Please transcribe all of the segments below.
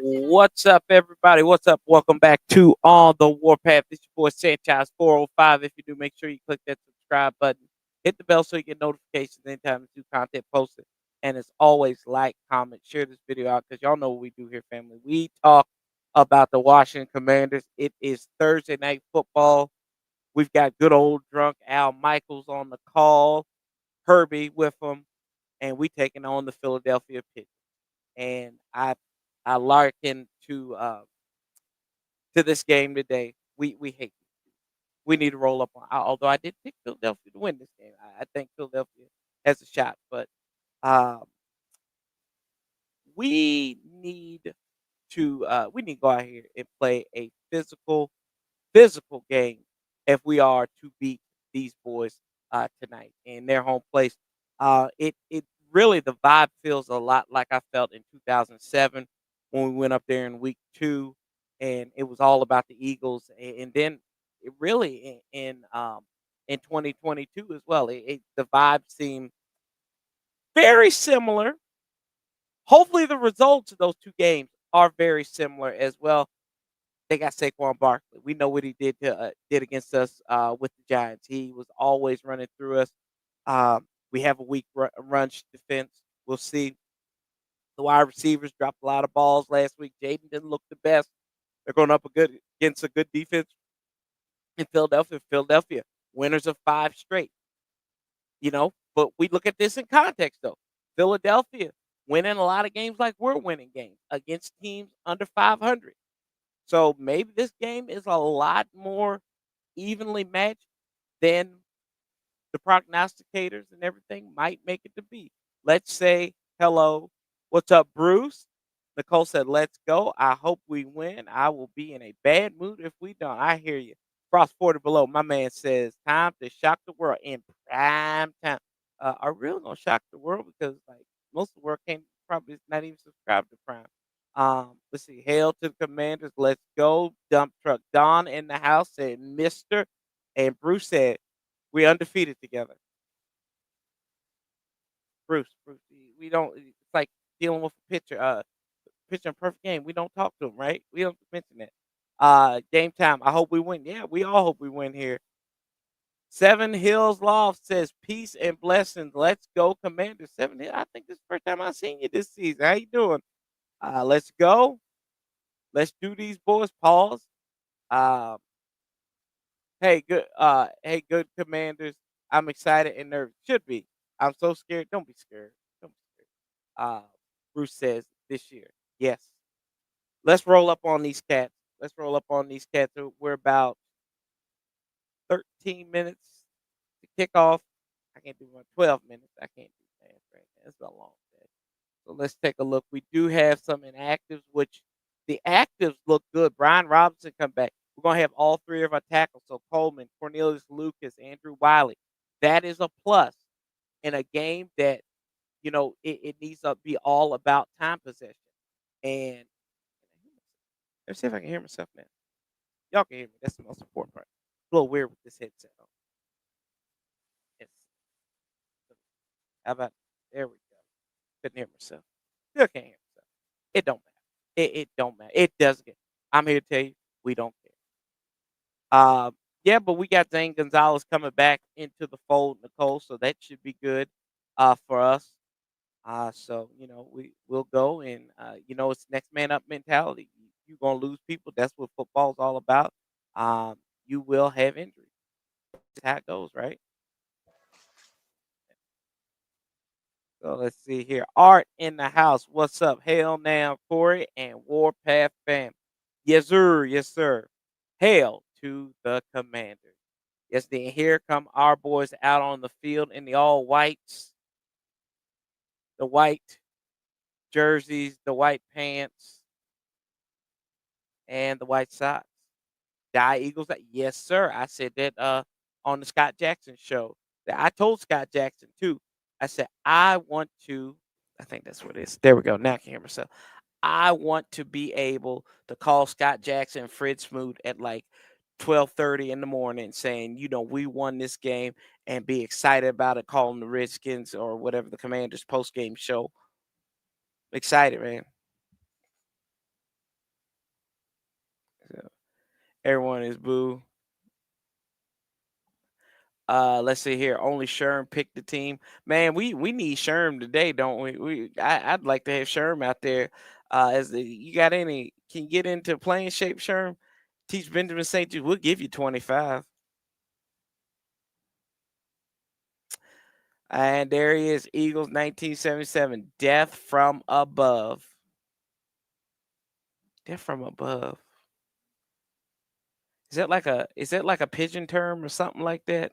What's up, everybody? What's up? Welcome back to On the Warpath. This is your boy Sanchez 405. If you do, make sure you click that subscribe button. Hit the bell so you get notifications anytime new content posted. And as always, like, comment, share this video out because y'all know what we do here, family. We talk about the Washington Commanders. It is Thursday night football. We've got good old drunk Al Michaels on the call, Herbie with him, and we taking on the Philadelphia Pigeons. And I liken to this game today. We hate. We need to roll up on. Although I did pick Philadelphia to win this game, I think Philadelphia has a shot. But um, we need we need to go out here and play a physical game if we are to beat these boys tonight in their home place. It really the vibe feels a lot like I felt in 2007 when we went up there in week 2, and it was all about the Eagles, and then it really in 2022 as well. The vibe seemed very similar. Hopefully, the results of those two games are very similar as well. They got Saquon Barkley. We know what he did against us with the Giants. He was always running through us. We have a weak rush defense. We'll see. The wide receivers dropped a lot of balls last week. Jaden didn't look the best. They're going up against a good defense in Philadelphia. Philadelphia, winners of 5 straight. But we look at this in context, though. Philadelphia winning a lot of games like we're winning games against teams under 500. So maybe this game is a lot more evenly matched than the prognosticators and everything might make it to be. Let's say hello. What's up, Bruce? Nicole said, let's go. I hope we win. I will be in a bad mood if we don't. I hear you. Frost 40 below. My man says, time to shock the world in prime time. Are we really going to shock the world? Because like most of the world can't probably not even subscribe to Prime. Let's see. Hail to the Commanders. Let's go. Dump truck. Don in the house said, Mister. And Bruce said, we're undefeated together. Bruce, we don't. It's like dealing with a pitcher in perfect game. We don't talk to him, right? We don't mention that. Game time. I hope we win. Yeah, we all hope we win here. Seven Hills Loft says peace and blessings. Let's go, Commander. 7 Hills. I think this is the first time I've seen you this season. How you doing? Let's go. Let's do these boys. Pause. Um, hey, good. Hey, good Commanders. I'm excited and nervous. Should be. I'm so scared. Don't be scared. Don't be scared. Bruce says this year. Yes. Let's roll up on these cats. Let's roll up on these cats. We're about 13 minutes to kick off. I can't do 12 minutes. I can't do that right now. It's a long day. So let's take a look. We do have some inactives, which the actives look good. Brian Robinson come back. We're going to have all 3 of our tackles. So Coleman, Cornelius Lucas, Andrew Wiley. That is a plus in a game that, it needs to be all about time possession. And let's see if I can hear myself now. Y'all can hear me. That's the most important part. A little weird with this headset on. Yes. How about there we go. Couldn't hear myself. Still can't hear myself. It don't matter. It don't matter. It doesn't get. I'm here to tell you, we don't care. Yeah, but we got Zane Gonzalez coming back into the fold, Nicole, so that should be good for us. So we'll go and it's next man up mentality. You're gonna lose people. That's what football's all about. You will have injuries. That's how it goes, right? So let's see here. Art in the house. What's up? Hail now, Corey and Warpath fam. Yes, sir. Yes, sir. Hail to the Commander. Yes, then here come our boys out on the field in the all whites, the white jerseys, the white pants, and the white socks. Die Eagles. Yes, sir. I said that on the Scott Jackson show. I told Scott Jackson too. I said I want to. I think that's what it is. There we go. Now I can hear myself. I want to be able to call Scott Jackson and Fred Smoot at like 12:30 in the morning saying, we won this game and be excited about it, calling the Redskins or whatever the Commanders post-game show. Excited, man. So, everyone is boo. Let's see here. Only Sherm picked the team. Man, we need Sherm today, don't we? I'd like to have Sherm out there. You got any? Can you get into playing shape, Sherm? Teach Benjamin St. Jude. We'll give you 25. And there he is, Eagles 1977. Death from above. Death from above. Is that like a pigeon term or something like that?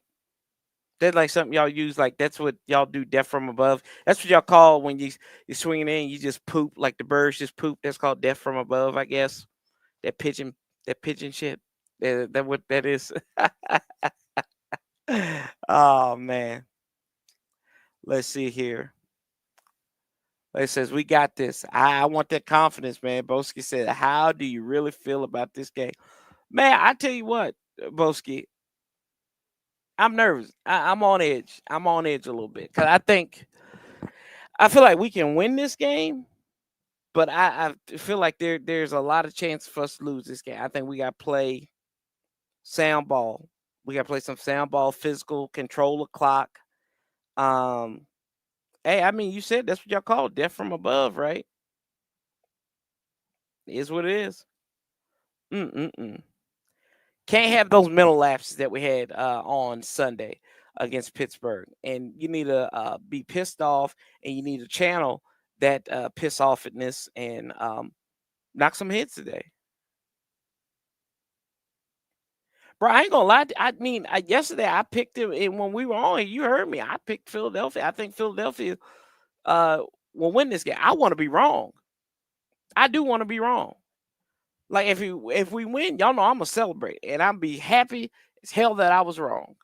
That's like something y'all use, like that's what y'all do, death from above. That's what y'all call when you swinging in, you just poop, like the birds just poop. That's called death from above, I guess. That pigeon shit. That what that is. Oh man. Let's see here. It says we got this. I want that confidence, man. Boski said, "How do you really feel about this game, man?" I tell you what, Boski, I'm nervous. I'm on edge. I'm on edge a little bit because I feel like we can win this game, but I feel like there's a lot of chance for us to lose this game. I think we got to play sound ball. We got to play some sound ball, physical, control the clock. Hey, I mean, you said that's what y'all call it, death from above, right? It is what it is. Mm-mm-mm. Can't have those mental lapses that we had on Sunday against Pittsburgh. And you need to be pissed off, and you need to channel that piss offness and knock some hits today. Bro, I ain't gonna lie. I mean, yesterday I picked it, and when we were on, you heard me. I picked Philadelphia. I think Philadelphia will win this game. I want to be wrong. I do want to be wrong. Like if we win, y'all know I'm gonna celebrate, and I'm be happy as hell that I was wrong.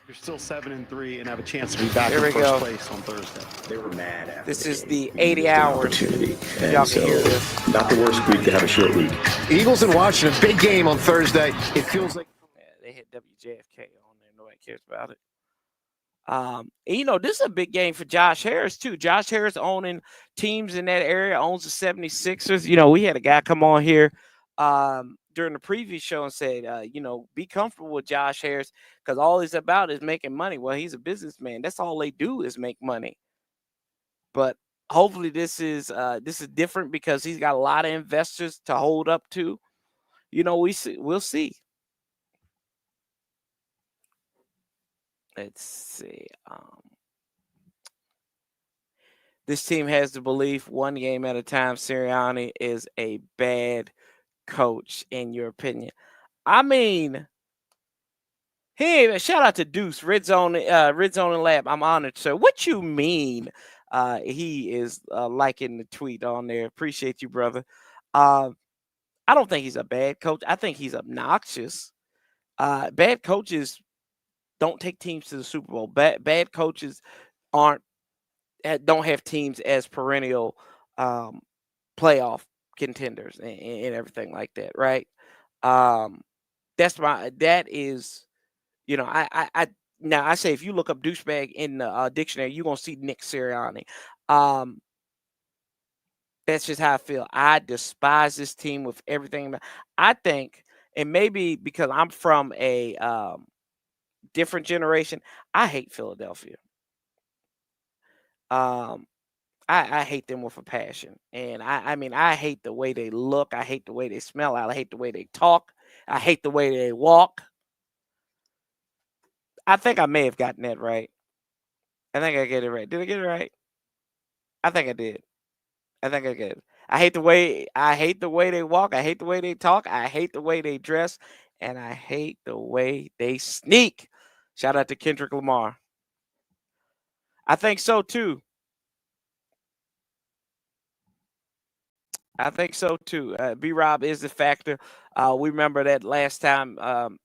You're still 7-3 and have a chance to be back in first place on Thursday. They were mad after this is the 80 hours. Y'all can hear this. Not the worst week to have a short week. Eagles in Washington, big game on Thursday. It feels like they hit WJFK on there. Nobody cares about it. This is a big game for Josh Harris too. Josh Harris owning teams in that area, owns the 76ers. We had a guy come on here during the previous show and said, be comfortable with Josh Harris because all he's about is making money. Well, he's a businessman. That's all they do is make money. But hopefully this is different because he's got a lot of investors to hold up to. We'll see. Let's see. This team has the belief one game at a time. Sirianni is a bad coach, in your opinion. I mean, hey, shout out to Deuce, Red Zone and Lab. I'm honored, sir. What you mean? He is liking the tweet on there. Appreciate you, brother. I don't think he's a bad coach. I think he's obnoxious. Bad coaches don't take teams to the Super Bowl. Bad coaches don't have teams as perennial playoff contenders and everything like that, right? That is, now I say if you look up douchebag in the dictionary, you're gonna see Nick Sirianni. That's just how I feel. I despise this team with everything. I think, and maybe because I'm from a different generation, I hate Philadelphia. I hate them with a passion. And I mean, I hate the way they look. I hate the way they smell. I hate the way they talk. I hate the way they walk. I think I may have gotten that right. I think I get it right. Did I get it right? I think I did. I think I get it. I hate the way they walk. I hate the way they talk. I hate the way they dress. And I hate the way they sneak. Shout out to Kendrick Lamar. I think so too. I think so too. B-Rob is the factor. We remember that last time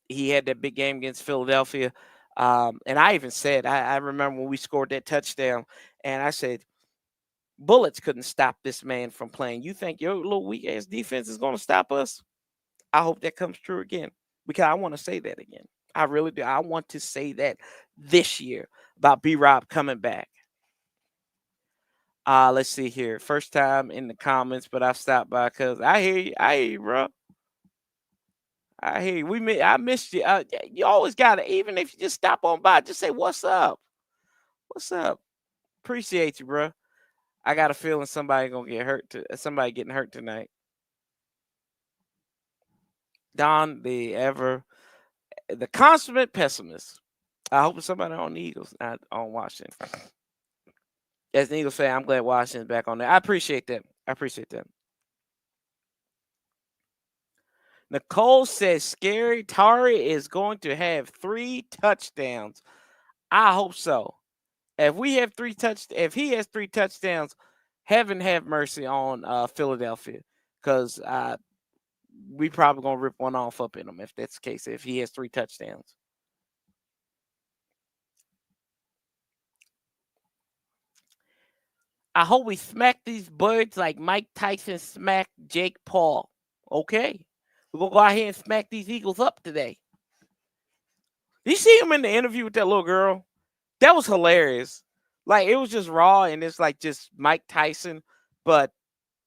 he had that big game against Philadelphia. And I even said, I remember when we scored that touchdown, and I said, Bullets couldn't stop this man from playing. You think your little weak ass defense is going to stop us? I hope that comes true again, because I want to say that again. I really do. I want to say that this year about B-Rob coming back. Let's see here. First time in the comments, but I stopped by because I hear you. I hear you, bro. I hear you. I missed you. You always gotta, even if you just stop on by, just say what's up. What's up? Appreciate you, bro. I got a feeling somebody gonna get hurt. Somebody getting hurt tonight. Don, the consummate pessimist. I hope it's somebody on the Eagles, not on Washington. As the Eagles fan, I'm glad Washington's back on there. I appreciate that. Nicole says Scary Tari is going to have 3 touchdowns. I hope so. If he has 3 touchdowns, heaven have mercy on Philadelphia, because we probably gonna rip one off up in him if that's the case. If he has 3 touchdowns. I hope we smack these birds like Mike Tyson smacked Jake Paul. Okay. We're going to go out here and smack these Eagles up today. Did you see him in the interview with that little girl? That was hilarious. Like, it was just raw, and it's like just Mike Tyson. But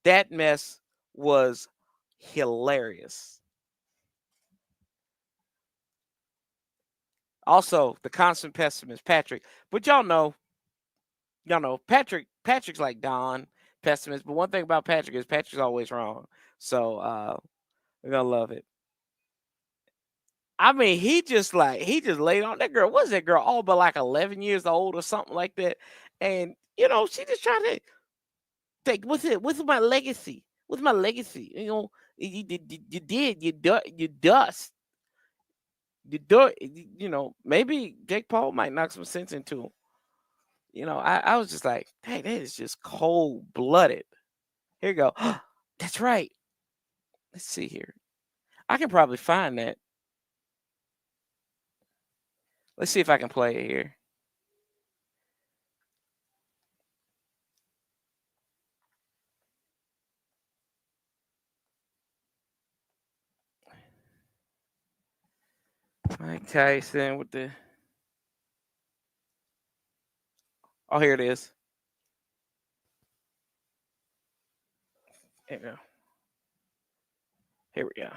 that mess was hilarious. Also, the constant pessimist, Patrick. But y'all know, Patrick's like Don, pessimist. But one thing about Patrick is Patrick's always wrong. So we're gonna love it. I mean, he just laid on that girl. What's that girl? All but like 11 years old or something like that. And she just trying to think, what's my legacy? What's my legacy? You dust. Maybe Jake Paul might knock some sense into him. I was just like, hey, that is just cold-blooded. Here you go. That's right. Let's see here. I can probably find that. Let's see if I can play it here. Mike Tyson with the... Oh, here it is. Here we go. Here we go.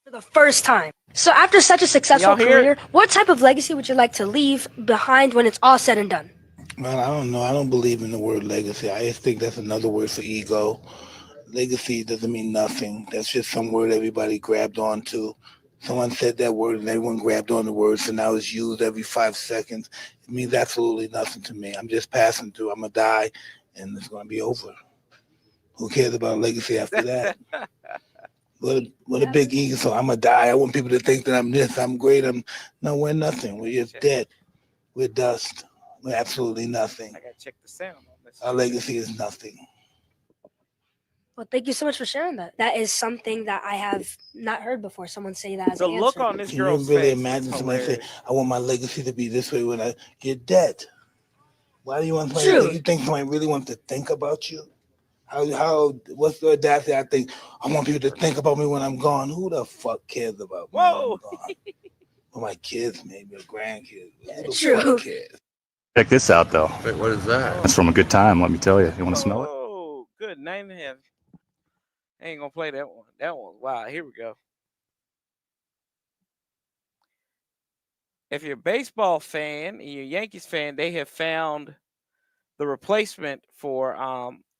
For the first time. So after such a successful career, what type of legacy would you like to leave behind when it's all said and done? Well, I don't know. I don't believe in the word legacy. I just think that's another word for ego. Legacy doesn't mean nothing. That's just some word everybody grabbed onto. Someone said that word and everyone grabbed on the word, so now it's used every 5 seconds. It means absolutely nothing to me. I'm just passing through. I'm going to die, and it's going to be over. Who cares about legacy after that? What a big ego. So I'm going to die. I want people to think that I'm this, I'm great. No, we're nothing. We're just dead. We're dust. We're absolutely nothing. I got to check the sound on this. Our legacy is nothing. Well, thank you so much for sharing that. That is something that I have not heard before. Someone say that as the an answer. look on this girl's Can you really face imagine somebody say, I want my legacy to be this way when you're dead? Why do you want somebody? You think somebody really wants to think about you? What's the audacity? I think I want people to think about me when I'm gone. Who the fuck cares about me when I'm gone? For my kids, maybe, or grandkids. Who the fuck cares? Check this out, though. Wait, what is that? That's from a good time, let me tell you. You want to smell it? Oh, good. 9.5. I ain't going to play that one. That one. Wow, here we go. If you're a baseball fan and you're a Yankees fan, they have found the replacement for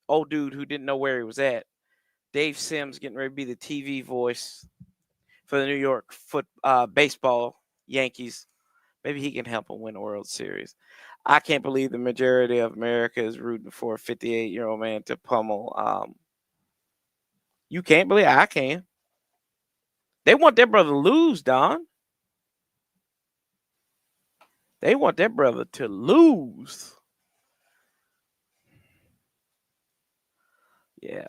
old dude who didn't know where he was at. Dave Sims getting ready to be the TV voice for the New York baseball Yankees. Maybe he can help them win a World Series. I can't believe the majority of America is rooting for a 58-year-old man to pummel. You can't believe it? I can. They want their brother to lose, Don. They want their brother to lose. Yeah.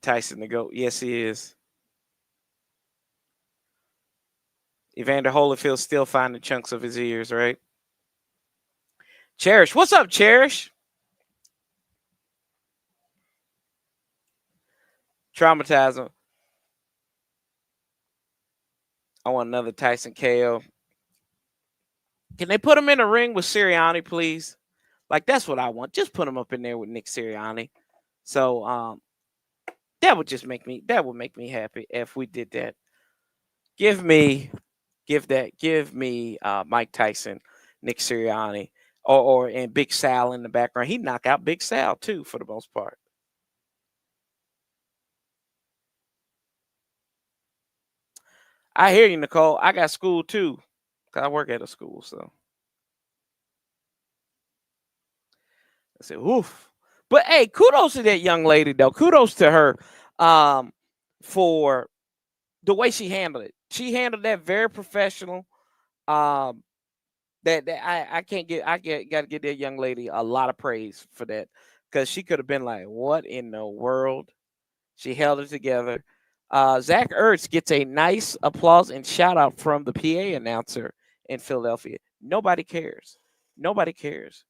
Tyson the GOAT. Yes, he is. Evander Holyfield's still finding chunks of his ears, right? Cherish. What's up, Cherish? Traumatize him. I want another Tyson KO. Can they put him in a ring with Sirianni, please? Like, that's what I want. Just put him up in there with Nick Sirianni. So that would make me happy if we did that. Give me Mike Tyson, Nick Sirianni, and Big Sal in the background. He'd knock out Big Sal too, for the most part. I hear you, Nicole. I got school too, because I work at a school. So I said, oof. But hey, kudos to that young lady, though. Kudos to her for the way she handled it. She handled that very professional. I got to give that young lady a lot of praise for that, because she could have been like, what in the world? She held it together. Zach Ertz gets a nice applause and shout out from the PA announcer in Philadelphia. Nobody cares. Nobody cares.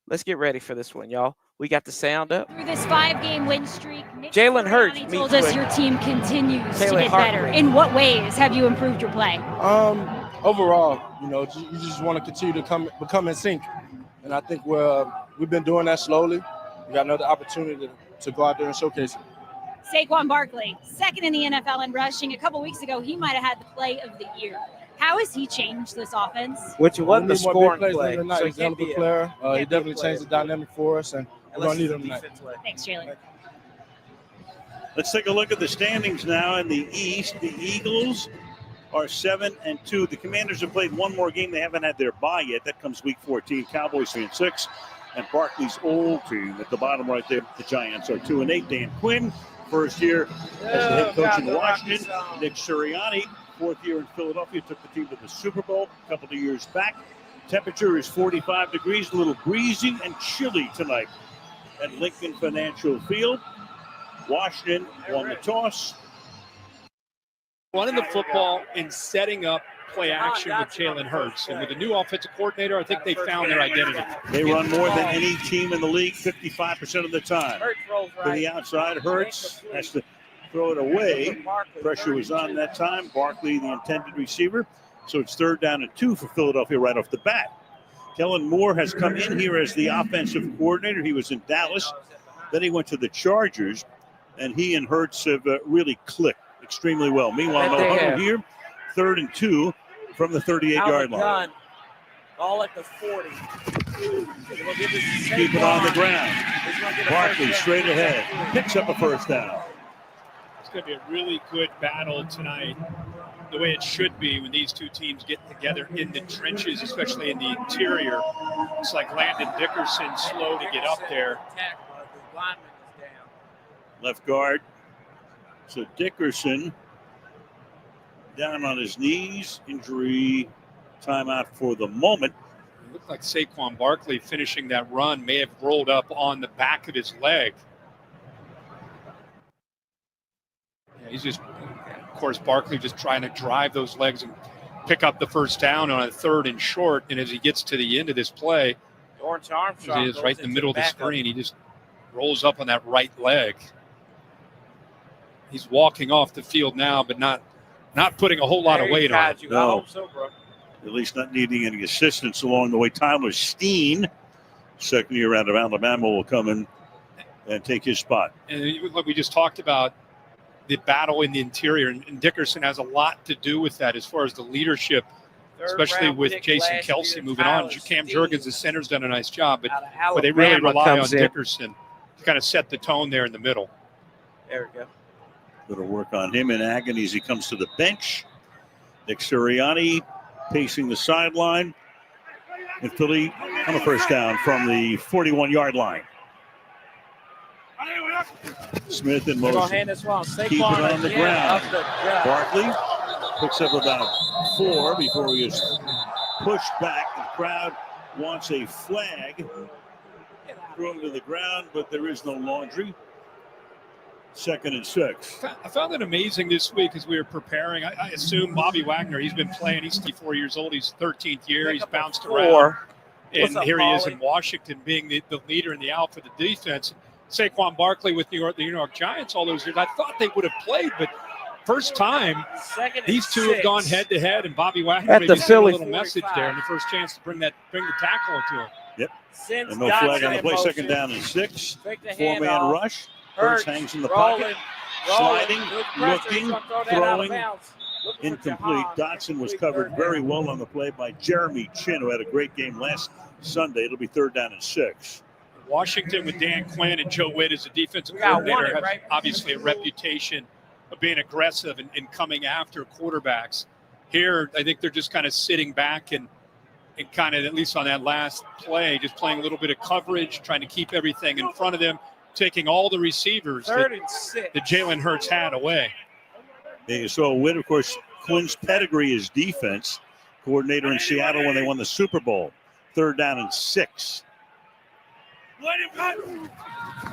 Let's get ready for this one, y'all. We got the sound up. Through this 5-game win streak, Jalen Hurts told us your team continues to get better. In what ways have you improved your play? Overall, you just want to continue to become in sync, and I think we've been doing that slowly. We got another opportunity to go out there and showcase it. Saquon Barkley, second in the NFL in rushing. A couple weeks ago, he might have had the play of the year. How has he changed this offense? Which wasn't the scoring play. So he's a hell of a player. He definitely changed the dynamic for us, and we're going to need him tonight. Thanks, Jalen. Let's take a look at the standings now in the East. The Eagles are 7-2. The Commanders have played one more game. They haven't had their bye yet. That comes week 14. Cowboys 3-6. And Barkley's old team at the bottom right there, the Giants, are 2-8. Dan Quinn, first year as the head coach in Washington. Nick Sirianni, fourth year in Philadelphia, took the team to the Super Bowl a couple of years back. Temperature is 45 degrees, a little breezy and chilly tonight at Lincoln Financial Field. Washington won the toss. Running the football and setting up play action with Jalen Hurts. And with the new offensive coordinator, I think they found their identity. They run more than any team in the league 55% of the time. To the outside, Hurts has to throw it away. Pressure was on that time. Barkley, the intended receiver. So it's 3rd down and 2 for Philadelphia right off the bat. Kellen Moore has come in here as the offensive coordinator. He was in Dallas. Then he went to the Chargers, and he and Hurts have really clicked extremely well. Meanwhile, no huddle here. 3rd and 2 from the 38-yard line. All at the 40. Keep it on the ground. Barkley straight ahead. Picks up a first down. It's going to be a really good battle tonight, the way it should be when these two teams get together in the trenches, especially in the interior. It's like Landon Dickerson slow to get up there. Left guard. So Dickerson down on his knees. Injury timeout for the moment. It looked like Saquon Barkley finishing that run may have rolled up on the back of his leg. Yeah, he's just, of course, Barkley just trying to drive those legs and pick up the first down on a 3rd and short. And as he gets to the end of this play, Lawrence Armstrong he is right in the middle of the screen. He just rolls up on that right leg. He's walking off the field now, but not putting a whole lot of weight on it. No. I hope so, bro. At least not needing any assistance along the way. Tyler Steen, second year out of Alabama, will come in and take his spot. And like we just talked about, the battle in the interior, and Dickerson has a lot to do with that as far as the leadership, especially with Jason Kelsey moving on. Cam Jurgens, the center's done a nice job, but they really rely on Dickerson to kind of set the tone there in the middle. There we go. Going to work on him in agony as he comes to the bench. Nick Sirianni pacing the sideline. And Philly on a first down from the 41-yard line. Smith and Moses keep it on the ground. Barkley picks up about 4 before he is pushed back. The crowd wants a flag. Throw him to the ground, but there is no laundry. 2nd and 6. I found it amazing this week as we were preparing. I assume Bobby Wagner, he's been playing. He's 54 years old. He's 13th year. He's bounced around. And here he is in Washington being the leader and the alpha of the defense. Saquon Barkley with the New York Giants all those years. I thought they would have played, but first time these two have gone head-to-head, and Bobby Wagner At maybe the sent a Philly little message 45. there, and the first chance to bring the tackle into him. Yep. Sends And no Dotson flag on the in play. motion. Second down and 6. Take the Four-man handoff. rush. Hurts hangs in the pocket. Sliding, looking, throwing. Incomplete. Dotson was covered very well on the play by Jeremy Chin, who had a great game last Sunday. It'll be 3rd down and 6. Washington with Dan Quinn and Joe Witt as a defensive We got coordinator one, has right? obviously a reputation of being aggressive and coming after quarterbacks. Here, I think they're just kind of sitting back and kind of, at least on that last play, just playing a little bit of coverage, trying to keep everything in front of them, taking all the receivers 3rd and 6. that Jalen Hurts had away. And you saw Witt, of course, Quinn's pedigree is defense. Coordinator in Seattle when they won the Super Bowl. 3rd down and 6.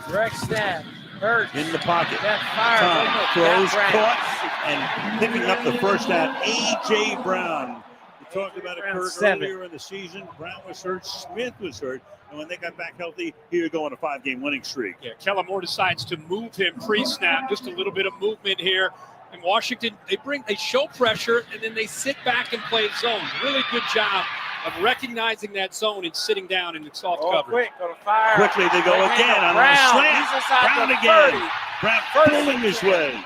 Direct snap. Hurts. In the pocket. That Tom throws, caught, and picking up the first down. A.J. Brown. We talked about it, Kurt, 7. earlier in the season. Brown was hurt. Smith was hurt. And when they got back healthy, here you go on a 5-game winning streak. Yeah, Kellen Moore decides to move him pre-snap. Just a little bit of movement here. And Washington, they show pressure, and then they sit back and play zone. Really good job of recognizing that zone and sitting down in its soft coverage. Quick, gonna fire. Quickly, they go again on the slant. He's inside Brown the again. 30. Brown pulling his way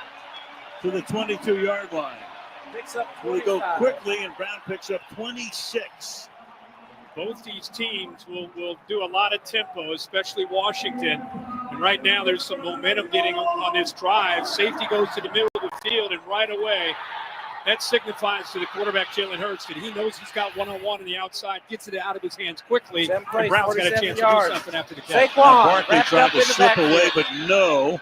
to the 22-yard line. Picks up We go 25. quickly, and Brown picks up 26. Both these teams will do a lot of tempo, especially Washington. And right now there's some momentum getting on this drive. Safety goes to the middle of the field, and right away that signifies to the quarterback, Jalen Hurts, that he knows he's got one-on-one on the outside, gets it out of his hands quickly, and Brown's got a chance to do something after the catch. Barkley tried to slip away, but no.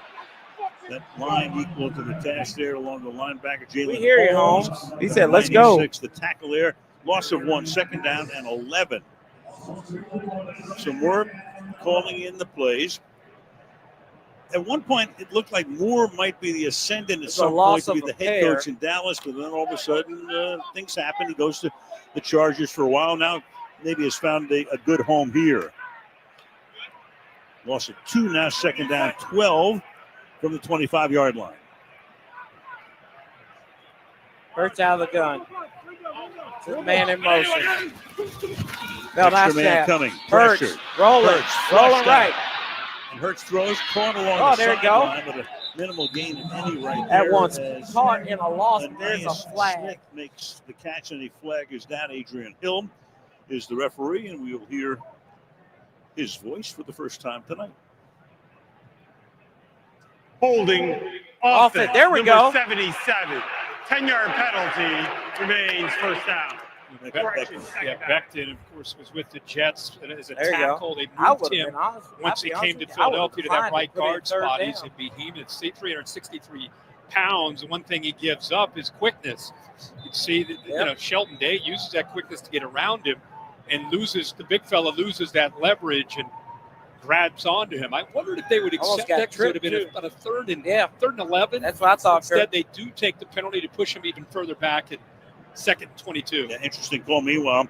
That line equal to the task there along the linebacker, Jalen We hear you, Holmes. Holmes. He said, let's go. 96, the tackle there. Loss of 1, 2nd down and 11. Some work calling in the plays. At one point, it looked like Moore might be the ascendant at some point to be the head coach in Dallas, but then all of a sudden things happen. He goes to the Chargers for a while now. Maybe has found a good home here. Loss of 2 now, 2nd down, 12 from the 25-yard line. Hurts out of the gun. Man in motion. No, Extra that's man that. coming. Hurts. Pressure. Rolling. Hurts. Rolling Flushed right. out. And Hurts throws, caught along Oh, the there you go. sideline, but a minimal gain of any right At there. once as caught in a loss. There's a Ananias flag. Smith makes the catch, and the flag is down. Adrian Hill is the referee, and we will hear his voice for the first time tonight. Holding Off it. There we go. 77. 10-yard penalty remains first down. Becton, of course, was with the Jets as a There you go. tackle. They I moved would've him been honest. once he I'll be came honest to with you. I would've Philadelphia to that declined right to put it guard third spot. down. He's a behemoth, 363 pounds. One thing he gives up is quickness. You can see that Sheldon Day uses that quickness to get around him and loses, the big fella loses that leverage and grabs onto him. I wondered if they would Almost accept got that because it would have been tripped, about a third and 11. That's what I thought. Instead, they do take the penalty to push him even further back at 2nd and 22. Yeah, interesting call. Meanwhile,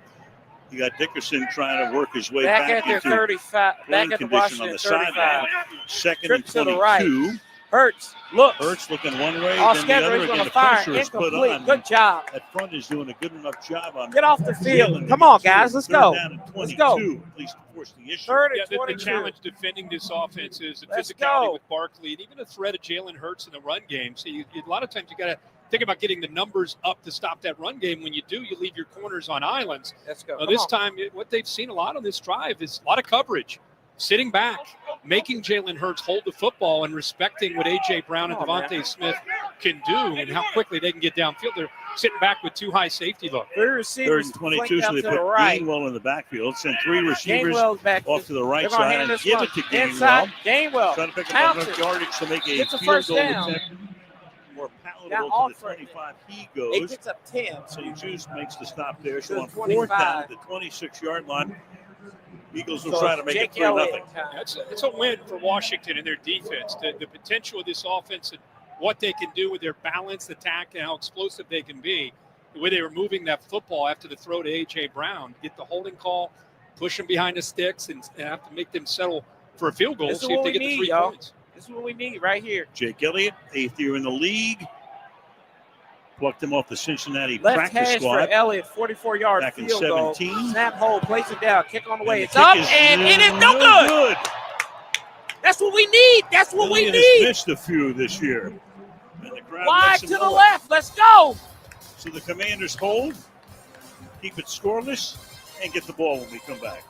you got Dickerson trying to work his way Back back at their into 35. playing Back at the condition on Washington the 35. sideline. 2nd Trip and to the 22. right. Hurts. Look. Hurts looking one way, Off then the schedule. other. He's Again, going the to fire. pressure is put Incomplete. on. Good job. That front is doing a good enough job on Get off the field. Jalen Come to on, get guys. to Let's third go. down and Let's 22, go. At least to force the issue. 3rd and The 22. challenge defending this offense is the Let's physicality go. with Barkley and even the threat of Jalen Hurts in the run game. So a lot of times you got to think about getting the numbers up to stop that run game. When you do, you leave your corners on islands. Let's go. This time, what they've seen a lot on this drive is a lot of coverage, sitting back, making Jalen Hurts hold the football and respecting what A.J. Brown and Devontae Smith can do and how quickly they can get downfield. They're sitting back with 2 high safety looks. 3rd and 22, so they put Gainwell in the backfield. Send 3 receivers off to the right side and give it to Gainwell. Gainwell. Trying to pick up enough yardage to make a Gets a field first goal down. attempt more palatable to the 25. He goes. It gets up 10. St. Jude's makes the stop there. So To on the 4th down 25. at the 26-yard line, Eagles will So try to make it Jake 3-0. It's a win for Washington and their defense. The potential of this offense and what they can do with their balanced attack and how explosive they can be. The way they were moving that football after the throw to A.J. Brown, get the holding call, push them behind the sticks, and have to make them settle for a field goal. This is See if what they we get the need, 3 y'all. points. This is what we need right here. Jake Elliott, 8th year in the league. Plucked him off the Cincinnati Left practice hash squad. for Elliott, 44-yard Back in field goal. 17. Snap hold, place it down, kick on the way. And It's the up, kick is and it is no good. That's what we need. That's what we Elliott has need. missed a few this year. And the crowd Wide lets to him the know it. left. Let's go. So the Commanders hold, keep it scoreless, and get the ball when we come back.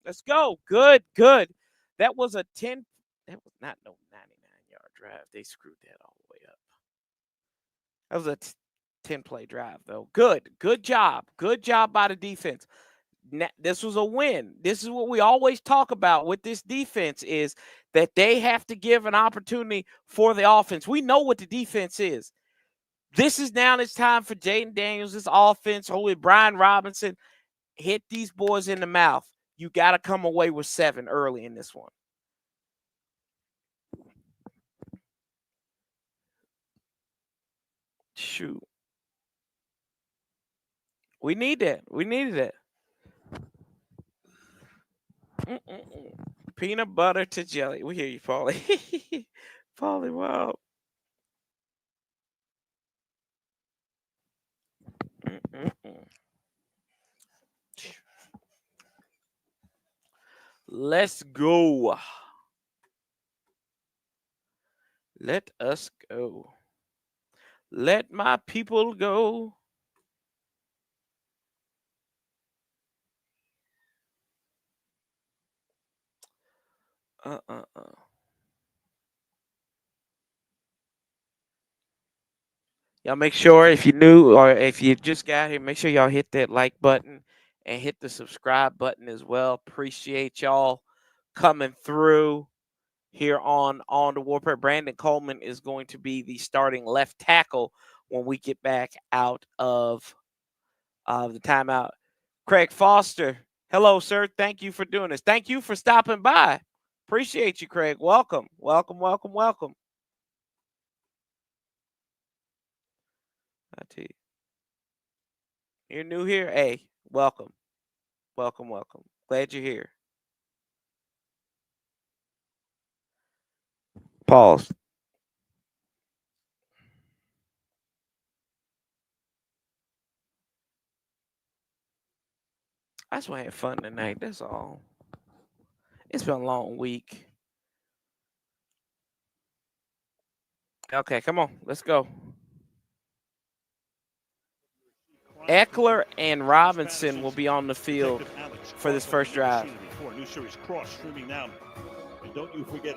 Let's go. Good, good. That was a 10. That was not no 99-yard drive. They screwed that all the way up. That was a 10-play drive, though. Good. Good job. Good job by the defense. This was a win. This is what we always talk about with this defense is that they have to give an opportunity for the offense. We know what the defense is. This is now it's time for Jaden Daniels, this offense, with Brian Robinson, hit these boys in the mouth. You got to come away with 7 early in this one. Shoot. We need that. We needed that. Peanut butter to jelly. We hear you, Paulie. Paulie, wow. Let's go. Let us go. Let my people go. Y'all make sure if you're new or if you just got here, make sure y'all hit that like button and hit the subscribe button as well. Appreciate y'all coming through here on the Warpath. Brandon Coleman is going to be the starting left tackle when we get back out of the timeout. Craig Foster, hello, sir. Thank you for doing this. Thank you for stopping by. Appreciate you, Craig. Welcome, welcome, welcome, welcome. I tell you, you're new here. Hey, welcome, welcome, welcome. Glad you're here. Pause. I just want to have fun tonight. That's all. It's been a long week. Okay, come on. Let's go. Eckler and Robinson will be on the field for this first drive. New series cross streaming now. And don't you forget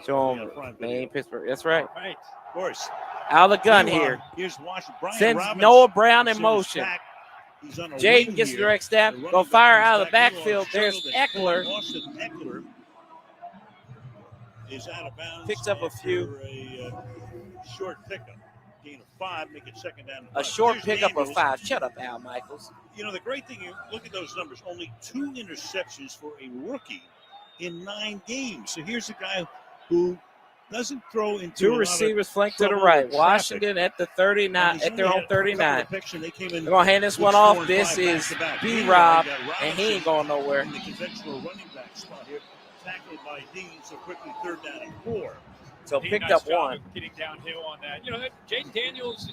Maine, Pittsburgh. That's right. Right. Of course. Out of the gun here. Here's Washington. Sends Noah Brown in motion. Jaden gets the direct snap. Go fire out of the backfield. There's Eckler. Eckler is out of bounds. Picks up a few. A short pickup. Gain of 5, make it second down. A short pickup of 5. Shut up, Al Michaels. You know, the great thing, you look at those numbers, only 2 interceptions for a rookie in 9 games. So here's a guy who doesn't throw into 2 receivers flanked to the right. Washington at the 39, at their own 39. They're going to hand this one off. This is B-Rob, and he ain't going nowhere. In the conventional running back spot here, tackled by Dean, so quickly 3rd down and 4. So picked up 1. Getting downhill on that. You know, Jaden Daniels,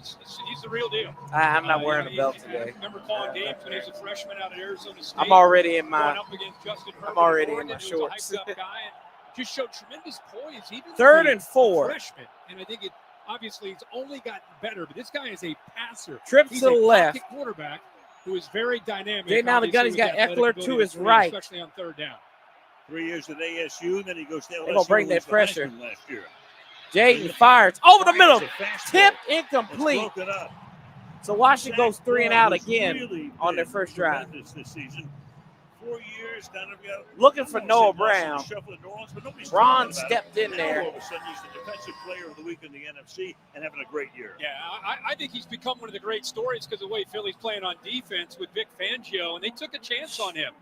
he's the real deal. I'm not wearing a belt today. I remember calling games when he was a freshman out at Arizona State. I'm already in my. Up against Justin Herbert, I'm already in my shorts. Guy and just showed tremendous poise. Even 3rd and 4. Freshman, and I think it obviously it's only gotten better. But this guy is a passer. Trip He's to the left. Quarterback who is very dynamic. Jay now the gun. He's got Eckler to his right. Especially on 3rd down. 3 years at ASU, then he goes to LSU. They're gonna bring that pressure. Last year. Jaden fires over the middle. Tip incomplete. So Washington goes 3 and out again on their first drive. This season. 4 years down there. Looking for Noah Brown. Ron stepped in there. All of a sudden, he's the defensive player of the week in the NFC and having a great year. Yeah, I think he's become one of the great stories because of the way Philly's playing on defense with Vic Fangio, and they took a chance on him.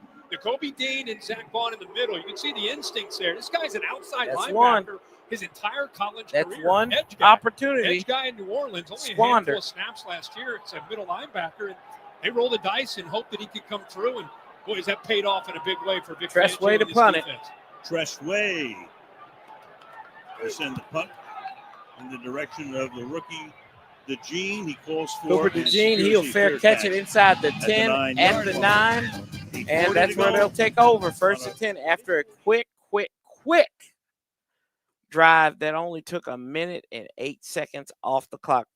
Kobe Dean and Zach Bond in the middle. You can see the instincts there. This guy's an outside linebacker. His entire college career. That's one opportunity. Edge guy in New Orleans, only Squandered. a handful of snaps last year. It's a middle linebacker. And They rolled the dice and hoped that he could come through. And, boy, has that paid off in a big way for Vic Tressway Fangio to and this punt it. defense. Tressway to send the punt in the direction of the rookie, DeJean. He calls for Cooper DeJean. He'll fair catch it inside the 10 at the 9. And that's where they'll take over. 1st and 10 after a quick drive that only took a minute and 8 seconds off the clock.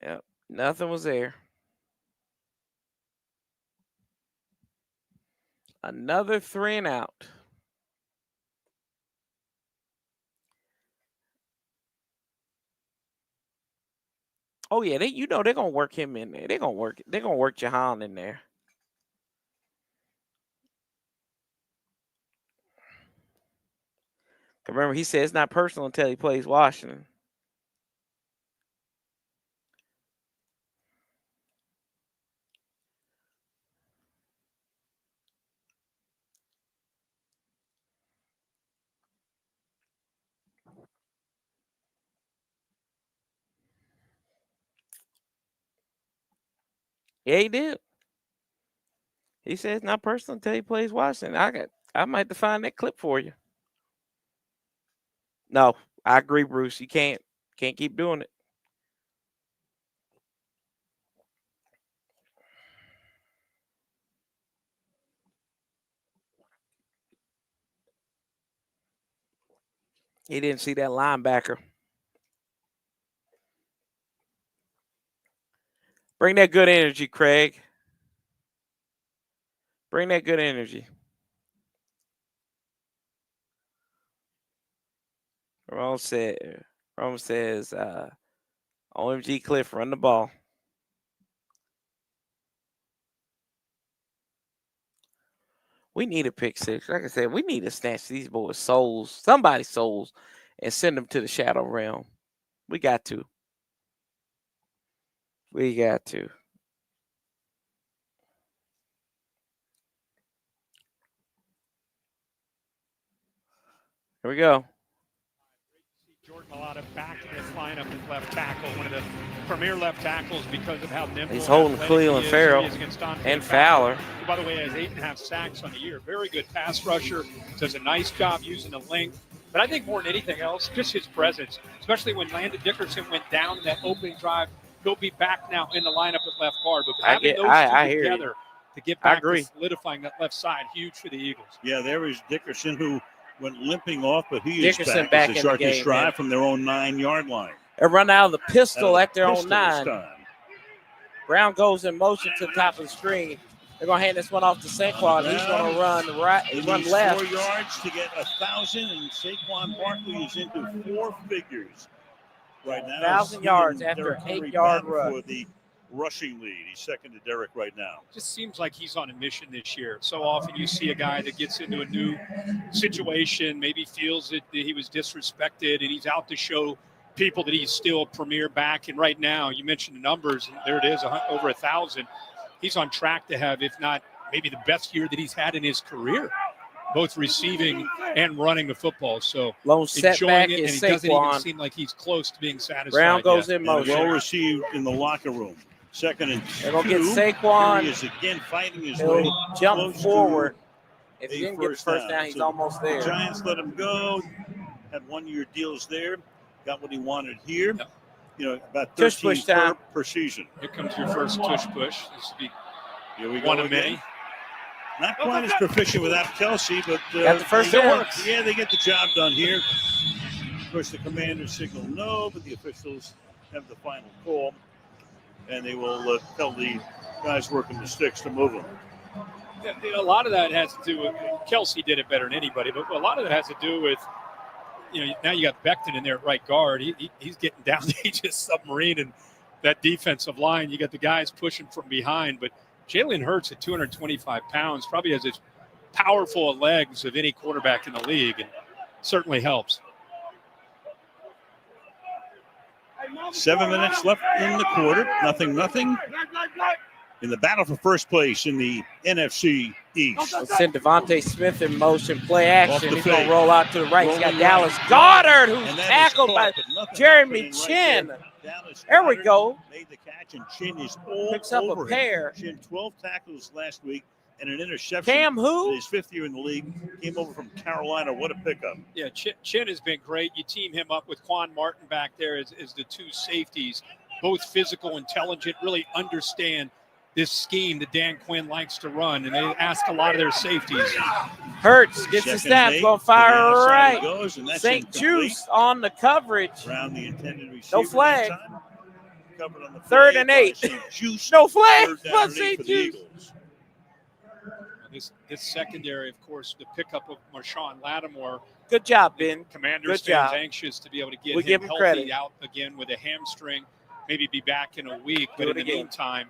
Yep, nothing was there. Another 3 and out. Oh yeah, they're gonna work him in there. They're gonna work Jahan in there. Remember, he said it's not personal until he plays Washington. Yeah, he did. He said it's not personal until he plays Washington. I might have to find that clip for you. No, I agree, Bruce. You can't keep doing it. He didn't see that linebacker. Bring that good energy, Craig. Bring that good energy. Rome says, OMG Cliff, run the ball. We need a pick six. Like I said, we need to snatch these boys' souls, somebody's souls, and send them to the shadow realm. We got to. We got to. Here we go. Jordan a lot of back in this lineup as left tackle, one of the premier left tackles because of how nimble. He's holding Cleveland Farrell and Fowler. Who, by the way, has 8.5 sacks on the year. Very good pass rusher. Does a nice job using the length. But I think more than anything else, just his presence, especially when Landon Dickerson went down in that opening drive. He'll be back now in the lineup at left guard. But having those two together to get back to solidifying that left side, huge for the Eagles. Yeah, there is Dickerson who went limping off, but he is back as they start this drive from their own 9-yard line. They run out of the pistol at their own 9. Brown goes in motion to the top of the screen. They're going to hand this one off to Saquon. He's going to run right, run left. 4 yards to get 1,000, and Saquon Barkley is into 4 figures right now. 1,000 yards after an 8-yard run. For the rushing lead. He's second to Derek right now. Just seems like he's on a mission this year. So often you see a guy that gets into a new situation, maybe feels that he was disrespected, and he's out to show people that he's still a premier back. And right now, you mentioned the numbers, and there it is, over 1,000. He's on track to have, if not maybe the best year that he's had in his career, both receiving and running the football. So lone setback enjoying it, and is he doesn't Saquon. even seem like he's close to being satisfied. Brown goes yet. in motion. Well received in the locker room. 2nd and 2. They're going to get Saquon. He is again fighting his He'll way jump forward. If he a didn't get the first down, he's almost there. The Giants let him go. Had 1-year deals there. Got what he wanted here. Yep. You know, about Tush 13 push time. per season. Here comes your first tush push. This will be Here we one go of again. many. Not quite as proficient without Kelsey, but Got the first down. Yeah, they get the job done here. Of course, the commanders signal no, but the officials have the final call, and they will tell the guys working the sticks to move them. A lot of that has to do with Kelsey did it better than anybody, but a lot of it has to do with, now you got Becton in there at right guard. He's getting down to just submarine and that defensive line. You got the guys pushing from behind, but Jalen Hurts at 225 pounds probably has as powerful legs of any quarterback in the league, and certainly helps. 7 minutes left in the quarter. Nothing. In the battle for first place in the NFC East. Let's send Devontae Smith in motion, play action. He's going to fake. roll out to the right. He's got Rolling Dallas right. Goddard, who's And that is tackled caught, by but nothing Jeremy happening right Chin. Dallas There we Goddard go. Made the catch, and Chin is all Picks up over a pair. him. Chin 12 tackles last week and an interception. Cam who? In his 5th year in the league. Came over from Carolina. What a pickup. Yeah, Chin has been great. You team him up with Quan Martin back there as the two safeties, both physical, intelligent, really understand this scheme that Dan Quinn likes to run, and they ask a lot of their safeties. Hurts gets the snap, going to fire right. Goes, and that's St. incomplete. Juice on the coverage. Around the intended receiver. No flag. Covered on the 3rd and 8. Juice. No flag. But St. Juice. This secondary, of course, the pickup of Marshawn Lattimore. Good job, Ben. Commanders Good fans job. Anxious to be able to get We him give him healthy credit. out again with a hamstring, maybe be back in a week. But Do in it the again. meantime,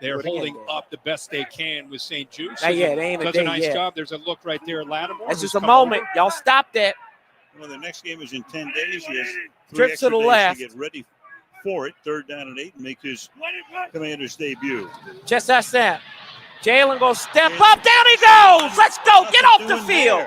they're Do it again, holding Dan. up the best they can with St. Juice. Not yet. Ain't a Does day a nice yet. job. There's a look right there at Lattimore. That's who's just a come moment. over. Y'all stop that. Well, the next game is in 10 days. He has 3 Trips to extra the days left. to get ready for it. 3rd down and 8 and make his Commander's debut. Just that snap. Jalen going to step up. Down he goes. Let's go. Get off the field.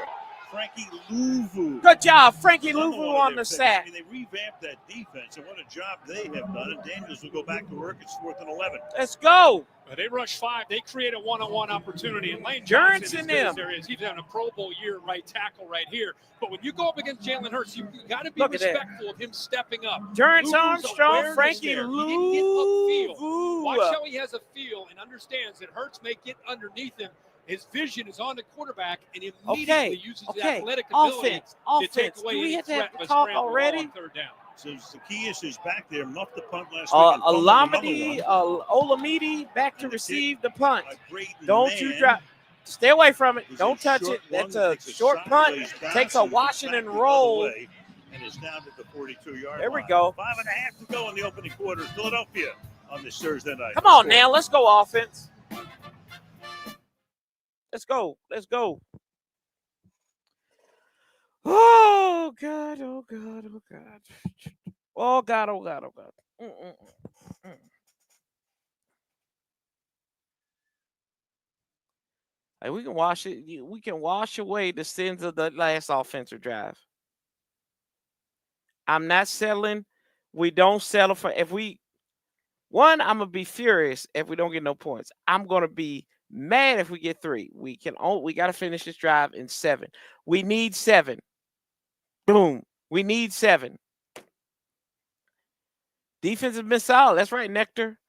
Frankie Louvu. Good job, Frankie Another Louvu one of on their the picks. sack. I mean, they revamped that defense, and what a job they have done. And Daniels will go back to work. It's 4th and 11. Let's go. They rush 5. They create a one-on-one opportunity. And Lane Jurgens Johnson and is good them. as there is. He's having a Pro Bowl year right tackle right here. But when you go up against Jalen Hurts, you got to be Look at that. respectful of him stepping up. Jurgens Louvu's Armstrong, awareness Frankie there. He didn't get upfield. Louvu. Watch how he has a feel and understands that Hurts may get underneath him. His vision is on the quarterback, and immediately uses his athletic ability to take away Do we any have to have threat to of a talk scramble already? on 3rd down. So Zacchaeus is back there, muffed the punt last week. And fumbled another Olamide, one. Olamide back to And the receive kick the punt. by Braden Don't you Mann drop. Stay away from it. is Don't a touch short it. run That's that a takes short punt. sideways bounce Takes a and Washington back the other roll. way, and is down to the 42-yard There we line. go. 5.5 to go in the opening quarter. Philadelphia on this Thursday night. Come on now. Let's go offense. Let's go. Let's go. Oh, God. Oh, God. Oh, God. Oh, God. Oh, God. Oh, God. Hey, we can wash it. We can wash away the sins of the last offensive drive. I'm not settling. We don't settle for if we. One, I'm gonna be furious if we don't get no points. I'm gonna be mad if we get 3. We got to finish this drive in 7. We need 7. Boom. We need 7. Defense has been solid. That's right, Nectar.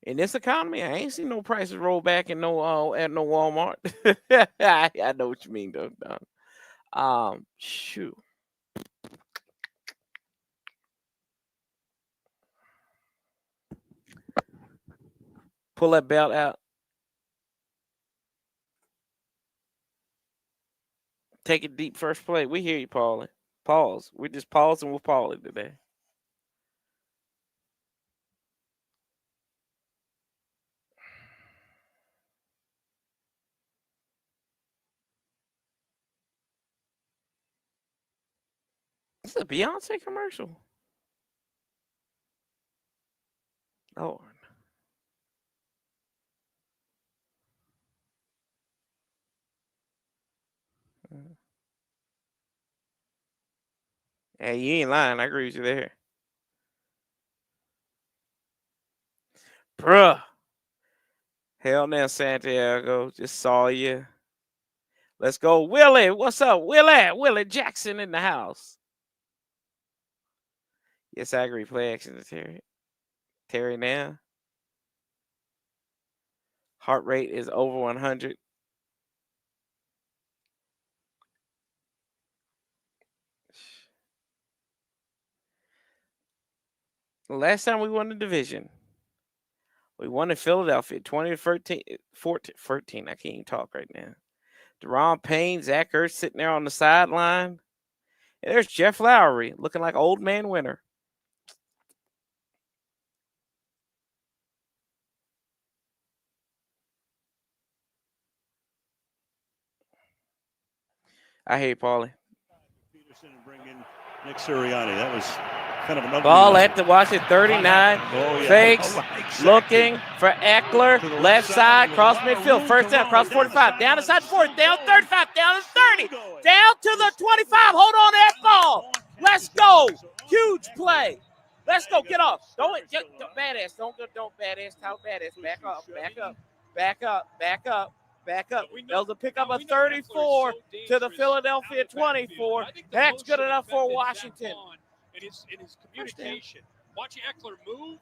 In this economy, I ain't seen no prices roll back in no at no Walmart. I know what you mean, though. Shoot. Pull that belt out. Take it deep first play. We hear you, Paulie. Pause. We're just pausing with Paulie today. This is a Beyonce commercial. Lord. Hey, you ain't lying. I agree with you there. Bruh. Hell now, Santiago. Just saw you. Let's go. Willie. What's up, Willie? Willie Jackson in the house. Yes, I agree. Play action to Terry. Terry now. Heart rate is over 100. Last time we won the division, we won in Philadelphia, 20-13, 14. I can't even talk right now. Deron Payne, Zach Ertz sitting there on the sideline. And there's Jeff Lowry looking like old man winner. I hate Paulie. Peterson and bring in Nick Sirianni. That was kind of an ugly Ball at the Washington 39. Oh, yeah. Fakes. Exactly. Looking for Eckler. To the left side. Cross with a lot of midfield. room First to down. run. Cross Down the 45. Down the side sideline. 40. Down Still 35. Down to 30. going. Down to the 25. Hold on to that ball. Let's go. Huge play. Let's go. Get off. Don't badass. Don't badass. How badass. Back up. Back up. Back up. Back up. Back up. That was a pickup of 34 to the Philadelphia 24. That's good enough for Washington. And his communication. Watching Eckler move,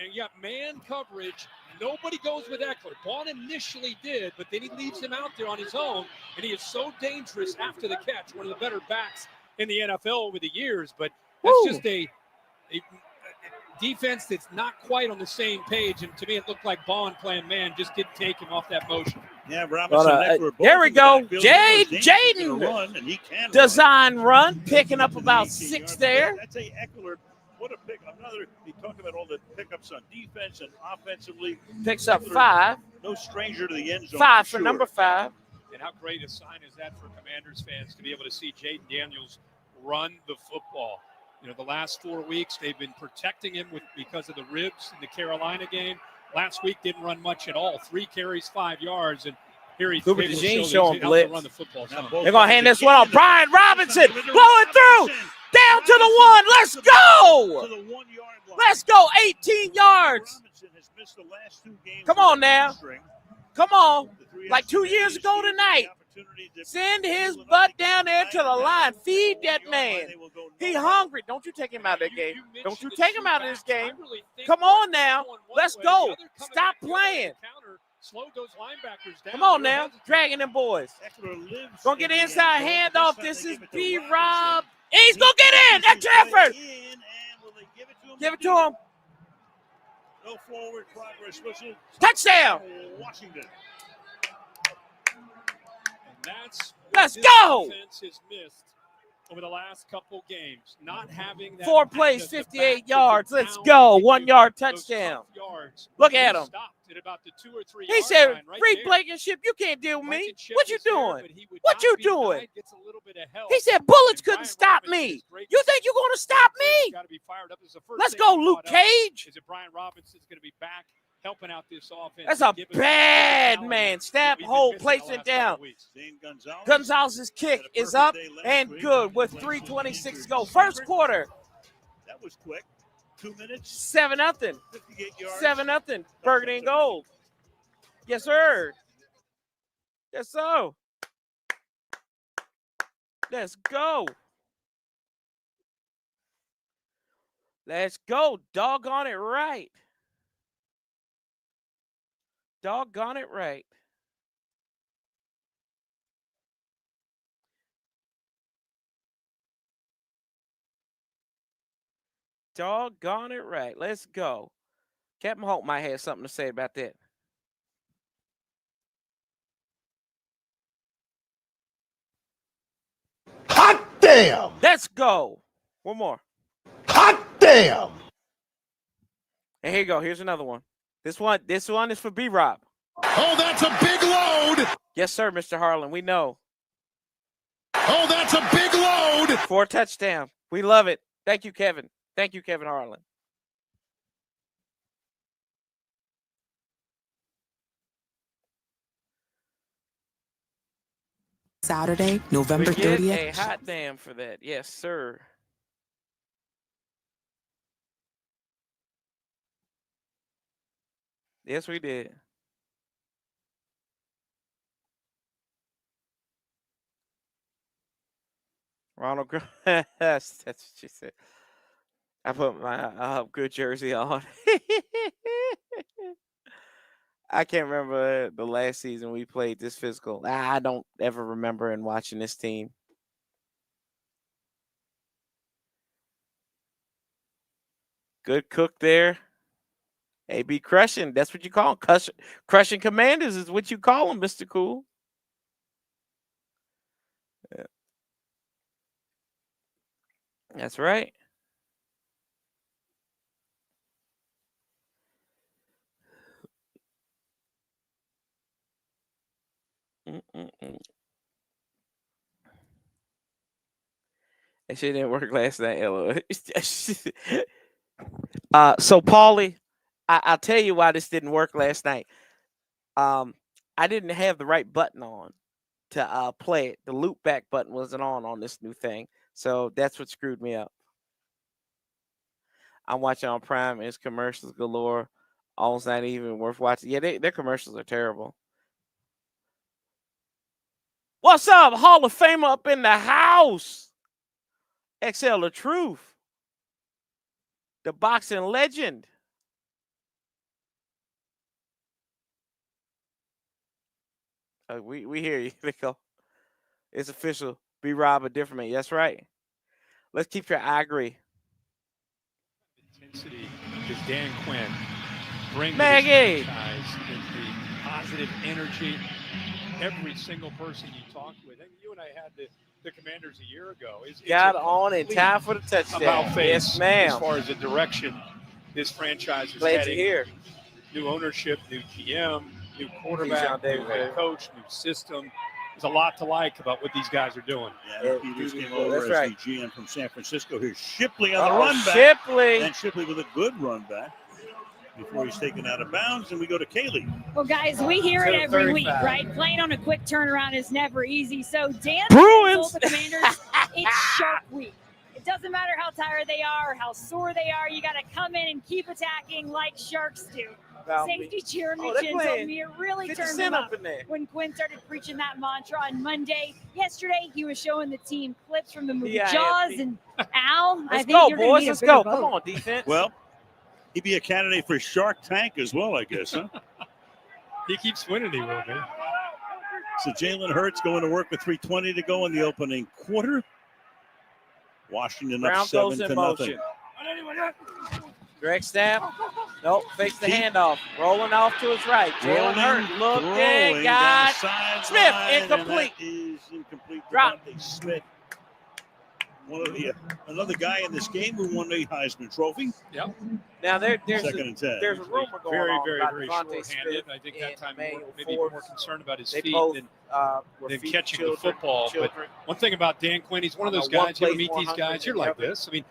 and you got man coverage. Nobody goes with Eckler. Vaughn initially did, but then he leaves him out there on his own, and he is so dangerous after the catch. One of the better backs in the NFL over the years, but that's just a defense that's not quite on the same page. And to me, it looked like Vaughn playing man just didn't take him off that motion. Yeah, Robinson. There we go. Jaden. Design run. Picking up about 6 there. I'd say Eckler, what a pick. Another, he talked about all the pickups on defense and offensively. Picks up 5. No stranger to the end zone. 5 for number 5. And how great a sign is that for Commanders fans to be able to see Jaden Daniels run the football. You know, the last 4 weeks, they've been protecting him because of the ribs in the Carolina game. Last week, didn't run much at all. 3 carries, 5 yards, and here he's able to show blitz. Run the football. They're going to hand this one off. Brian Robinson blowing through. Down to the 1. Let's go. Let's go. 18 yards. Come on now. Come on. Like 2 years ago tonight. Send his butt down there to the line. Feed that man. He hungry. Don't you take him out of that game. Don't you take him out of this game. Come on now. Let's go. Stop playing. Come on now. Dragging them boys. Gonna get an inside handoff. This is B-Rob. He's gonna get in. Extra effort. Give it to him. No forward progress whistle. Touchdown. Washington. Let's go. Defense has missed over the last couple games, not having that 4 plays, 58 yards. Let's go. 1 yard touchdown. Look at him. He said, "Free Blankenship, you can't deal with me. What you doing? What you doing?" He said, "Bullets couldn't stop me. You think you're going to stop me?" Let's go, Luke Cage. Is it Brian Robinson's going to be back helping out this offense? That's a bad man. Snap, hold, place it down. Gonzalez's kick is up and good with 3:26 to go. First quarter. That was quick. 2 minutes. 7-0. 7-0. Burgundy and gold. Yes, sir. Yes, sir. Let's go. Let's go. Doggone it right. Doggone it right. Doggone it right. Let's go. Captain Holt might have something to say about that. Hot damn! Let's go. One more. Hot damn! And here you go. Here's another one. This one is for B-Rob. Oh, that's a big load! Yes, sir, Mr. Harlan. We know. Oh, that's a big load! 4 touchdown. We love it. Thank you, Kevin. Thank you, Kevin Harlan. Saturday, November 30th. We get a hot damn for that. Yes, sir. Yes, we did. Ronald, that's what she said. I put my good jersey on. I can't remember the last season we played this physical. I don't ever remember in watching this team. Good cook there. AB crushing. That's what you call them. Crushing commanders is what you call them, Mr. Cool. Yeah. That's right. That shit didn't work last night, LOL. So, Paulie, I'll tell you why this didn't work last night. I didn't have the right button on to play it. The loop back button wasn't on this new thing. So that's what screwed me up. I'm watching on Prime and it's commercials galore. Almost not even worth watching. Yeah, their commercials are terrible. What's up, Hall of Famer up in the house? XL the Truth. The boxing legend. We hear you, Vico. It's official. Be Rob a different man. That's right. Let's keep your agree. Intensity is Dan Quinn. Bring Maggie. the positive energy. Every single person you talk with. And you and I had the Commanders a year ago. Got on in time for the touchdown. About face, yes, ma'am. As far as the direction this franchise is Glad heading. to hear. New ownership, new GM, new quarterback, new head coach, new system. There's a lot to like about what these guys are doing. Yeah, Peters came over as the GM from San Francisco. Here's Shipley on the run back. Shipley. And Shipley with a good run back before he's taken out of bounds, and we go to Kaylee. Well, guys, we hear it every week, right? Playing on a quick turnaround is never easy. So Dan told the Commanders it's Shark Week. It doesn't matter how tired they are, how sore they are. You got to come in and keep attacking like Sharks do. Safety Jeremy Chin told me it really turned him up when Quinn started preaching that mantra on Monday. Yesterday, he was showing the team clips from the movie Jaws. And Al, I think you're going to need a bigger boat. Come on, defense. Well, he'd be a candidate for Shark Tank as well, I guess, huh? He keeps winning, he will be. So Jalen Hurts going to work with 3:20 to go in the opening quarter. Washington up 7-0. Direct snap. Nope. Fakes the handoff. Rolling off to his right. Jalen Hurts looking. Got Smith incomplete. That is incomplete. Drop. Smith. Another guy in this game who won the Heisman Trophy. Yep. Now there's Second and 10. There's a rumor going very, on very, about very Devontae short-handed. Smith I think that time maybe more concerned about his feet both, than feet catching the football. But one thing about Dan Quinn, he's one of those guys. You ever meet these guys? You're like this. I mean,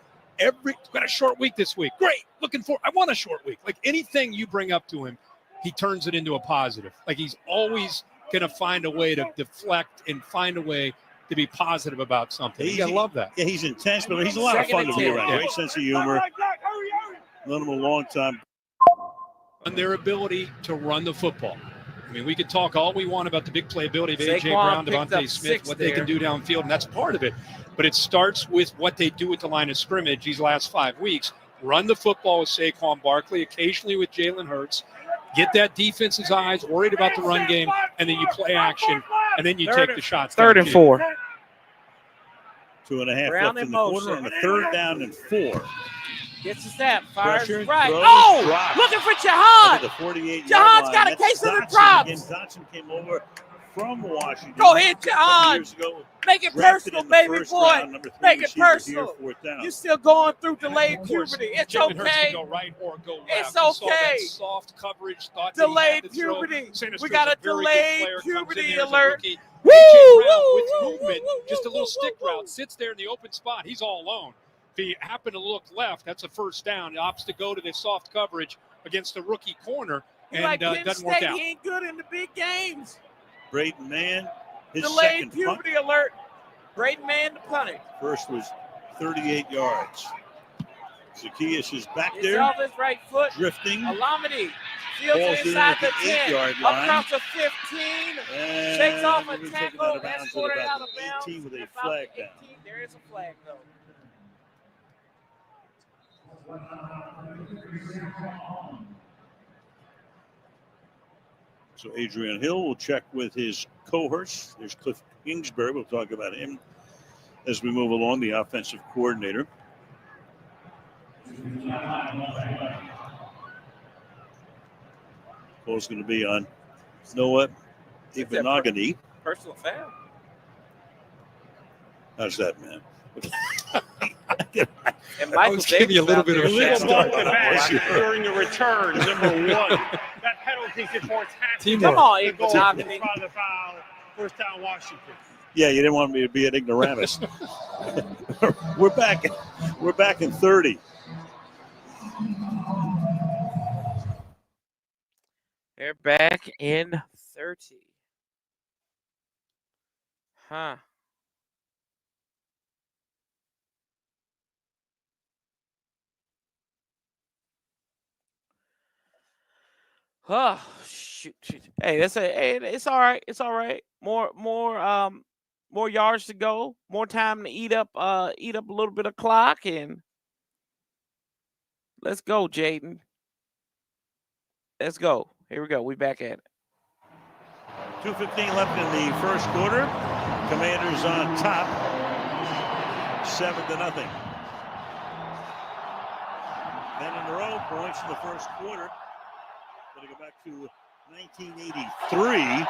got a short week this week. Great. I want a short week. Like anything you bring up to him, he turns it into a positive. Like he's always going to find a way to deflect and find a way to be positive about something. You gotta love that. Yeah, he's intense, but he's a lot of fun to be around. Great sense of humor. Known him a long time. And their ability to run the football. I mean, we could talk all we want about the big playability of A.J. Brown, Devontae Smith, what they can do downfield, and that's part of it. But it starts with what they do at the line of scrimmage these last 5 weeks. Run the football with Saquon Barkley, occasionally with Jalen Hurts. Get that defense's eyes worried about the run game, and then you play action, and then you take the shots. Third and 4. 2.5 left in the quarter on a 3rd down and 4. Gets the snap, fires Pressure, right. throws, drops. Looking for Jihad. The 48 Jihad's got a case of the drops. Dotson came over from Washington. Go ahead, Jihad. Make it personal, baby boy. Make it personal. You're still going through delayed puberty. It's okay. Go right or go left. It's okay. Soft coverage. Delayed puberty. We got a delayed puberty alert. Woo! With movement, just a little stick route, sits there in the open spot. He's all alone. If he happened to look left, that's a first down. He opts to go to the soft coverage against the rookie corner, and doesn't work out. He ain't good in the big games. Braden Mann, his delayed second puberty punt. alert. Braden Mann to punt it. First was 38 yards. Zacchaeus is back It's there. off his right foot. Drifting. Alamedy fields Falls it in inside at the the 10. 8-yard Up line. across the 15. And Shakes off a we'll be taken tackle. out of bounds at Escorted about out of the bounds. 18 with a About flag the down. 18. There is a flag, though. So Adrian Hill will check with his cohorts. There's Cliff Kingsbury. We'll talk about him as we move along, the offensive coordinator. Call's going to be on Noah Ivanagani. Personal foul. How's that, man? And Michael Davis give you a little bit of a Illegal fast ball start. to back during the return, number 1. That penalty supports half. Teamwork. Come on, the goal Ivanagani. for the foul. First down, Washington. Yeah, you didn't want me to be an ignoramus. We're back in 30. They're back in 30. Huh. Oh, shoot. Hey, it's all right. It's all right. More yards to go. More time to eat up a little bit of clock, and let's go, Jaden. Let's go. Here we go. We back at it. 2:15 left in the first quarter. Commanders on top, 7-0. 10 in a row points in the first quarter. Going to go back to 1983.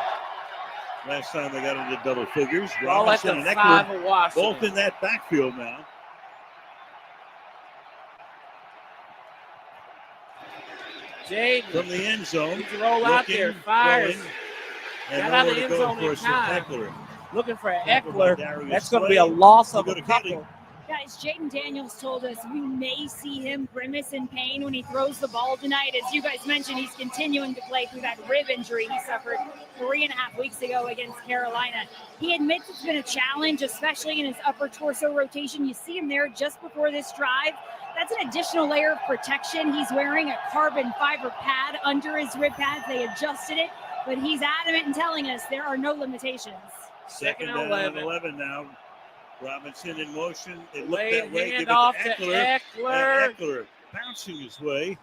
Last time they got into double figures. Robinson and Eckler both in that backfield now. Jaden from the end zone. Roll out there, fires. Got out of the end zone in time. Looking for Eckler. That's going to be a loss of a couple. Guys, Jaden Daniels told us we may see him grimace in pain when he throws the ball tonight. As you guys mentioned, he's continuing to play through that rib injury he suffered 3.5 weeks ago against Carolina. He admits it's been a challenge, especially in his upper torso rotation. You see him there just before this drive. That's an additional layer of protection. He's wearing a carbon fiber pad under his rib pads. They adjusted it, but he's adamant in telling us there are no limitations. Second down and 11 now. Robinson in motion. It looked that way. Hand off to Eckler. Eckler bouncing his way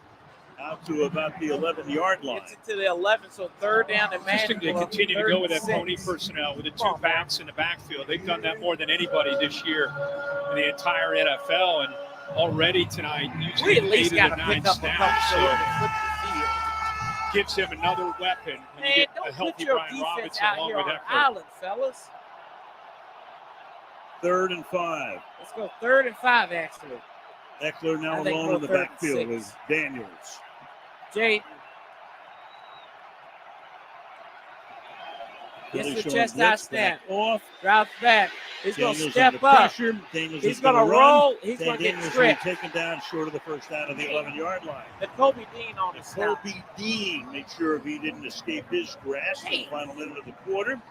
out to about the 11-yard line. Gets it to the 11, so third down and Interesting they continue to go with that pony personnel with the two backs in the backfield. They've done that more than anybody this year in the entire NFL. And already tonight, we at least got to 9 pick up snaps, so gives him another weapon. And you get a healthy Brian Robinson along with Eckler. Island, fellas. 3rd and 5. Let's go 3rd and 5, actually. Eckler now alone in the backfield with Daniels. Jaden. Gets the chest out snap. Off. Drops back. He's going to step up. He's going to roll. He's going to get tripped. Taken down short of the first down of the 11-yard line. Kobe Dean on the snap. Kobe Dean made sure he didn't escape his grasp in the final minute of the quarter.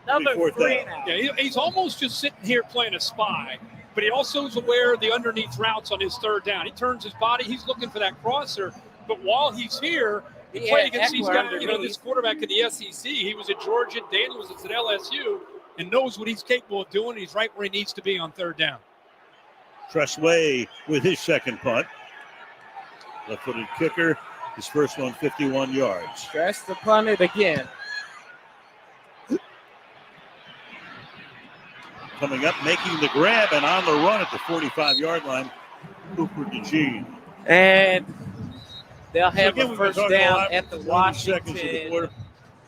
Another 3 and out. Yeah, he's almost just sitting here playing a spy, but he also is aware of the underneath routes on his 3rd down. He turns his body. He's looking for that crosser, but while he's here, he played against these guys, this quarterback in the SEC. He was at Georgia. Daniels is at LSU and knows what he's capable of doing. He's right where he needs to be on 3rd down. Tressway with his second punt. Left-footed kicker. His first one, 51 yards. Tress to punt it again. Coming up, making the grab, and on the run at the 45-yard line, Cooper DeJean. And they'll have a first down at the Washington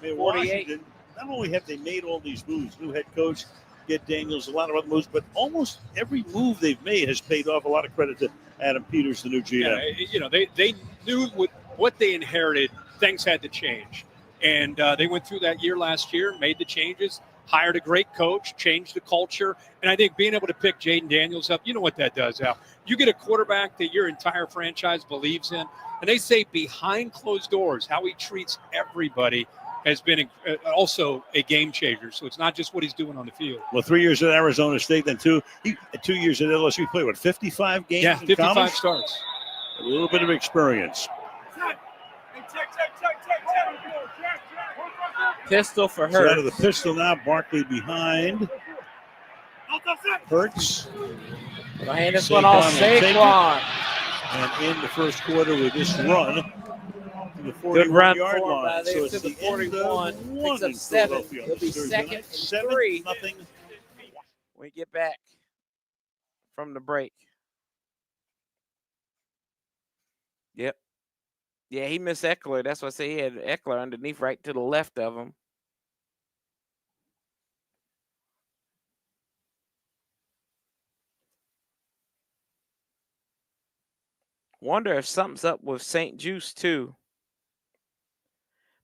48. Not only have they made all these moves, new head coach, get Daniels, a lot of other moves, but almost every move they've made has paid off. A lot of credit to Adam Peters, the new GM. Yeah, they knew what they inherited. Things had to change. And they went through that year last year, made the changes, hired a great coach, changed the culture. And I think being able to pick Jaden Daniels up, you know what that does, Al. You get a quarterback that your entire franchise believes in. And they say behind closed doors, how he treats everybody has been also a game changer. So it's not just what he's doing on the field. Well, 3 years at Arizona State, then 2 years at LSU. He played, 55 games? Yeah, 55 college? starts. A little bit of experience. Pistol for So her. out of the pistol now, Barkley behind. Hurts. I'll hand this one off Saquon. And in the first quarter with this run to the 41-yard line. So it's to the the 41. End of one Picks up in 7. Philadelphia. It'll be Thursday second night. and 3. 7-0. When we get back from the break. Yep. Yeah, he missed Eckler. That's what I say. He had Eckler underneath right to the left of him. Wonder if something's up with St. Juice, too.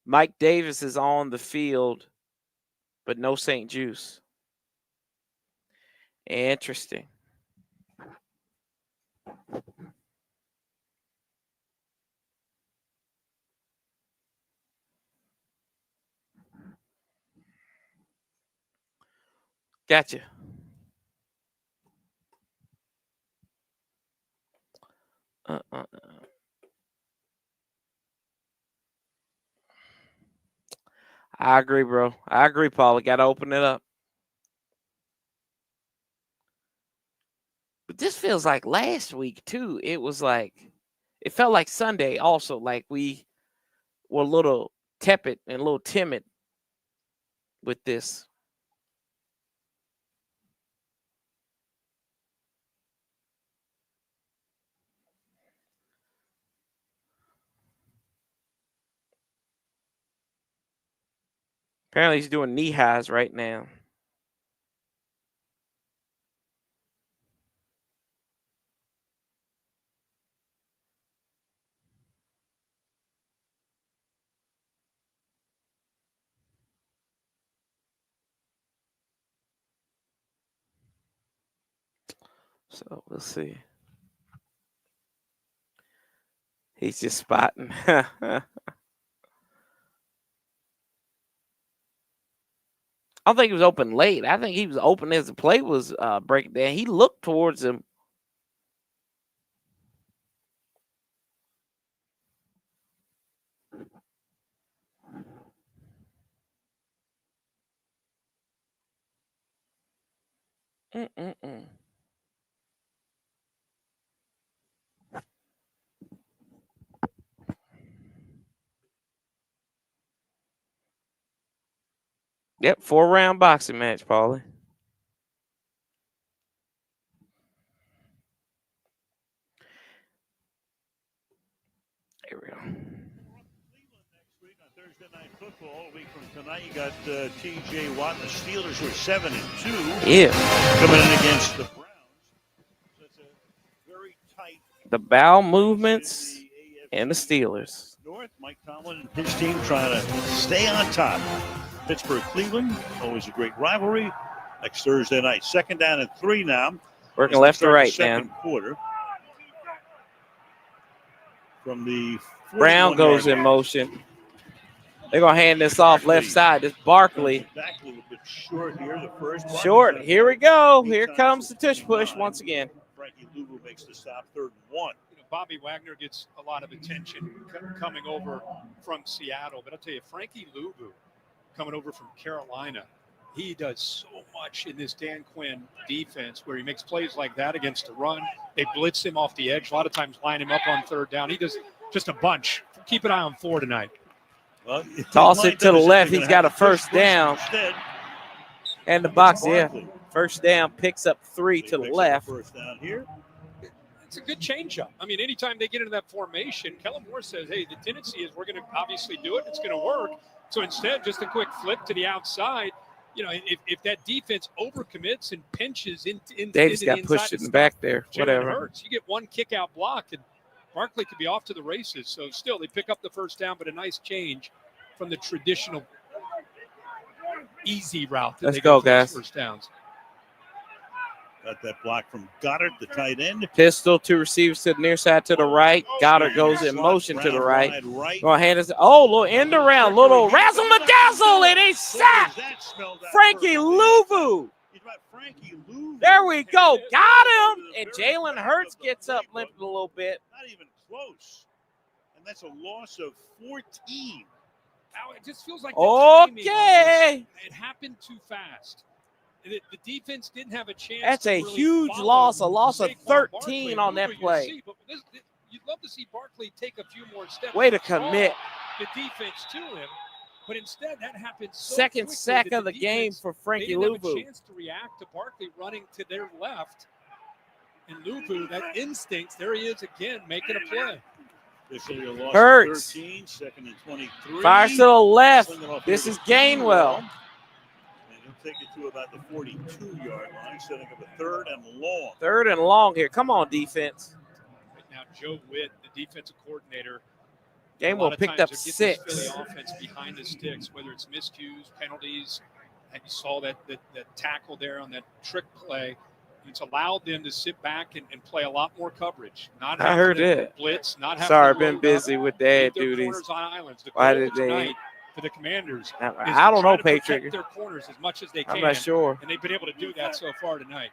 Mike Davis is on the field, but no St. Juice. Interesting. Gotcha. I agree, bro. I agree, Paul. We got to open it up. But this feels like last week, too. It was like, it felt like Sunday also. Like we were a little tepid and a little timid with this. Apparently, he's doing knee highs right now. So we'll see. He's just spotting. I don't think he was open late. I think he was open as the play was breaking down. He looked towards him. Yep, 4-round boxing match, Paulie. There we go. Thursday night football, a week from tonight, you got T.J. Watt. The Steelers were 7-2. Yeah. Coming in against the Browns. So it's a very tight. The bowel movements and the Steelers. North, Mike Tomlin and his team trying to stay on top. Pittsburgh, Cleveland, always a great rivalry. Next Thursday night, 2nd down and 3 now. Working left to right now. Quarter. From the Brown goes in motion. They're going to hand this off left side. It's Barkley. Exactly a bit short here. The first Short. Here we go. Here comes the tush push once again. Frankie Louvu makes the stop, 3rd and 1. Bobby Wagner gets a lot of attention coming over from Seattle. But I'll tell you, Frankie Louvu coming over from Carolina, he does so much in this Dan Quinn defense where he makes plays like that against the run. They blitz him off the edge. A lot of times line him up on 3rd down. He does just a bunch. Keep an eye on 4 tonight. Well, toss it to the left. He's got a 1st down. And the box, yeah. 1st down, picks up 3 to the left. 1st down here. It's a good changeup. I mean, anytime they get into that formation, Kellen Moore says, hey, the tendency is we're going to obviously do it. It's going to work. So instead, just a quick flip to the outside. You know, if that defense overcommits and pinches into Davis the got inside pushed in the stuff, back there. Jalen Whatever. Hurts. You get one kick out block, and Barkley could be off to the races. So still, they pick up the 1st down, but a nice change from the traditional easy route. Let's go, guys. 1st downs. Got that block from Goddard, the tight end. Pistol, 2 receivers to the near side to the right. Goddard goes in motion to the right. Going to hand us. Oh, little end around, little razzle dazzle, and he sacked Frankie Louvu. There we go. Got him. And Jalen Hurts gets up limping a little bit. Not even close. And that's a loss of 14. Now, it just feels like okay. It happened too fast. The defense didn't have a chance. That's a really huge loss, a loss of 13 on that play. You'd love to see Barkley take a few more steps. Way to commit. The defense to him, but instead that happened so 2nd quickly sack that of the game for Frankie they didn't have Louvu. a chance to react to Barkley running to their left. And Louvu, that instinct, there he is again, making a play. Hurts. 13, 2nd and 23. Fires to the left. This is Gainwell. Take it to about the 42-yard line, setting up a 3rd and long. 3rd and long here. Come on, defense. Right now, Joe Witt, the defensive coordinator. Gainwell picked up 6. Philly offense behind the sticks, whether it's miscues, penalties. And you saw that tackle there on that trick play. It's allowed them to sit back and play a lot more coverage. Not I heard having to that. blitz, not having Sorry, to been load busy up, with dad leave their duties. corners on islands. The Why goal did they? tonight for the Commanders is I don't know, to try to Patrick. protect their corners as much as they can. I'm not sure. And they've been able to do that so far tonight.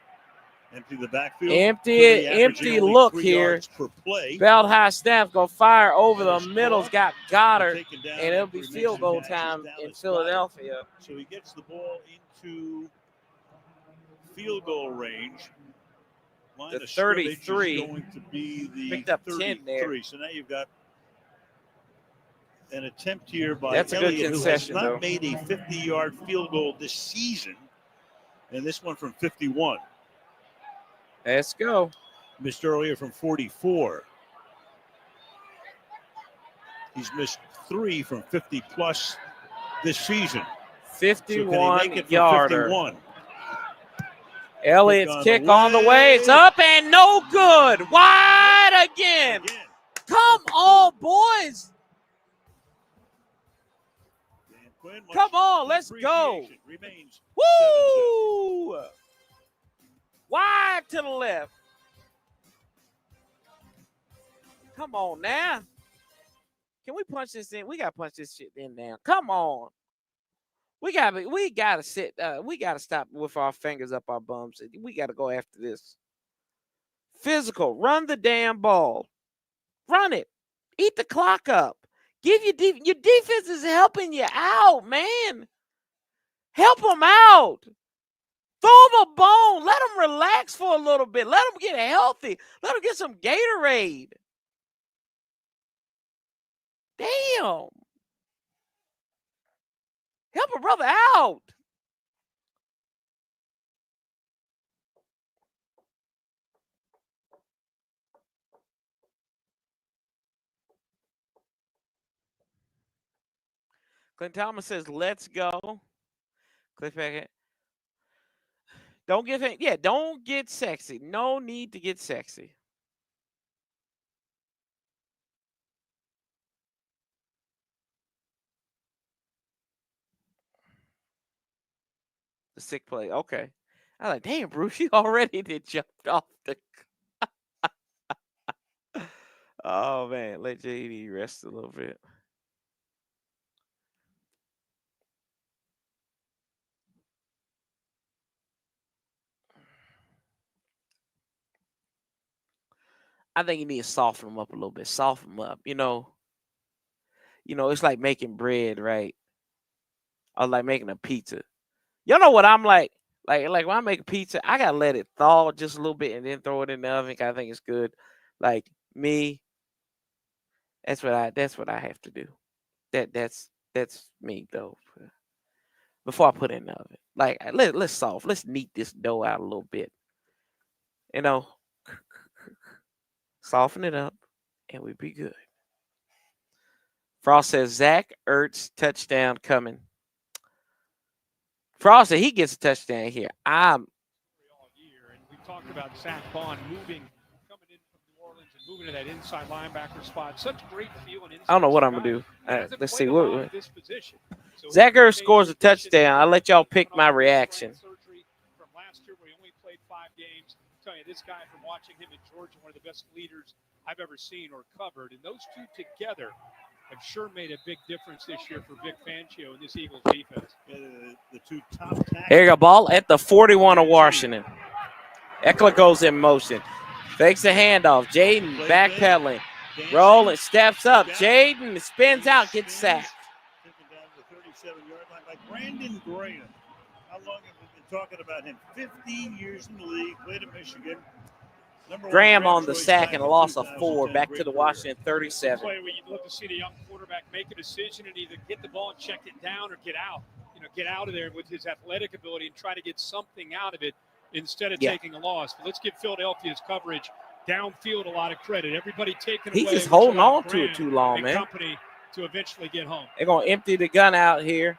Empty the backfield. Empty look here. Belt high snap gonna fire over the middle's got Goddard, and it'll be field goal time in Philadelphia. So he gets the ball into field goal range. The 33 going to be the picked up 33. 10 there. So now you've got an attempt here by That's a good Elliott, concession, who has not though. made a 50-yard field goal this season, and this one from 51. Let's go. Missed earlier from 44. He's missed 3 from 50-plus this season. 51-yarder. 51? Elliott's kick on the way. It's up and no good. Wide again. Come on, boys. Come on, let's go. Woo! Wide to the left. Come on now. Can we punch this in? We gotta punch this shit in now. Come on. We gotta sit. We gotta stop with our fingers up our bums. We gotta go after this. Physical. Run the damn ball. Run it. Eat the clock up. Give your defense is helping you out, man. Help them out. Throw them a bone. Let them relax for a little bit. Let them get healthy. Let them get some Gatorade. Damn. Help a brother out. Clint Thomas says, let's go. Cliffhanger. Don't give him, don't get sexy. No need to get sexy. The sick play. Okay. I was like, damn, Bruce, you already did jumped off the. Oh, man. Let JD rest a little bit. I think you need to soften them up a little bit. Soften them up. You know, it's like making bread, right? Or like making a pizza. You know what I'm like? Like when I make a pizza, I gotta let it thaw just a little bit and then throw it in the oven. I think it's good. Like me, that's what I have to do. That's me though. Before I put it in the oven, like let's knead this dough out a little bit. You know, soften it up, and we'd be good. Frost says Zach Ertz touchdown coming. Frost said he gets a touchdown here. All year, and we talked about Zach Bond coming in from New Orleans and moving to that inside linebacker spot. Such great feel and I don't know what I'm gonna do. Let's see what. Zach Ertz scores a touchdown. I'll let y'all pick my reaction. From last year, where he only played 5 games. I'm telling you, this guy, from watching him in Georgia, one of the best leaders I've ever seen or covered, and those two together have sure made a big difference this year for Vic Fangio and this Eagles defense. The two top Here you go, ball at the 41 of Washington. Eckler goes in motion. Fakes a handoff. Jaden backpedaling. Rolling, steps up. Jaden spins out, gets sacked. Taken down to the 37-yard line by Brandon Graham. How long have we been talking about him? 15 years in the league, played at Michigan. Graham on the sack and a loss of 4, back to the Washington 37. Play where you'd love to see the young quarterback make a decision and either get the ball and check it down or get out. Get out of there with his athletic ability and try to get something out of it instead of taking a loss. But let's give Philadelphia's coverage downfield a lot of credit. Everybody taking away. He's just holding on to it too long, man. Company to eventually get home. They're going to empty the gun out here.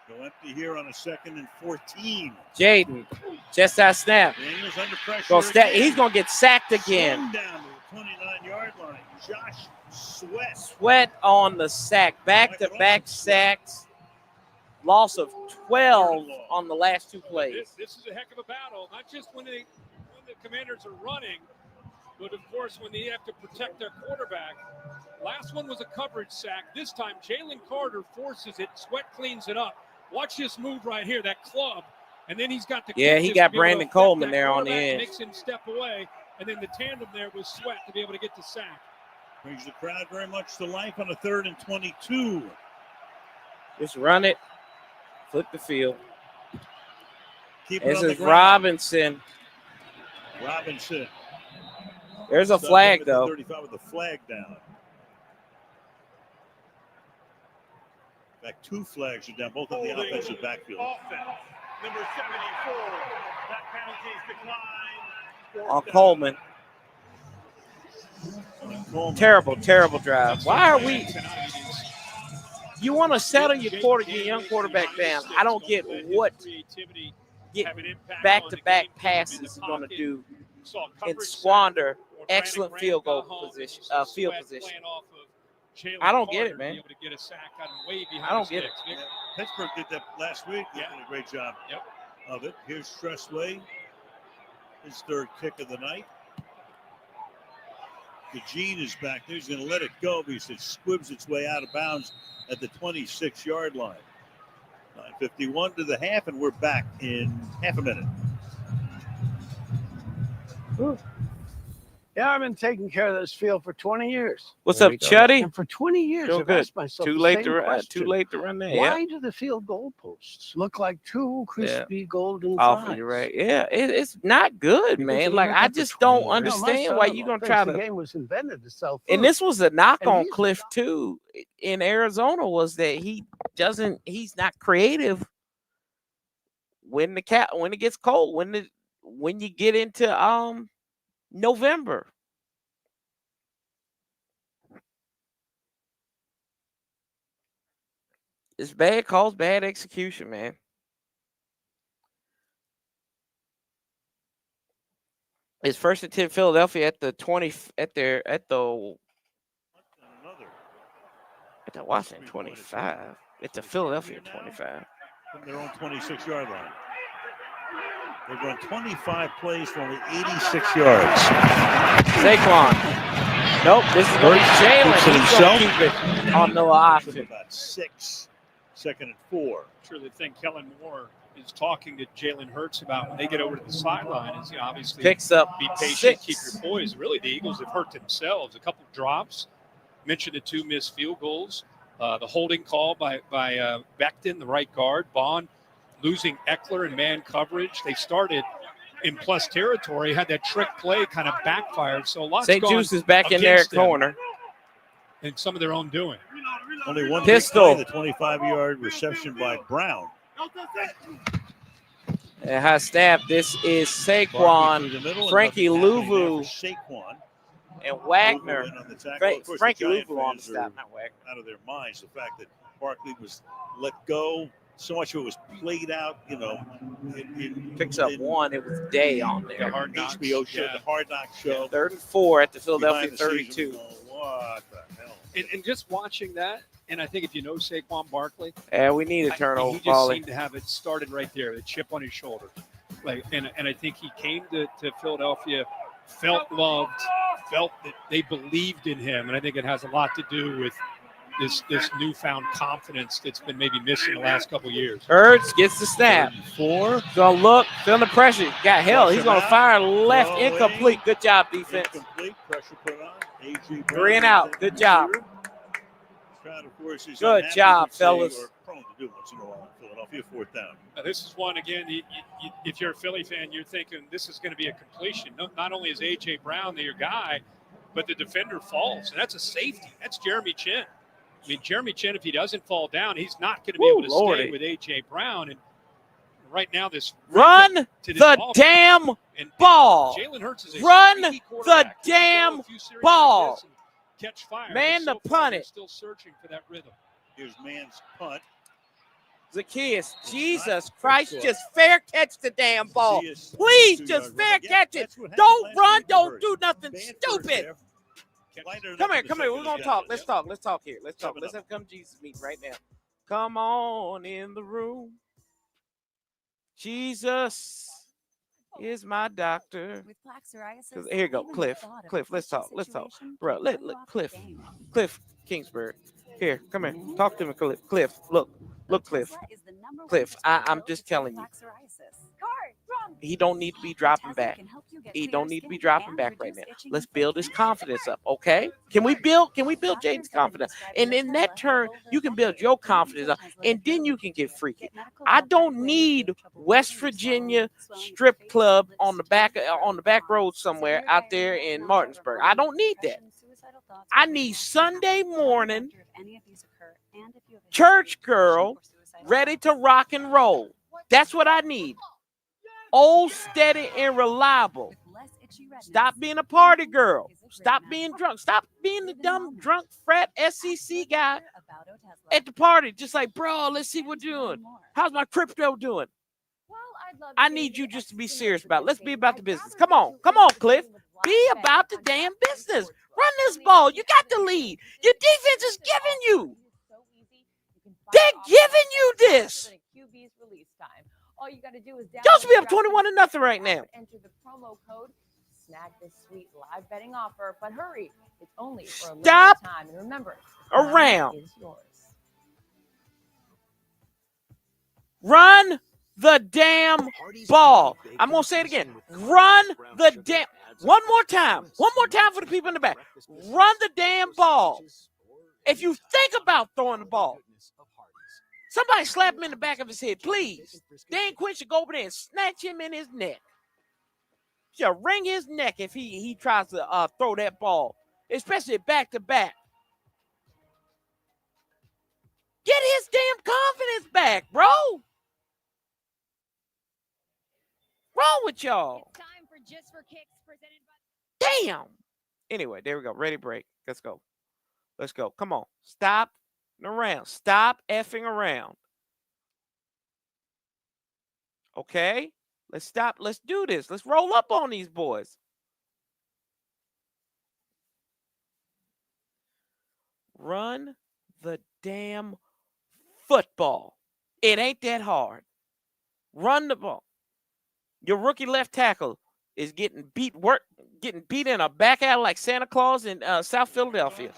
Go empty here on a 2nd and 14. Jaden, just that snap. Daniels under pressure. He's going to get sacked again. Down to the 29-yard line. Josh Sweat. Sweat on the sack. Back-to-back sacks. Loss of 12 on the last 2 plays. This is a heck of a battle. Not just when the Commanders are running, but of course, when they have to protect their quarterback, last one was a coverage sack. This time, Jalen Carter forces it. Sweat cleans it up. Watch this move right here, that club. And then he's got the he got Brandon Coleman there on the edge. Makes him step away, and then the tandem there was Sweat to be able to get the sack. Brings the crowd very much to life on a 3rd and 22. Just run it. Flip the field. This is Robinson. Robinson. There's a flag, though. 35 with the flag down. In fact, 2 flags are down, both on the offensive backfield. Offense, number 74. That penalty's declined. On Coleman. Terrible drive. Why are we? You want to settle your young quarterback down. I don't get what back-to-back passes is going to do and squander excellent field position. I don't get it, man. I don't get it. Pittsburgh did that last week. They did a great job of it. Here's Tressway, his 3rd kick of the night. Eugene is back there. He's going to let it go because it squibs its way out of bounds at the 26-yard line. 9:51 to the half, and we're back in half a minute. Yeah, I've been taking care of this field for 20 years. What's up, Chuddy? And for 20 years, I've asked myself Too the late same to run. question. Too late to run there. Why do the field goalposts look like 2 crispy golden Awful, fries? you're right. Yeah, it's not good, man. Like, I just don't understand why you're going to try to. The game was invented to sell food. And this was a knock And on he's Cliff, too, in Arizona, was that he's not creative when it gets cold, when you get into November. It's bad calls, bad execution, man. It's 1st and 10 Philadelphia at the 20 at the Washington 25. It's a Philadelphia 25. From their own 26-yard line. They've run 25 plays for only 86 yards. Saquon. Nope, this is going to be Jalen. He's going to keep it on the option. About 6. 2nd and 4. I'm sure the thing Kellen Moore is talking to Jalen Hurts about when they get over to the sideline is, obviously picks up be patient, 6. keep your poise. Really, the Eagles have hurt themselves. A couple drops. Mentioned the 2 missed field goals. The holding call by Becton, the right guard. Bond losing Eckler in man coverage. They started in plus territory, had that trick play kind of backfired. So lots St. Juice is back in there at corner. And some of their own doing. Only one pistol. The 25-yard reception by Brown. And high snap. This is Saquon, Frankie Louvu, Saquon and Wagner. Frankie Louvu on the stop, not Wagner. Out of their minds, the fact that Barkley was let go. So much of it was played out, Picks up 1. It was Day on there. The HBO show, the Hard Knocks show. 3rd and 4 at the Philadelphia 32. What the hell? And just watching that, and I think if you know Saquon Barkley, we need a turnover. He just seemed to have it started right there, the chip on his shoulder. And I think he came to Philadelphia, felt loved, felt that they believed in him, and I think it has a lot to do with this newfound confidence that's been maybe missing the last couple of years. Hurts gets the snap. 4. Gonna look, feeling the pressure. Got held. He's gonna fire left, incomplete. Good job, defense. Incomplete. Pressure put on. 3 and out. Good job. Good job, fellas. Prone to do once in a while in Philadelphia. 4th down. This is one, again, if you're a Philly fan, you're thinking this is going to be a completion. Not only is A.J. Brown your guy, but the defender falls. And that's a safety. That's Jeremy Chin. I mean, Jeremy Chin, if he doesn't fall down, he's not going to be able to stay with A.J. Brown. And right now, run the damn ball. Jalen Hurts is run the damn ball. Catch fire. Man to punt it. Still searching for that rhythm. Here's man's punt. Zacchaeus, Jesus Christ, just fair catch the damn ball. Please, just fair catch it. Don't run, don't do nothing stupid. Come here. We're going to talk. Let's talk here. Let's have come Jesus meeting right now. Come on in the room. Jesus. Here's my doctor. With plaque psoriasis, Here you go, even the Cliff. thought of Cliff, a let's touchy talk. Let's talk. situation Bro, can let throw you off Cliff. your game. Cliff Kingsbury. Here, come here. Talk to me, Cliff. Cliff, look, Cliff. Tesla is the #1 Cliff, prescribed I'm pill just to treat telling you. plaque psoriasis. He don't need to be dropping Tesla back. can help you get He clear don't need to be skin dropping and back right reduce now. itching Let's and build his flaking. confidence up, okay? Can we build James' confidence? And in that turn, you can build your confidence up, and then you can get freaky. I don't need West Virginia strip club on the back road somewhere out there in Martinsburg. I don't need that. I need Sunday morning church girl ready to rock and roll. That's what I need. Old, steady, and reliable. Stop being a party girl. Stop being drunk. Stop being the dumb, drunk, frat SEC guy at the party. Just like, bro, let's see what you're doing. How's my crypto doing? I need you just to be serious about it. Let's be about the business. Come on, Cliff. Be about the damn business. Run this ball. You got the lead. Your defense is giving you. They're giving you this. All you got to do is Y'all should be up 21-0 right now. Enter the promo code. Snag this sweet live betting offer, but hurry! It's only for a limited time. And remember, around. Is yours. Run the damn ball. I'm gonna say it again. Run the damn. One more time. One more time for the people in the back. Run the damn ball. If you think about throwing the ball, somebody slap him in the back of his head, please. Dan Quinn should go over there and snatch him in his neck. Should wring his neck if he tries to throw that ball, especially back to back. Get his damn confidence back, bro. Wrong with y'all? It's time for Just for Kicks presented by. Damn. Anyway, there we go. Ready, break. Let's go. Let's go. Come on. Stop around. Stop effing around. Okay? Let's stop. Let's do this. Let's roll up on these boys. Run the damn football. It ain't that hard. Run the ball. Your rookie left tackle is getting beat in a back alley like Santa Claus in South Philadelphia.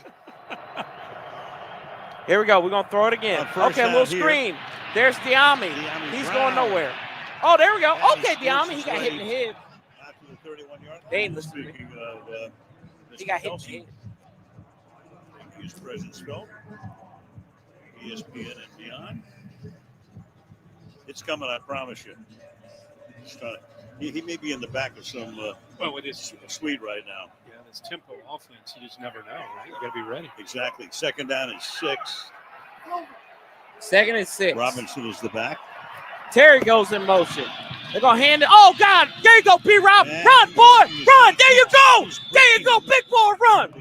Here we go. We're going to throw it again. Okay, a little screen. There's Diami. He's going nowhere. Oh, there we go. Okay, Diami. He got hit in the head. After the 31-yard They ain't listening. Speaking of He got hit in the head. His presence felt. ESPN and beyond. It's coming, I promise you. He may be in the back of some with his suite right now. Yeah, this tempo offense, you just never know, right? You got to be ready. Exactly. Second down and 6. Second and 6. Robinson is the back. Terry goes in motion. They're going to hand it. Oh, God. There you go, P-Rob. Run, boy. Run. There you go. There you go. Big boy run.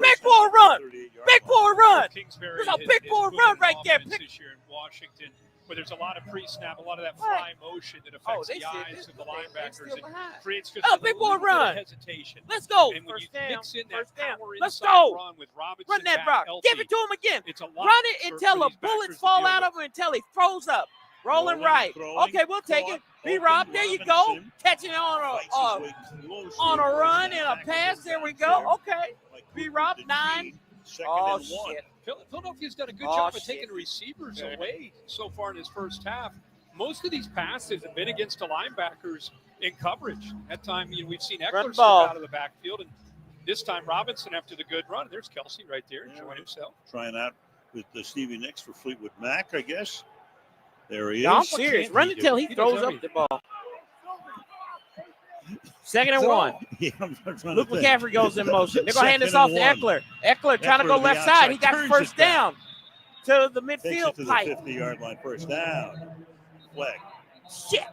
Big boy run. Big boy run. There's a big boy run right there. This year in Washington, where there's a lot of pre-snap, a lot of that fly motion that affects the eyes of the linebackers. It creates just big boy run. Hesitation. Let's go. And when First you down. mix in that power Let's inside go. run with Robinson Run that back rock. healthy, Give it to him again. it's a lot Run it until for the these bullets backers to fall deal out with. of him until he throws up. Rolling right. Okay, we'll take it. B-Rob, there you go. Catching it on a run and a pass. There we go. Okay. B-Rob, 9. Oh, shit. Philadelphia's done a good job of taking receivers away so far in his first half. Most of these passes have been against the linebackers in coverage. That time, we've seen Eckler step out of the backfield, and this time Robinson after the good run. There's Kelsey right there enjoying himself. Trying out with Stevie Nicks for Fleetwood Mac, I guess. There he is. No, I'm serious. Run until he throws up the ball. Second and 1. Yeah, Luke McCaffrey goes in motion. They're going to hand this off to Eckler. Eckler trying to go left side. He got first down to the midfield pipe. To the 50-yard line, first down. Flag. Shit.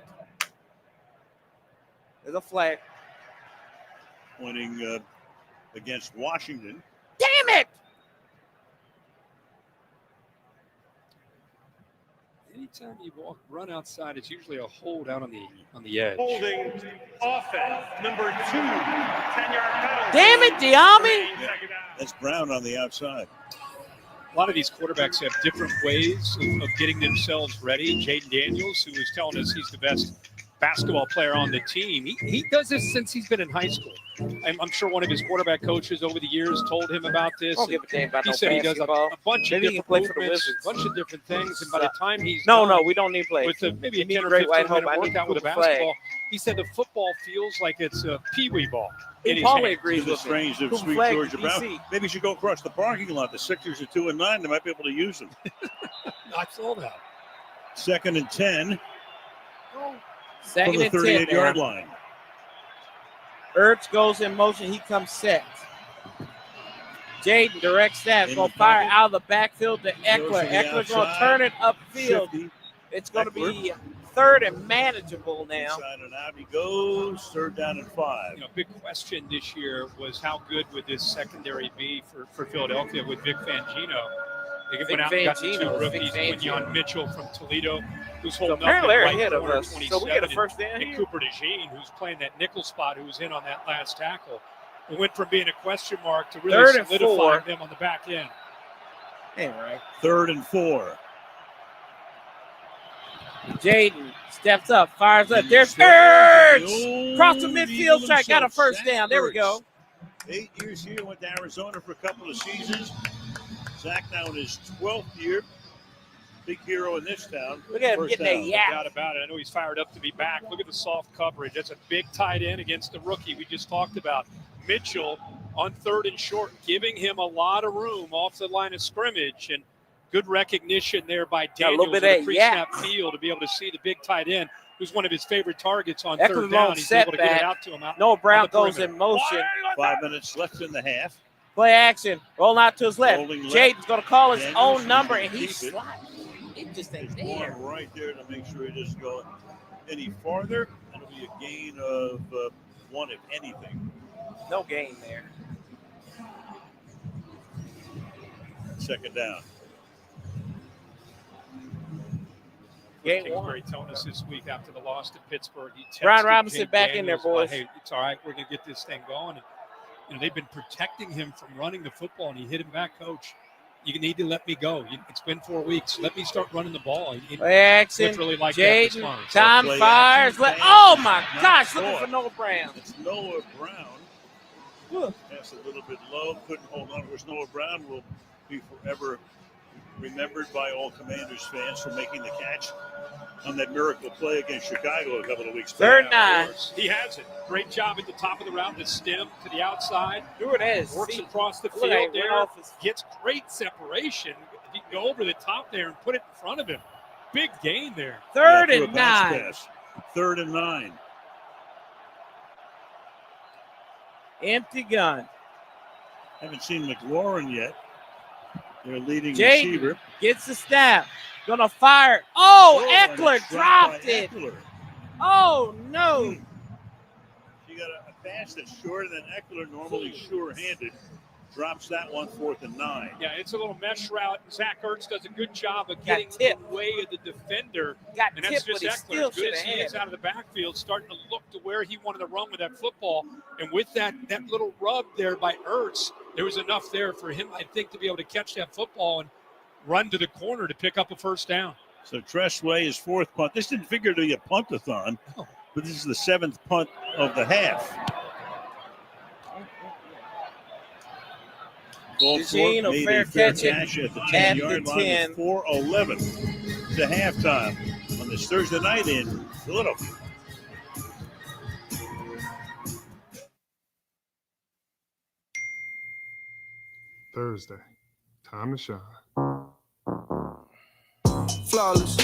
There's a flag. Pointing against Washington. Damn it! Anytime you run outside, it's usually a hold out on the edge. Holding offense, number 2, 10-yard penalty. Damn it, Diami! That's Brown on the outside. A lot of these quarterbacks have different ways of getting themselves ready. Jaden Daniels, who was telling us he's the best basketball player on the team. He does this since he's been in high school. I'm sure one of his quarterback coaches over the years told him about this. Don't give a damn about he no said he does basketball. a bunch Maybe of he can different play for the movements, Wizards. a bunch of different things. And by the time he's No, done we don't need to play. with maybe a need 10 or Great 15 White Hope. minute I need workout with a Cooper basketball, he said the football feels like it's a peewee ball. He probably agrees To the with me. strange of Cooper Sweet Flag, Georgia Brown. DC. Maybe you should go across the parking lot. The Sixers are 2-9. They might be able to use them. I saw that. 2nd and 10 Second from the and 10 38-yard now. line. Ertz goes in motion. He comes set. Jaden direct snap. In Going the to fire pocket. out of the backfield to Eckler. to the Eckler's going to outside. turn it upfield. Shifty. It's going to Eckler. be 3rd and manageable now. Inside and out he goes. 3rd down and 5. Big question this year was how good would this secondary be for Philadelphia with Vic Fangino. They went out and got the 2 rookies, Quinyon Mitchell from Toledo, who's holding up apparently at they're right ahead of corner, us. 27, So we get a first down and here. Cooper DeJean, who's playing that nickel spot, who was in on that last tackle. It went from being a question mark to really 3rd and solidifying 4. them on the back end. Anyway, 3rd and 4. Jaden steps up, fires up. There's Ertz! Across the midfield track, got a first down. There we go. 8 years here, went to Arizona for a couple of seasons. Zach now in his 12th year. Big hero in this town. Look at him First getting that down. yak. No doubt about it. I know he's fired up to be back. Look at the soft coverage. That's a big tight end against the rookie we just talked about. Mitchell on 3rd and short, giving him a lot of room off the line of scrimmage. And good recognition there by Got a little Daniels bit in of the yak. pre-snap field to be able to see the big tight end, who's one of his favorite targets on Eckler's 3rd down. long He's able to get setback. it out to him. Noah Brown on the goes perimeter. in motion. 5 minutes left in the half. Play action. Rolling out to his left. Rolling left. Jaden's going to call his Daniels own number, and keep he it. slides. It just ain't There's there. one right there to make sure he doesn't go any farther. It'll be a gain of 1, if anything. No gain there. 2nd down. Game Kingsbury 1. told us this week after the loss to Pittsburgh. He Brian texted Robinson Jake back in there, Daniels, boys. Hey, it's all right. We're going to get this thing going. And, they've been protecting him from running the football, and he hit him back, Coach. You need to let me go. It's been 4 weeks. Let me start running the ball. Play action. Cliff really liked that Jaden. response. Time Play fires. action, Oh, my pass, gosh. not Looking score. for Noah Brown. It's Noah Brown. Passed a little bit low. Couldn't hold on. Of course, Noah Brown will be forever remembered by all Commanders fans for making the catch on that miracle play against Chicago a couple of weeks back. 3rd and 9. He has it. Great job at the top of the route, the stem to the outside. Do it as. Works across the Look at field it, there. went off his- Gets great separation. He can go over the top there and put it in front of him. Big gain there. 3rd Threw a and bounce 9. pass. 3rd and 9. Empty gun. Haven't seen McLaurin yet. Their leading Jaden receiver. gets the snap. Gonna fire. Oh, and Eckler it's dropped by it. Eckler. Oh, no. You got a pass that's shorter than Eckler, normally sure-handed. Drops that one, 4th and 9. Yeah, it's a little mesh route. Zach Ertz does a good job of getting in tipped. the way of the defender. Got And that's tipped, just but he Eckler. still As good as should he have is had out of the backfield, starting to look to where he wanted to run with that football. And with that little rub there by Ertz, there was enough there for him, I think, to be able to catch that football and run to the corner to pick up a first down. So Tressway is 4th punt. This didn't figure to be a punt-a-thon, but this is the 7th punt of the half. DeJean, a made fair a fair catch at the at 10-yard the line 10. with 4:11 to halftime on this Thursday night in Philadelphia. Thursday, time to shine. Flawless,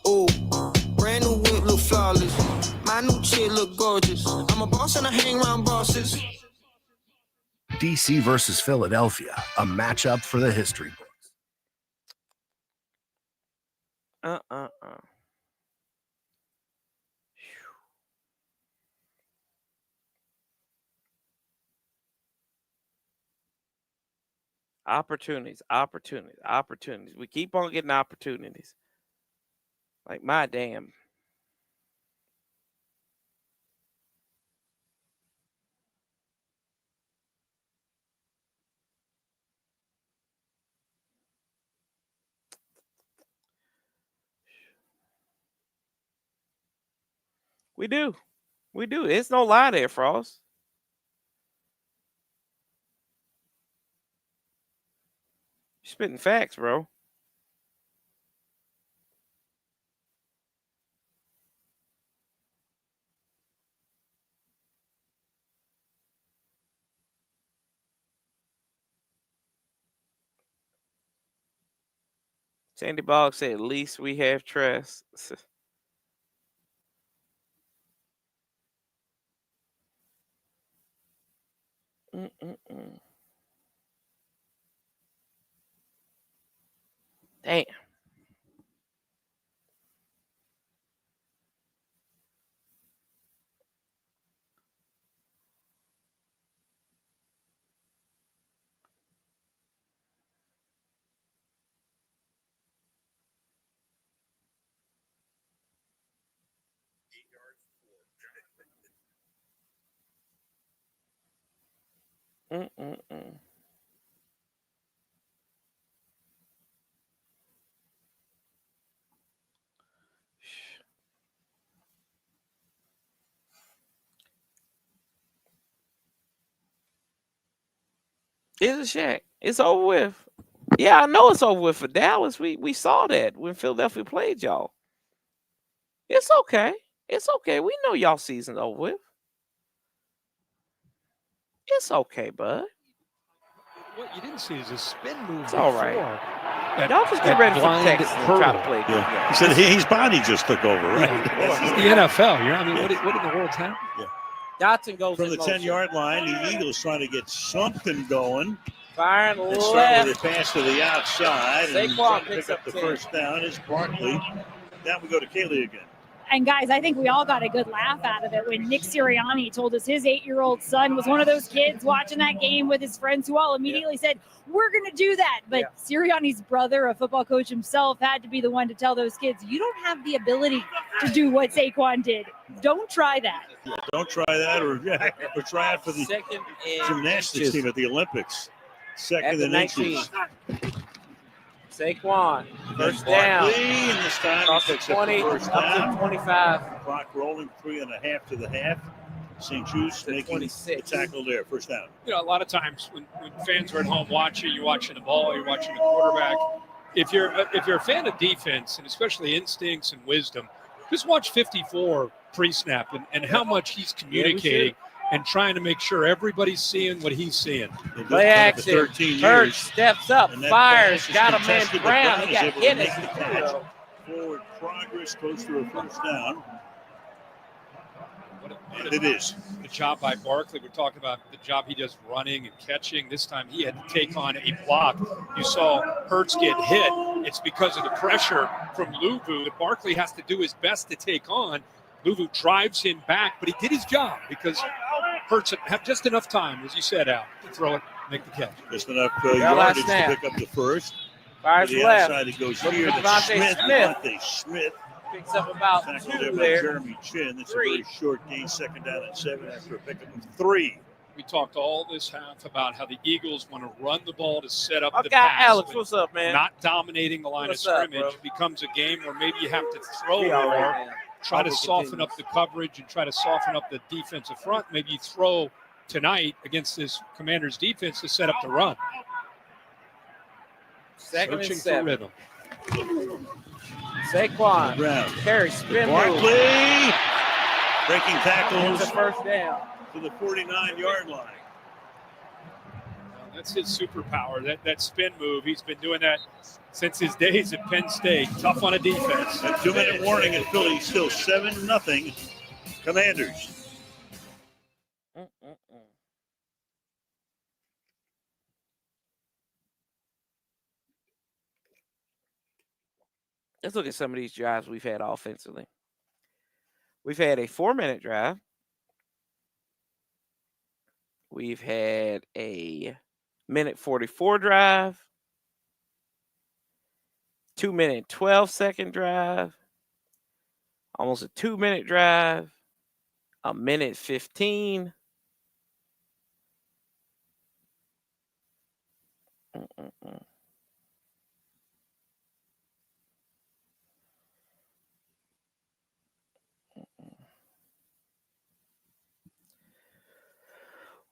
ooh, brand new whip look flawless. My new chick look gorgeous. I'm a boss and I hang around bosses. DC versus Philadelphia, a matchup for the history books. Opportunities. We keep on getting opportunities. Like my damn. We do. We do. It's no lie there, Frost. You're spitting facts, bro. Sandy Bogg said, at least we have trust. Damn. It's a Shaq. It's over with. Yeah, I know it's over with for Dallas. We saw that when Philadelphia played y'all. It's okay. It's okay. We know y'all season's over with. It's okay, bud. What you didn't see is a spin move. It's all right. That, y'all just get ready for Texas and try to play. Yeah. He said his body just took over, right? Yeah. It's the NFL. I mean, what in the world's happening? Yeah. Dotson goes from the motion. 10-yard line. The Eagles trying to get something going. Firing and left. start with a pass to the outside. And Saquon pick up the first down is Barkley. Now we go to Kaylee again. And guys, I think we all got a good laugh out of it when Nick Sirianni told us his 8-year-old son was one of those kids watching that game with his friends who all immediately said, we're going to do that. But Sirianni's brother, a football coach himself, had to be the one to tell those kids, you don't have the ability to do what Saquon did. Don't try that. Yeah, don't try that or try it for the gymnastics team at the Olympics. Second and inches. Saquon, first down. And this time off the 20, up to 25. Clock rolling 3.5 to the half. St. Jude's making 26. The tackle there, first down. You know, a lot of times when fans are at home watching, you're watching the ball, you're watching the quarterback. If you're a fan of defense and especially instincts and wisdom, just watch 54 pre-snap and how much he's communicating and trying to make sure everybody's seeing what he's seeing. Play action. Hurts steps up, fires, got a man Brown. He got hit it. Forward progress close to a first down. It is. Good job by Barkley. We're talking about the job he does running and catching. This time he had to take on a block. You saw Hurts get hit. It's because of the pressure from Luvu that Barkley has to do his best to take on. Luvu drives him back, but he did his job because Hurts have just enough time, as you said, Al, to throw it, make the catch. Just enough yardage to pick up the first. Fires to the left. outside, it goes here. Devontae Smith picks up about tackled 2 there by there. Jeremy Chin. That's a very short gain, second down and 7 after a pickup of 3. We talked all this half about how the Eagles want to run the ball to set up the guy pass. Alex, what's up, man? Not dominating the line What's of up, scrimmage bro? becomes a game where maybe you have to throw Be all more, right, man. try to Probably soften up the coverage and try to soften up the defensive front. Maybe you throw tonight against this Commanders defense to set up the run. Second Searching and for 7. rhythm. Saquon, carry, spin Barkley move. breaking tackles It's a first down. to the 49-yard line. That's his superpower, that spin move. He's been doing that since his days at Penn State. Tough on a defense. A 2-minute warning in Philly, still 7-0 Commanders. Let's look at some of these drives we've had offensively. We've had a 4-minute drive. We've had a 1:44 drive. 2-minute 12-second drive. Almost a 2-minute drive. A 1:15.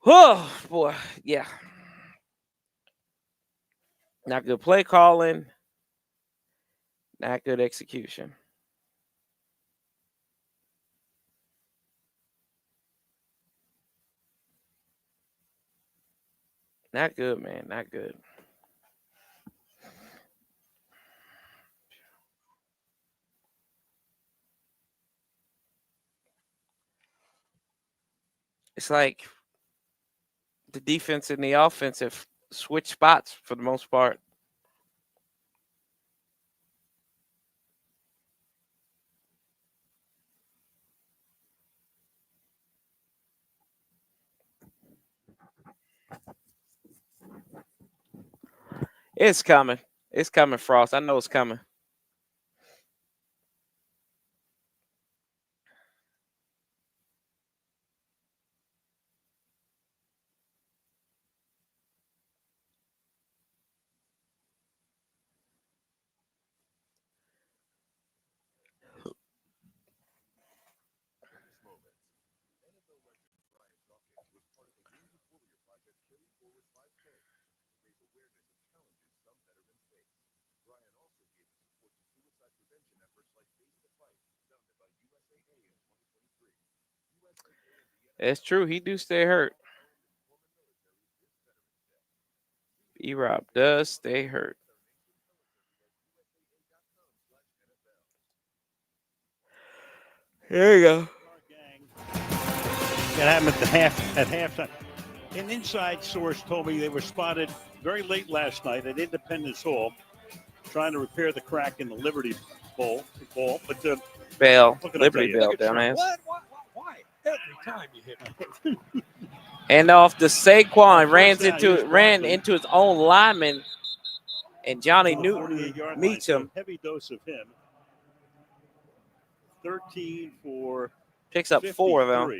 Oh, boy. Yeah. Not good play calling. Not good execution. Not good, man. Not good. It's like the defense and the offense have switched spots for the most part. It's coming. It's coming, Frost. I know it's coming. It's true. He do stay hurt. E-Rob does stay hurt. There you go. That happened at halftime. An inside source told me they were spotted very late last night at Independence Hall, trying to repair the crack in the Liberty ball. But Bell, Liberty Bell, dumbass. Why? Every time you hit me. And off the Saquon ran into his own lineman, and Johnny Newton meets him. Heavy dose of him. 13 for picks up 4 though.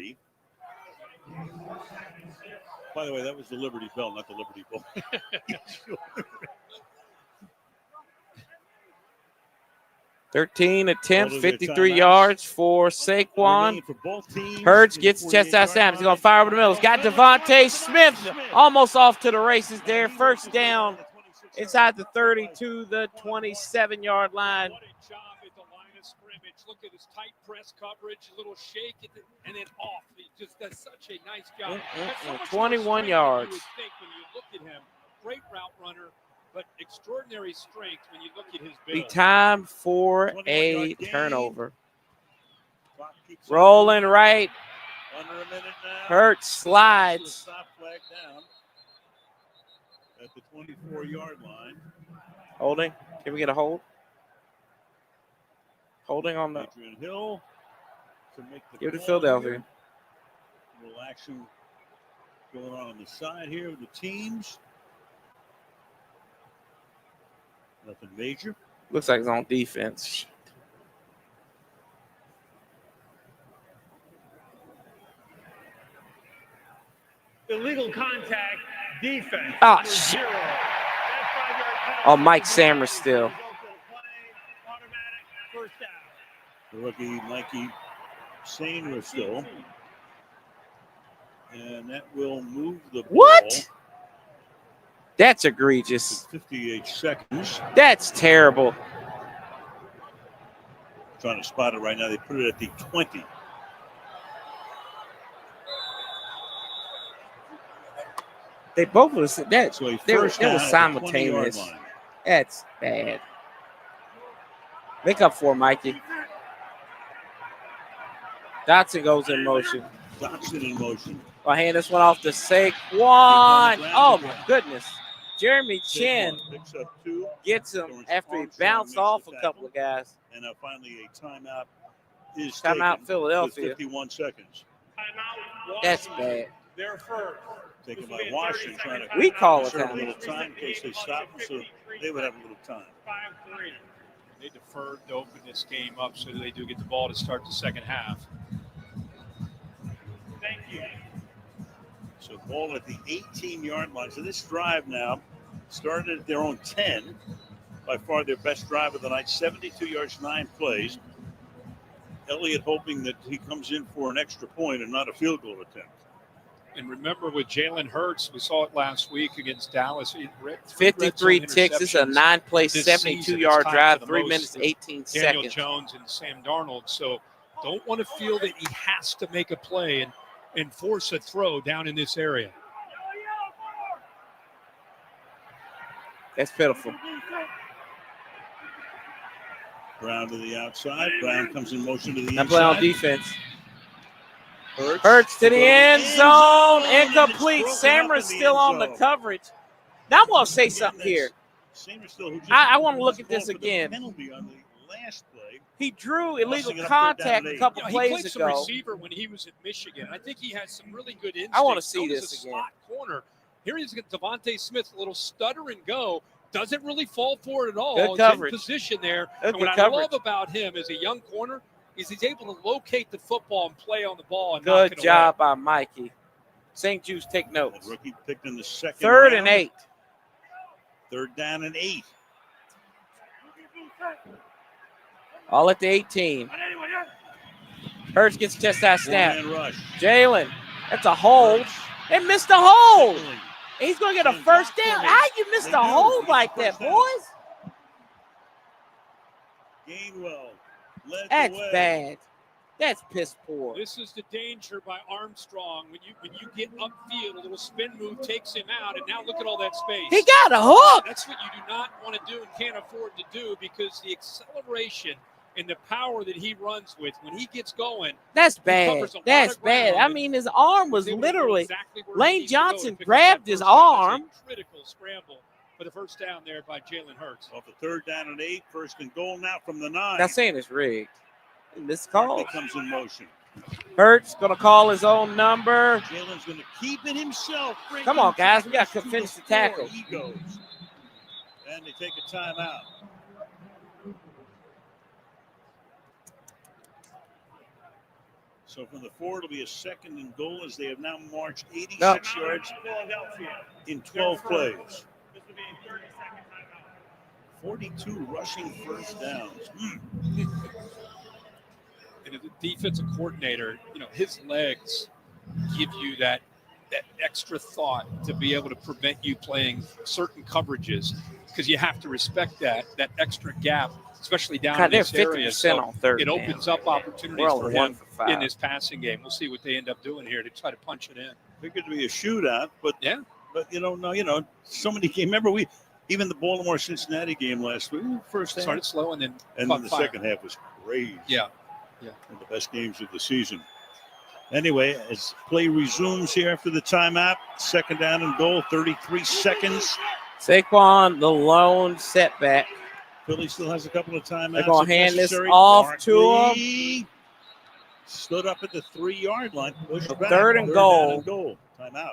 By the way, that was the Liberty Bell, not the Liberty Ball. 13 attempts, 53 yards for Saquon. Hurts gets chest out snap. He's going to fire over the middle. He's got Devontae Smith almost off to the races there. First down inside the 30 to the 27-yard line. Look at his tight press coverage, a little shake, and then off. He just does such a nice job. 21 yards. You would think when you look at him, great route runner, but extraordinary strength when you look at his build. The time for a turnover. Rolling right. Under a minute now. Hurts slides. Stop flag down at the 24-yard line. Holding. Can we get a hold? Holding on the Adrian Hill to make the give it to call Philadelphia. Here. A little action going on the side here with the teams. Nothing major. Looks like it's on defense. Illegal contact, defense. Oh, shit. Oh, Mike Sammers still. The rookie Mikey Sainer still. And that will move the ball. What? That's egregious. 58 seconds. That's terrible. Trying to spot it right now. They put it at the 20. They both would have said that. So It was simultaneous. That's bad. Make up for Mikey. Dotson goes in motion. Dotson in motion. I'll hand this one off to Saquon. Oh, my goodness. Jeremy Chin gets him after he bounced off a couple of guys. And finally a timeout is Timeout taken Philadelphia. with 51 seconds. That's bad. They're first. Taken by Washington, trying to We call it conserve time. a little time in case they stop them, so they would have a little time. They deferred to open this game up so they do get the ball to start the second half. Thank you. So ball at the 18-yard line. So this drive now started at their own 10. By far their best drive of the night. 72 yards, 9 plays. Elliott hoping that he comes in for an extra point and not a field goal attempt. And remember with Jalen Hurts, we saw it last week against Dallas. 53 ticks. This is a 9-play, 72-yard drive, 3 minutes, 18 Daniel seconds. Jones and Sam Darnold. So don't want to feel that he has to make a play and force a throw down in this area. That's pitiful. Brown to the outside. Brown comes in motion to the Now inside. play on defense. Hurts to the end zone. Incomplete. Samra's still on the coverage. Now I'm going to say something here. I want to look at this again. Penalty on the last play. He drew illegal contact a couple He plays played some ago. receiver when he was at Michigan. I think he has some really good instincts. I want to see Known as this a again. slot corner. Here he's got Devontae Smith, a little stutter and go. Doesn't really fall for it at all. Good He's coverage. in position there. Good And what I coverage. love about him as a young corner is he's able to locate the football and play on the ball and knock Good it job by Mikey. St. Jude's, take notes. Rookie picked in the second 3rd round. and 8. 3rd down and 8. All at the 18. Hurts gets chest high snap. Four-man rush. Jalen, that's a hold. They missed a hold. He's going to get a first down. How you missed a hold like that, boys? Gainwell led That's the way. bad. That's piss poor. This is the danger by Armstrong. When you get upfield, a little spin move takes him out, and now look at all that space. He got a hook. That's what you do not want to do and can't afford to do, because the acceleration and the power that he runs with, when he gets going, That's he bad. covers a lot That's of ground bad. I and mean, his arm was able to go literally, exactly where he Lane needs to go to Johnson pick up grabbed that his first down. That's a arm. critical scramble for the first down there by Jalen Hurts. Off the 3rd down and 8. 1st and goal now from the 9. Not saying it's rigged. This call. He comes in motion. Hurts going to call his own number. Jalen's going to keep it himself. Come on, guys. We got to finish the tackle. He goes. And they take a timeout. So from the 4, it'll be a 2nd and goal as they have now marched 86 yards in 12 plays. 42 rushing first downs. And as a defensive coordinator, his legs give you that extra thought to be able to prevent you playing certain coverages, because you have to respect that extra gap, especially down in this area. So on 3rd it opens up opportunities We're for only 1 him for 5. in this passing game. We'll see what they end up doing here to try to punch it in. Figured to be a shootout, but yeah. But so many games. Remember, even the Baltimore-Cincinnati game last week, first half Started slow and then the second half was crazy. Yeah. One of the best games of the season. Anyway, as play resumes here after the timeout, 2nd down and goal, 33 seconds. Saquon, the lone setback. Philly still has a couple of timeouts. They're going to if hand this necessary. off to Barkley him. Stood up at the 3-yard line, pushed back. 3rd and Third goal. down and goal. Timeout.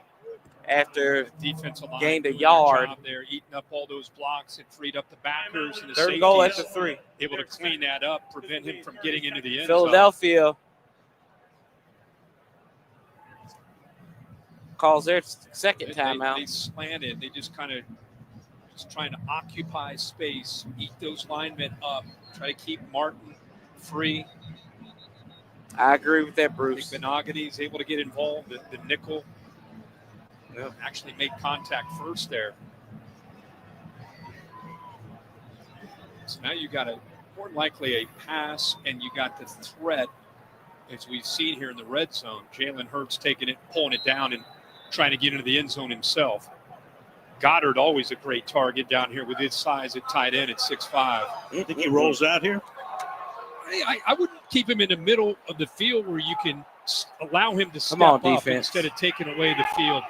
After defensive line gained a doing their yard. job there, eating up all those blocks and freed up the backers and the 3rd and goal safeties. after 3. Able to clean that up, prevent him from getting into the end Philadelphia calls their second zone. timeout. They slanted. They just kind of trying to occupy space, eat those linemen up, try to keep Martin free. I agree with that, Bruce. Benogany's able to get involved. The nickel actually made contact first there. So now you got more than likely a pass, and you got the threat, as we've seen here in the red zone. Jalen Hurts taking it, pulling it down, and trying to get into the end zone himself. Goddard, always a great target down here with his size at tight end at 6'5". You think he rolls out here? I wouldn't keep him in the middle of the field where you can allow him to step on, up defense. instead of taking away the field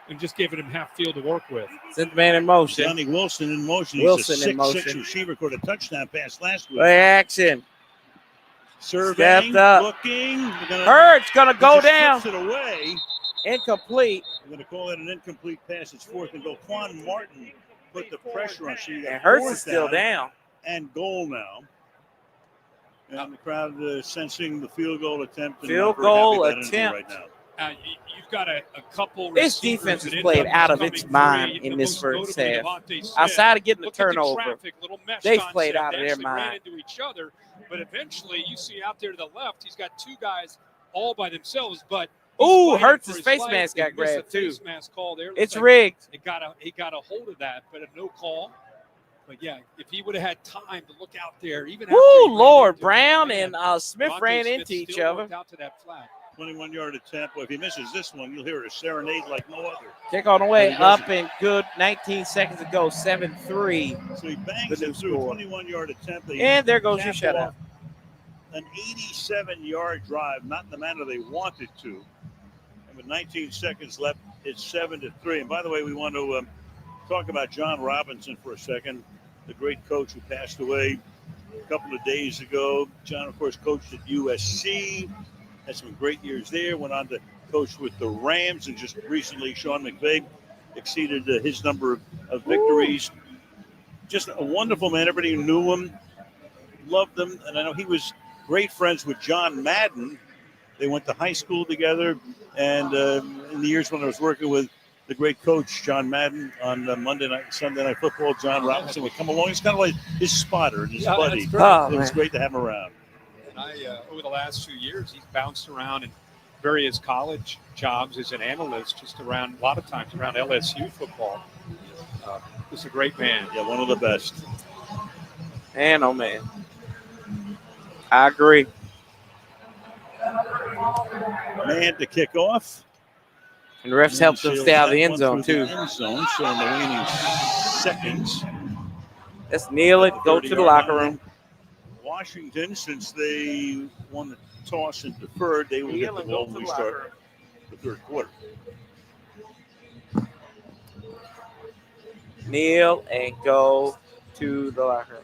and just giving him half field to work with. Send the man in motion. Johnny Wilson in motion. Wilson He's a in 6'6" motion. receiver, caught a touchdown pass last week. Play action. Surveying, Stepped up. looking. Hurts going to go down. Flips it away. Incomplete. We're going to call it an incomplete pass. It's 4th and goal. Quan Martin put the pressure on. So you got And Hurts 4th is still down. And goal now. And the crowd sensing the field goal attempt. and Field not very happy goal about anything attempt. Right now. You've got a couple. This defense has played out of its mind in this first half. Outside of getting the turnover, they've played out of their mind. Ran into each other, but eventually you see out there to the left, he's got 2 guys all by themselves. But Ooh, Hurts' his face mask got grabbed too. Face mask call there. It's rigged. He got a hold of that, but no call. But yeah, if he would have had time to look out there, even after Lord, Brown and Smith ran into each other. Out to that flat. 21-yard attempt. Well, if he misses this one, you'll hear a serenade like no other. Kick on the way up and good. 19 seconds to go. 7-3. So he bangs it through a 21-yard attempt. And there goes your shutout. An 87-yard drive, not in the manner they wanted to. And with 19 seconds left, it's 7-3. And by the way, we want to talk about John Robinson for a second, the great coach who passed away a couple of days ago. John, of course, coached at USC, had some great years there, went on to coach with the Rams, and just recently Sean McVay exceeded his number of victories. Just a wonderful man. Everybody who knew him loved him, and I know he was great friends with John Madden. They went to high school together, and in the years when I was working with the great coach, John Madden, on Monday night and Sunday Night Football, John Robinson would come along. He's kind of like his spotter and his buddy. It was great to have him around. And over the last 2 years, he's bounced around in various college jobs as an analyst, just around, a lot of times around LSU football. He's a great man. Yeah, one of the best. Man, oh man. I agree. Man to kick off. And the refs helped them stay out of the end zone, too. End zone, so in the waning seconds. Let's kneel it, go to the locker room. Washington, since they won the toss and deferred, they will get the ball when we start the third quarter. Kneel and go to the locker room.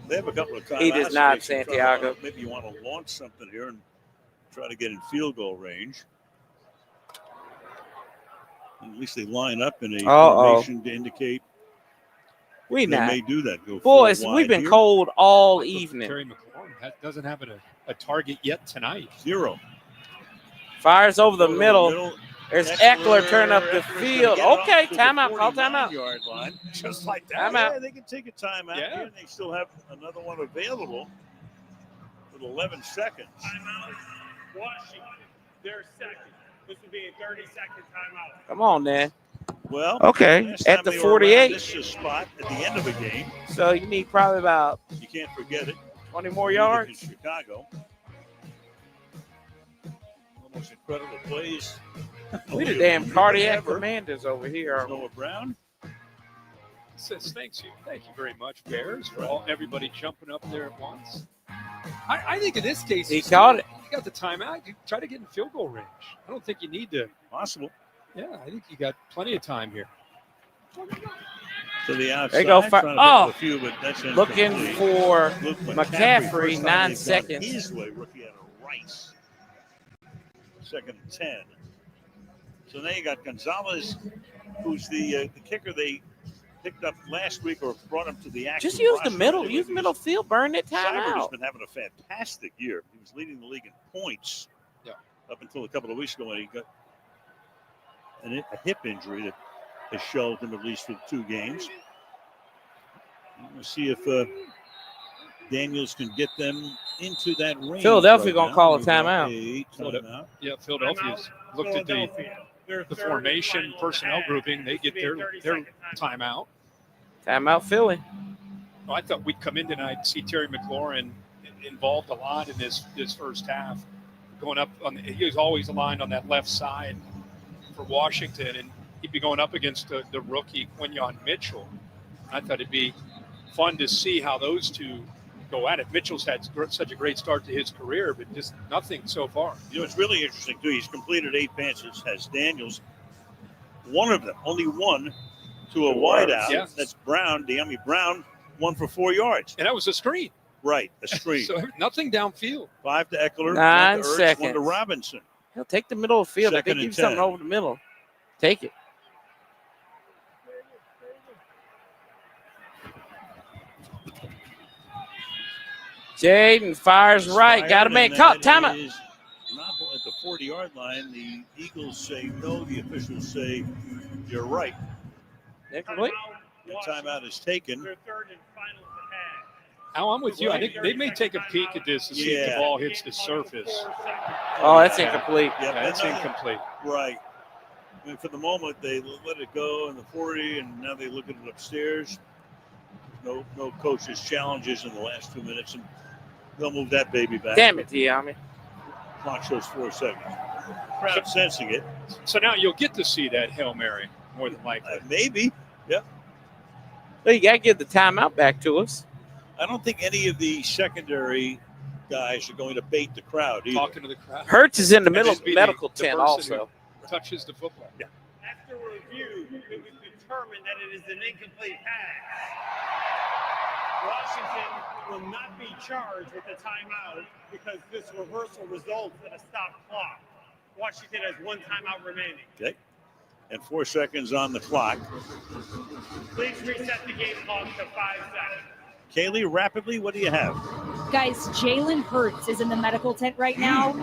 They have a couple of timeouts. He does not, Santiago. Maybe you want to launch something here and try to get in field goal range. At least they line up in a formation to indicate they may do that. Go boys, we've been cold all evening. Terry McLaurin doesn't have a target yet tonight. 0. Fires over the middle. There's Eckler turn up the field. Okay, timeout. Call timeout. Yard line. Just like that. Timeout. Yeah, they can take a timeout here, and they still have another one available with 11 seconds. Timeout. Washington. Their second. This would be a 30-second timeout. Come on, man. Well, okay, at the 48. This is a spot at the end of a game. So you need probably about you can't forget it. 20 more yards. In Chicago. Almost incredible plays. We the damn cardiac commanders over here. Noah Brown says thank you very much, Bears, for everybody jumping up there at once. I think in this case he caught it. You got the timeout. You try to get in field goal range. I don't think you need to. Possible. Yeah, I think you got plenty of time here. To the outside. They go a few, but that's looking for McCaffrey. 9 seconds. His way, rookie out of Rice. 2nd and 10. So now you got Gonzalez, who's the kicker they picked up last week or brought him to the action. Just use the middle. Use middle field. Burn that time Seibert has out. been having a fantastic year. He was leading the league in points up until a couple of weeks ago when he got a hip injury that has shelved him at least for 2 games. We'll see if Daniels can get them into that range. Philadelphia going to call a timeout. Yeah, Philadelphia's looked at the formation personnel grouping. They get their timeout. Timeout Philly. I thought we'd come in tonight and see Terry McLaurin involved a lot in this first half. Going up he was always aligned on that left side for Washington, and he'd be going up against the rookie Quinyon Mitchell. I thought it'd be fun to see how those two go at it. Mitchell's had such a great start to his career, but just nothing so far. You know, it's really interesting, too. He's completed 8 passes, has Daniels. One of them, only one, to a wideout. Yeah. That's Brown, De'Ami Brown, 1 for 4 yards. And that was a screen. Right, a screen. So nothing downfield. 5 to Eckler, 9 1 to Ertz, seconds. 1 to Robinson. He'll take the middle of the field. If they 2nd give you and something 10. over the middle, take it. Jaden fires right. Got to make cut. Time out. Not at the 40-yard line. The Eagles say no. The officials say you're right. Incomplete. The timeout is taken. Their third and final Al, I'm with you. I think they may take a peek at this to see if the ball hits the surface. Oh, that's incomplete. Yeah, that's incomplete. Right. I mean, for the moment, they let it go in the 40, and now they look at it upstairs. No coaches' challenges in the last 2 minutes, and they'll move that baby back. Damn it, Diami. Clock shows 4 seconds. Crowd sensing it. So now you'll get to see that Hail Mary, more than likely. Maybe. Yeah. Well, you got to give the timeout back to us. I don't think any of the secondary guys are going to bait the crowd either. Talking to the crowd. Hurts is in the And just be medical the tent person also. who touches the football. Yeah. After review, it was determined that it is an incomplete pass. Washington will not be charged with the timeout because this reversal results in a stopped clock. Washington has 1 timeout remaining. Okay. And 4 seconds on the clock. Please reset the game clock to 5 seconds. Kaylee, rapidly, what do you have? Guys, Jalen Hurts is in the medical tent right now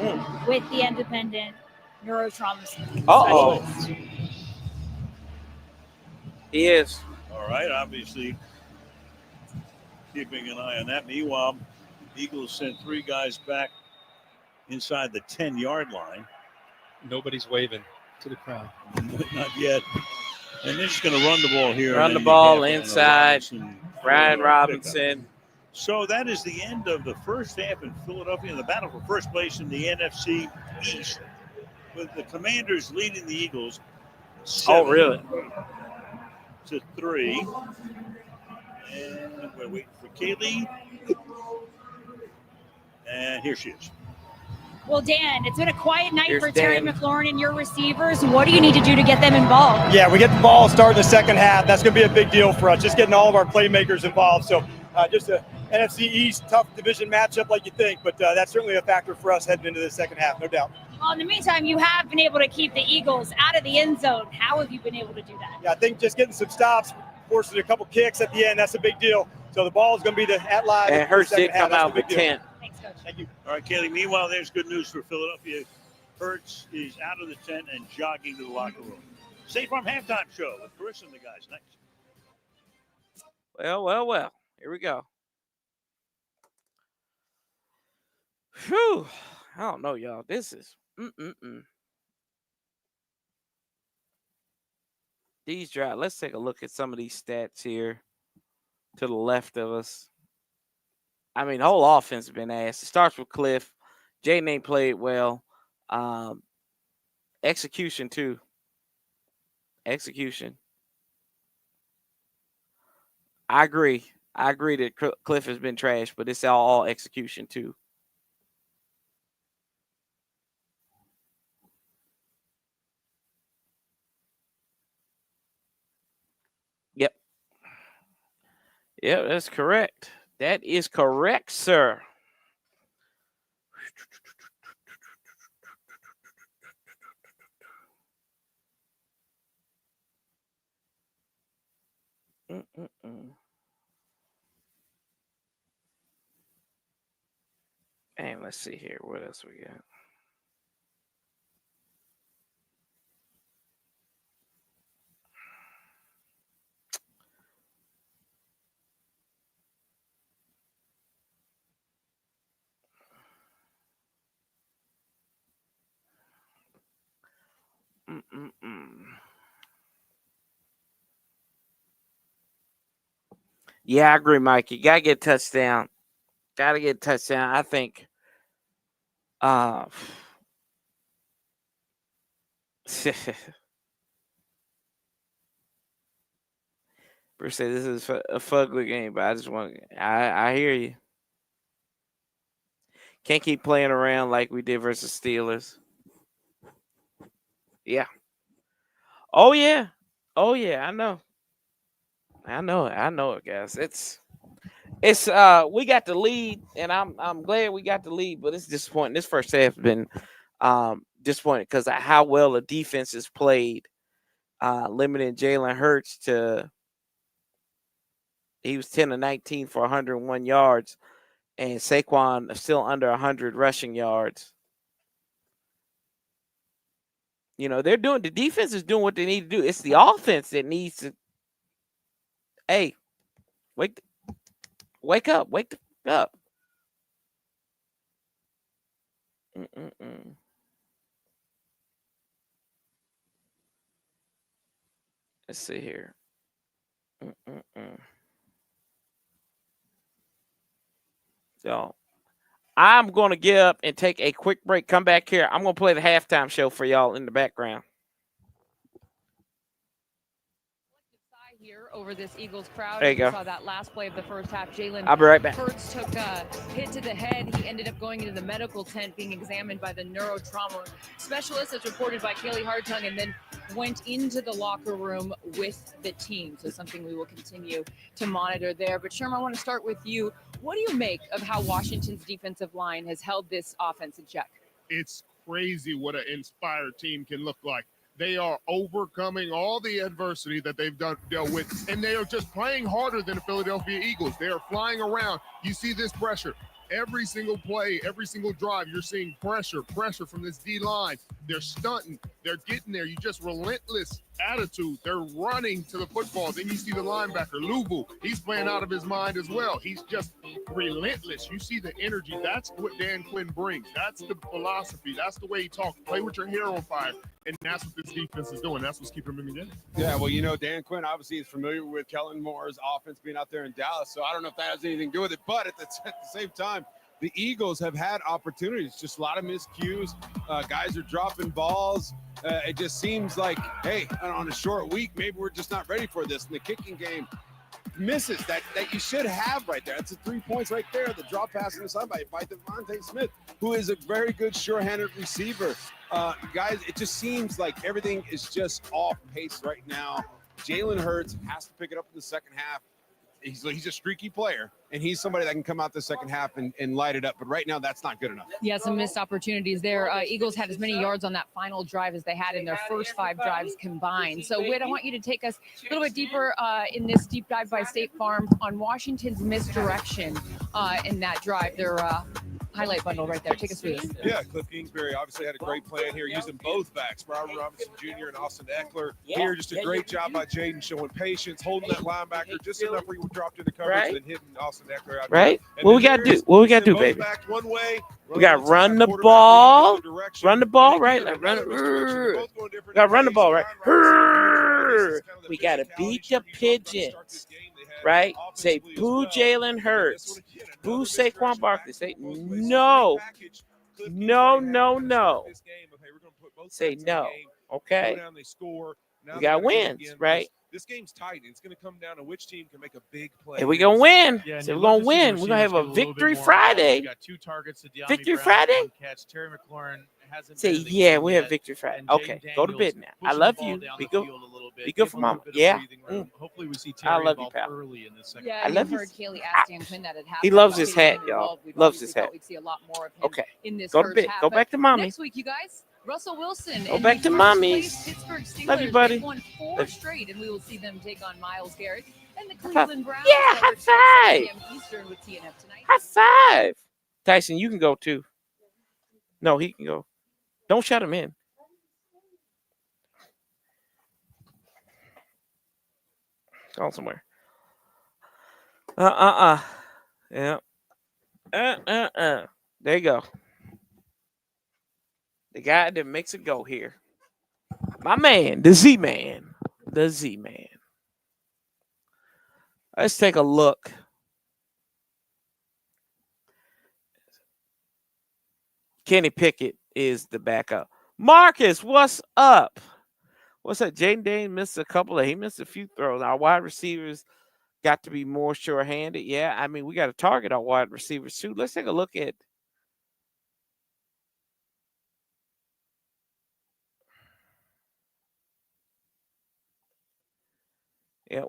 with the independent neurotrauma specialist. He is. All right, obviously keeping an eye on that. Meanwhile, Eagles sent 3 guys back inside the 10-yard line. Nobody's waving to the crowd. Not yet. And they're just going to run the ball here. Run the ball inside. Ryan Robinson. So that is the end of the first half in Philadelphia in the battle for first place in the NFC East, with the Commanders leading the Eagles 7-3. And we're waiting for Kaylee. And here she is. Well, Dan, it's been a quiet night Here's for Terry Dan. McLaurin and your receivers. What do you need to do to get them involved? Yeah, we get the ball starting the second half. That's going to be a big deal for us, just getting all of our playmakers involved. So just a NFC East tough division matchup like you think, but that's certainly a factor for us heading into the second half, no doubt. Well, in the meantime, you have been able to keep the Eagles out of the end zone. How have you been able to do that? Yeah, I think just getting some stops, forcing a couple kicks at the end, that's a big deal. So the ball is going to be the at live. And Hurts did come out with 10. Thanks, Coach. Thank you. All right, Kaylee. Meanwhile, there's good news for Philadelphia. Hurts is out of the tent and jogging to the locker room. State Farm halftime show with Carissa and the guys next. Well. Here we go. Whew. I don't know, y'all. This is These drives. Let's take a look at some of these stats here to the left of us. I mean, the whole offense has been ass. It starts with Cliff. Jaden ain't played well. Execution, too. Execution. I agree. I agree that Cliff has been trash, but it's all execution, too. Yep. Yep, that's correct. That is correct, sir. And let's see here. What else we got? Yeah, I agree, Mike. You gotta get a touchdown. Gotta get a touchdown. I think. Bruce said this is a fugly game, but I just want. I hear you. Can't keep playing around like we did versus Steelers. Yeah. Oh yeah. I know. it, guys. It's we got the lead, and I'm glad we got the lead, but it's disappointing. This first half has been disappointing because of how well the defense has played, limiting Jalen Hurts to he was 10 of 19 for 101 yards, and Saquon still under 100 rushing yards. You know, the defense is doing what they need to do. It's the offense that needs to, hey, Wake up. Wake up. Let's see here. So I'm going to get up and take a quick break. Come back here. I'm going to play the halftime show for y'all in the background. Here over this Eagles crowd. There you go. Saw that last play of the first half. Jalen I'll be right back. Hurts took a hit to the head. He ended up going into the medical tent being examined by the neurotrauma specialist, as reported by Kaylee Hartung, and then went into the locker room with the team. So something we will continue to monitor there. But Sherm, I want to start with you. What do you make of how Washington's defensive line has held this offense in check? It's crazy what an inspired team can look like. They are overcoming all the adversity that they've dealt with, and they are just playing harder than the Philadelphia Eagles. They are flying around. You see this pressure. Every single play, every single drive, you're seeing pressure from this D-line. They're stunting. They're getting there. You just relentless attitude. They're running to the football. Then you see the linebacker, Luvu. He's playing out of his mind as well. He's just relentless. You see the energy. That's what Dan Quinn brings. That's the philosophy. That's the way he talks. Play with your hair on fire. And that's what this defense is doing. That's what's keeping them in the game. Yeah, well, Dan Quinn obviously is familiar with Kellen Moore's offense being out there in Dallas, so I don't know if that has anything to do with it. But at the same time, the Eagles have had opportunities, just a lot of miscues. Guys are dropping balls. It just seems like, hey, on a short week, maybe we're just not ready for this. And the kicking game misses that you should have right there. That's the 3 points right there. The drop pass on the side by Devontae Smith, who is a very good sure-handed receiver. Guys, it just seems like everything is just off pace right now. Jalen Hurts has to pick it up in the second half. He's a streaky player, and he's somebody that can come out the second half and light it up. But right now, that's not good enough. Yeah, some missed opportunities there. Eagles had as many yards on that final drive as they had in their first 5 drives combined. So, Whit, I want you to take us a little bit deeper in this deep dive by State Farm on Washington's misdirection in that drive. Their highlight bundle right there. Take us through this. Yeah, Cliff Kingsbury obviously had a great plan here using both backs, Robert Robinson Jr. and Austin Eckler. Here, just a great job by Jaden showing patience, holding that linebacker just enough where you dropped into coverage and then hitting Austin Eckler out. Right? What we got to do? What we got to do, baby? One way, we got to run the ball. Run the ball, right? Like run. We got to run the ball, right? We got to beat the pigeons, right? Say boo Jalen Hurts. Boo Saquon Barkley. Say no. Say no. Okay. We got wins, right? This game's tight. It's going to come down to which team can make a big play. And we're going to win. Yeah, so we're going to win. We're going to have a victory Friday. Got 2 targets to Victory Friday? Catch. Terry McLaurin hasn't say, yeah, we have victory Friday. Okay, go to bed now. I love you. Be good. Be good for mama. Yeah. Hopefully we see Terry I love you, pal. early in this second. Yeah, I love heard Kaylee asked Dan Quinn that it happened. He loves his hat, y'all. Loves his hat. We'd see a lot more of him okay. In this go to bed. half. Go back to mommy. Next week, you guys. Russell Wilson. Go back to mommy's. Love you, buddy. Won 4 straight, and we will see them take on Myles Garrett and the Cleveland Browns. Yeah, high five. Eastern with TNF tonight. High five. Tyson, you can go too. No, he can go. Don't shut him in. Go somewhere. Yeah. There you go. The guy that makes it go here. My man, the Z-Man. The Z-Man. Let's take a look. Kenny Pickett is the backup. Marcus, what's up? What's up? Jaden Dane missed he missed a few throws. Our wide receivers got to be more sure-handed. Yeah, I mean, we got to target our wide receivers too. Let's take a look at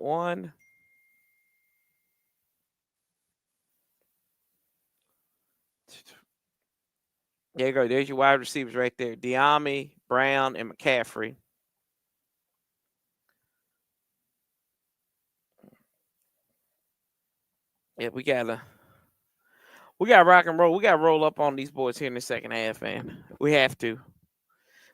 one. There you go. There's your wide receivers right there. Diami, Brown, and McCaffrey. Yeah, we gotta rock and roll. We gotta roll up on these boys here in the second half, man. We have to.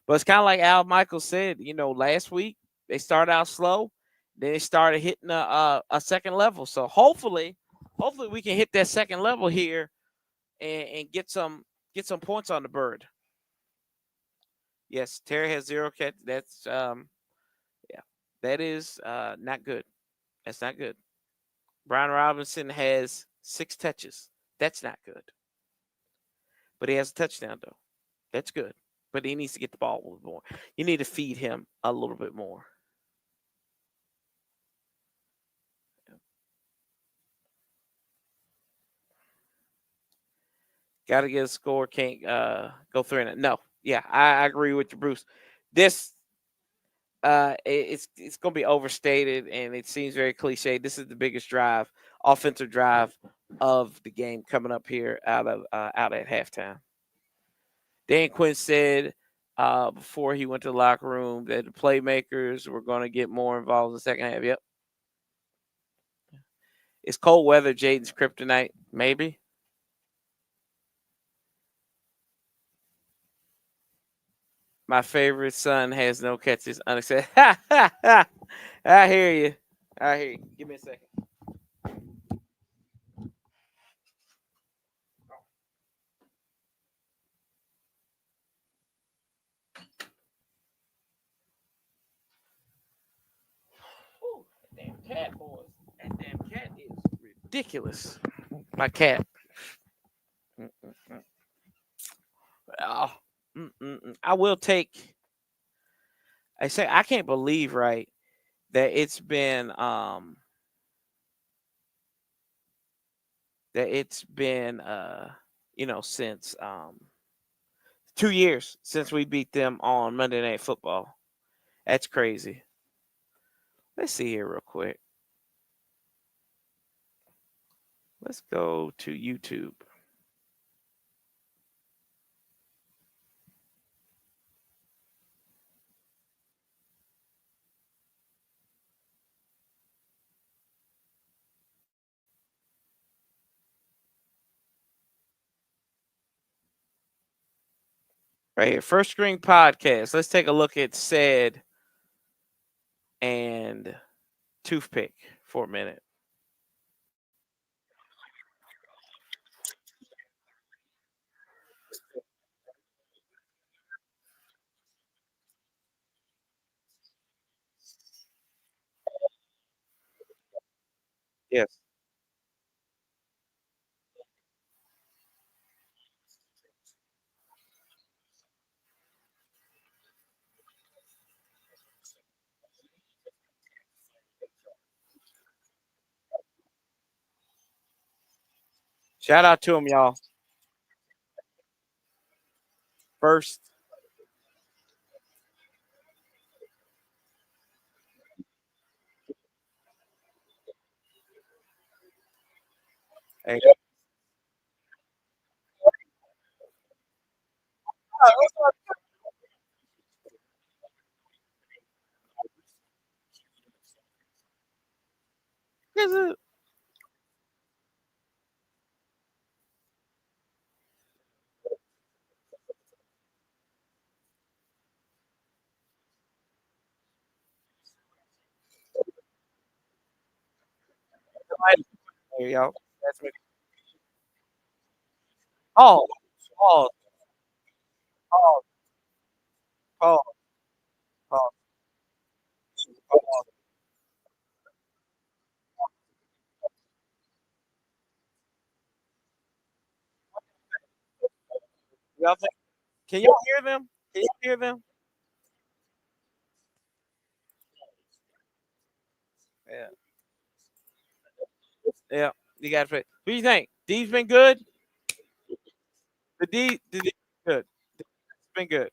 But it's kind of like Al Michaels said, last week they started out slow, then they started hitting a second level. So hopefully hopefully we can hit that second level here and get some points on the bird. Yes, Terry has 0 catch. That's yeah, that is not good. That's not good. Brian Robinson has 6 touches. That's not good. But he has a touchdown though. That's good. But he needs to get the ball a little more. You need to feed him a little bit more. Got to get a score. Can't go 3-0. No, yeah, I agree with you, Bruce. This it's going to be overstated, and it seems very cliche. This is the biggest offensive drive of the game coming up here out at halftime. Dan Quinn said before he went to the locker room that the playmakers were going to get more involved in the second half. Yep. Is cold weather Jaden's kryptonite? Maybe. My favorite son has no catches. Unacceptable. Ha, ha, ha. I hear you. Give me a second. Ooh, that damn cat, boys. That damn cat is ridiculous. My cat. Oh, I will take. I say I can't believe, right, that it's been since 2 years since we beat them on Monday Night Football. That's crazy. Let's see here real quick. Let's go to YouTube. Right here, First Screen Podcast. Let's take a look at Said and Toothpick for a minute. Yes. Shout out to him, y'all. First. Hey. Is it? Here, y'all. That's me. Oh, pause, pause, pause, pause, pause. Y'all think, can y'all hear them? Can y'all hear them? Yeah. Yeah. You got to. Who do you think? D's been good. The D good. It's been good.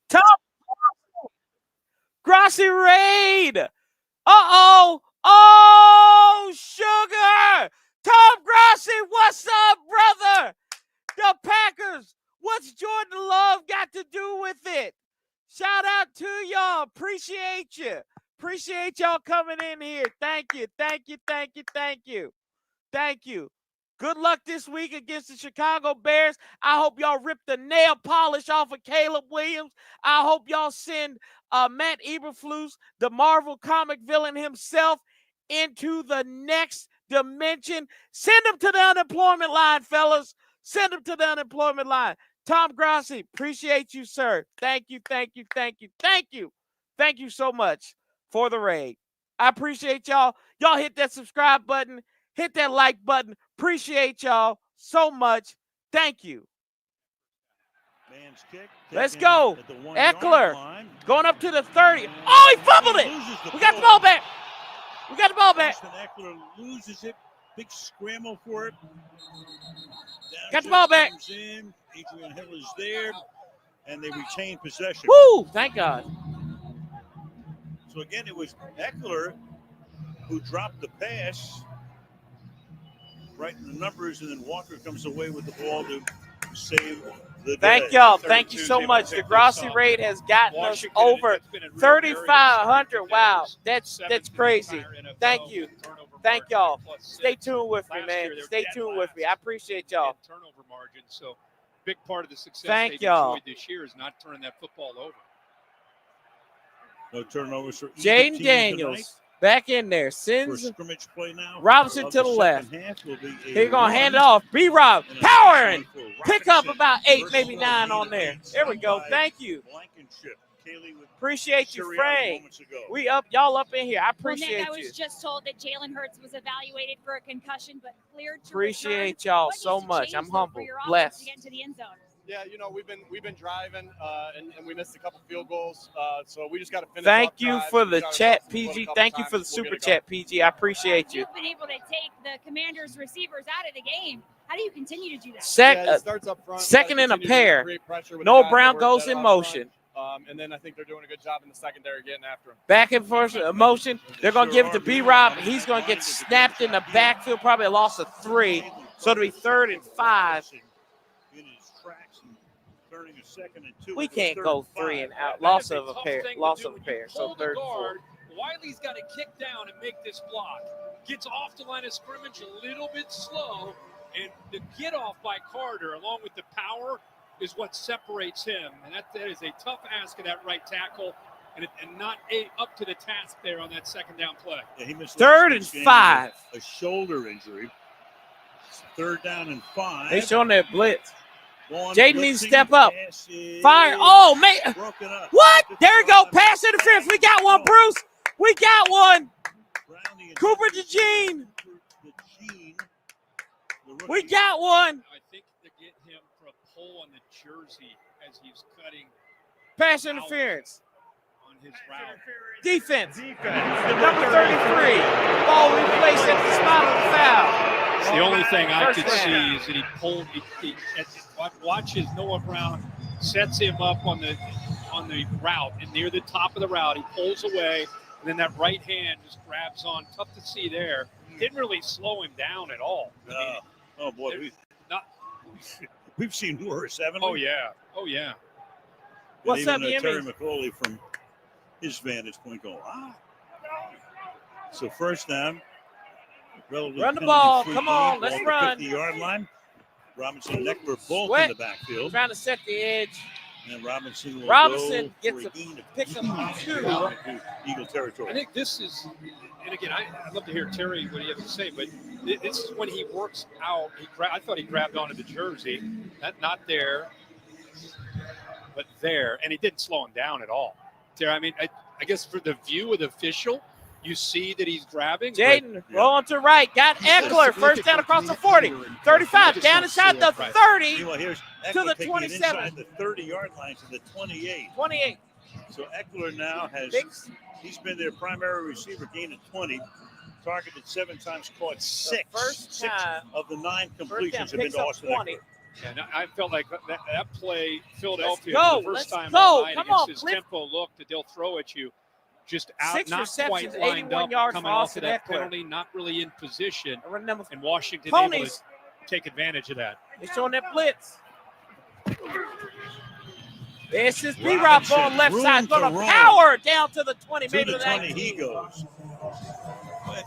Tom Grossi raid. Uh-oh. Oh, sugar. Tom Grossi, what's up, brother? The Packers. What's Jordan Love got to do with it? Shout out to y'all. Appreciate you. Appreciate y'all coming in here. Thank you. Thank you. Thank you. Thank you. Thank you. Good luck this week against the Chicago Bears. I hope y'all rip the nail polish off of Caleb Williams. I hope y'all send Matt Eberflus, the Marvel comic villain himself, into the next dimension. Send him to the unemployment line, fellas. Send him to the unemployment line. Tom Grassi, appreciate you, sir. Thank you, thank you, thank you, thank you. Thank you so much for the raid. I appreciate y'all. Y'all hit that subscribe button. Hit that like button. Appreciate y'all so much. Thank you. Man's kick. Let's go. At the 1 Eckler yard line. going up to the 30. Oh, he fumbled it. We got the ball back. We got the ball back. Austin Eckler loses it. Big scramble for it. Got the ball back. Comes in. Adrian Hill is there, and they retain possession. Woo! Thank God. So again, it was Eckler who dropped the pass right in the numbers, and then Walker comes away with the ball to save the day. Thank y'all. Thank you so much. The Grossi raid has gotten us over 3,500. Wow, that's crazy. Thank you. Thank y'all. Stay tuned with me, man. Stay tuned with me. I appreciate y'all. Turnover margin. So big part of the success Thank they've y'all. enjoyed this year is not turning that football over. No turnovers for Jaden Daniels back in there. Sends scrimmage play now. Robinson to the left. He's He's going to hand it off. B-Rob powering. Pick up about 8, maybe 9 on there. There we go. Thank you. Appreciate you, Frank. We up, y'all up in here. I appreciate Nick, I you. was just told that Jalen Hurts was evaluated for a concussion, but cleared to Appreciate return. y'all What so needs to much. change, I'm though, humble, for your offense blessed. to get into the end zone? Yeah, we've been driving and we missed a couple field goals, so we just got to finish. Thank you for the chat, PG. Thank you for the super chat, PG. I appreciate you. You've been able to take the Commanders' receivers out of the game. How do you continue to do that? Starts up front, Second in a continue to pair. create pressure with Noah the guys Brown that goes are in up motion. front, and then I think they're doing a good job in the secondary getting after him. Back and forth motion. They're going to give it to B-Rob. He's going to get snapped in the backfield, probably a loss of 3. So it'll be 3rd and 5. In his tracks and turning a 2nd and 2. We can't go 3 and out. Loss of a pair. Loss of a pair. So 3rd and 4. Wiley's got to kick down and make this block. Gets off the line of scrimmage a little bit slow, and the get off by Carter, along with the power, is what separates him. And that is a tough ask of that right tackle, and not up to the task there on that 2nd down play. Yeah, he missed 3rd and 5. A shoulder injury. 3rd down and 5. They showing that blitz. One Jaden needs to step up. blitzing Fire. Oh, man. broken up. What? There we go. Pass interference. We got one, Bruce. We got one. Cooper DeJean. We got one. I think to get him for a pull on the jersey as he's cutting Pass interference. on his route. Defense. Number 33. Ball replaced at the spot of the foul. The only thing I First could down. see is that he pulled. He watches Noah Brown, sets him up on the route, and near the top of the route, he pulls away, and then that right hand just grabs on. Tough to see there. Didn't really slow him down at all. Oh boy, we've seen worse, haven't we? Oh yeah. Oh yeah. What's even up, Yimmy? Terry McCauley from his vantage point going, So 1st down. Run the ball. Come on, let's run. 50-yard line. Robinson and Eckler both Sweat. in the backfield. Trying to set the edge. And Robinson will Robinson go gets for a gain of pick up 2. into Eagle territory. I think this is, and again, I'd love to hear Terry what he has to say, but this is when he works out. I thought he grabbed onto the jersey, not there, but there, and he didn't slow him down at all. Terry, I mean, I guess for the view of the official, you see that he's grabbing. Jaden rolling to right. Got Eckler. 1st down across the 40. 35. Down inside the 30 Meanwhile, here's to Eckler the taking it 27. inside the 30-yard line to the 28. 28. So Eckler now he's been their primary receiver, gained at 20, targeted 7 times, caught 6. First 6 time, of the 9 completions have been to Austin 20. Eckler. And I felt like that play, Philadelphia, Let's go. for the first Let's time go. all night Come against on, his Cliff. tempo look that they'll throw at you. Just out, 6 not receptions, quite lined 81 up, yards coming for off Austin of that Eckler. penalty, not really in position. And Washington Ponies. able to take advantage of that. They're showing that blitz. This is B-Rob on left side. Going to power down to the 20, To maybe the the 20 19. he goes.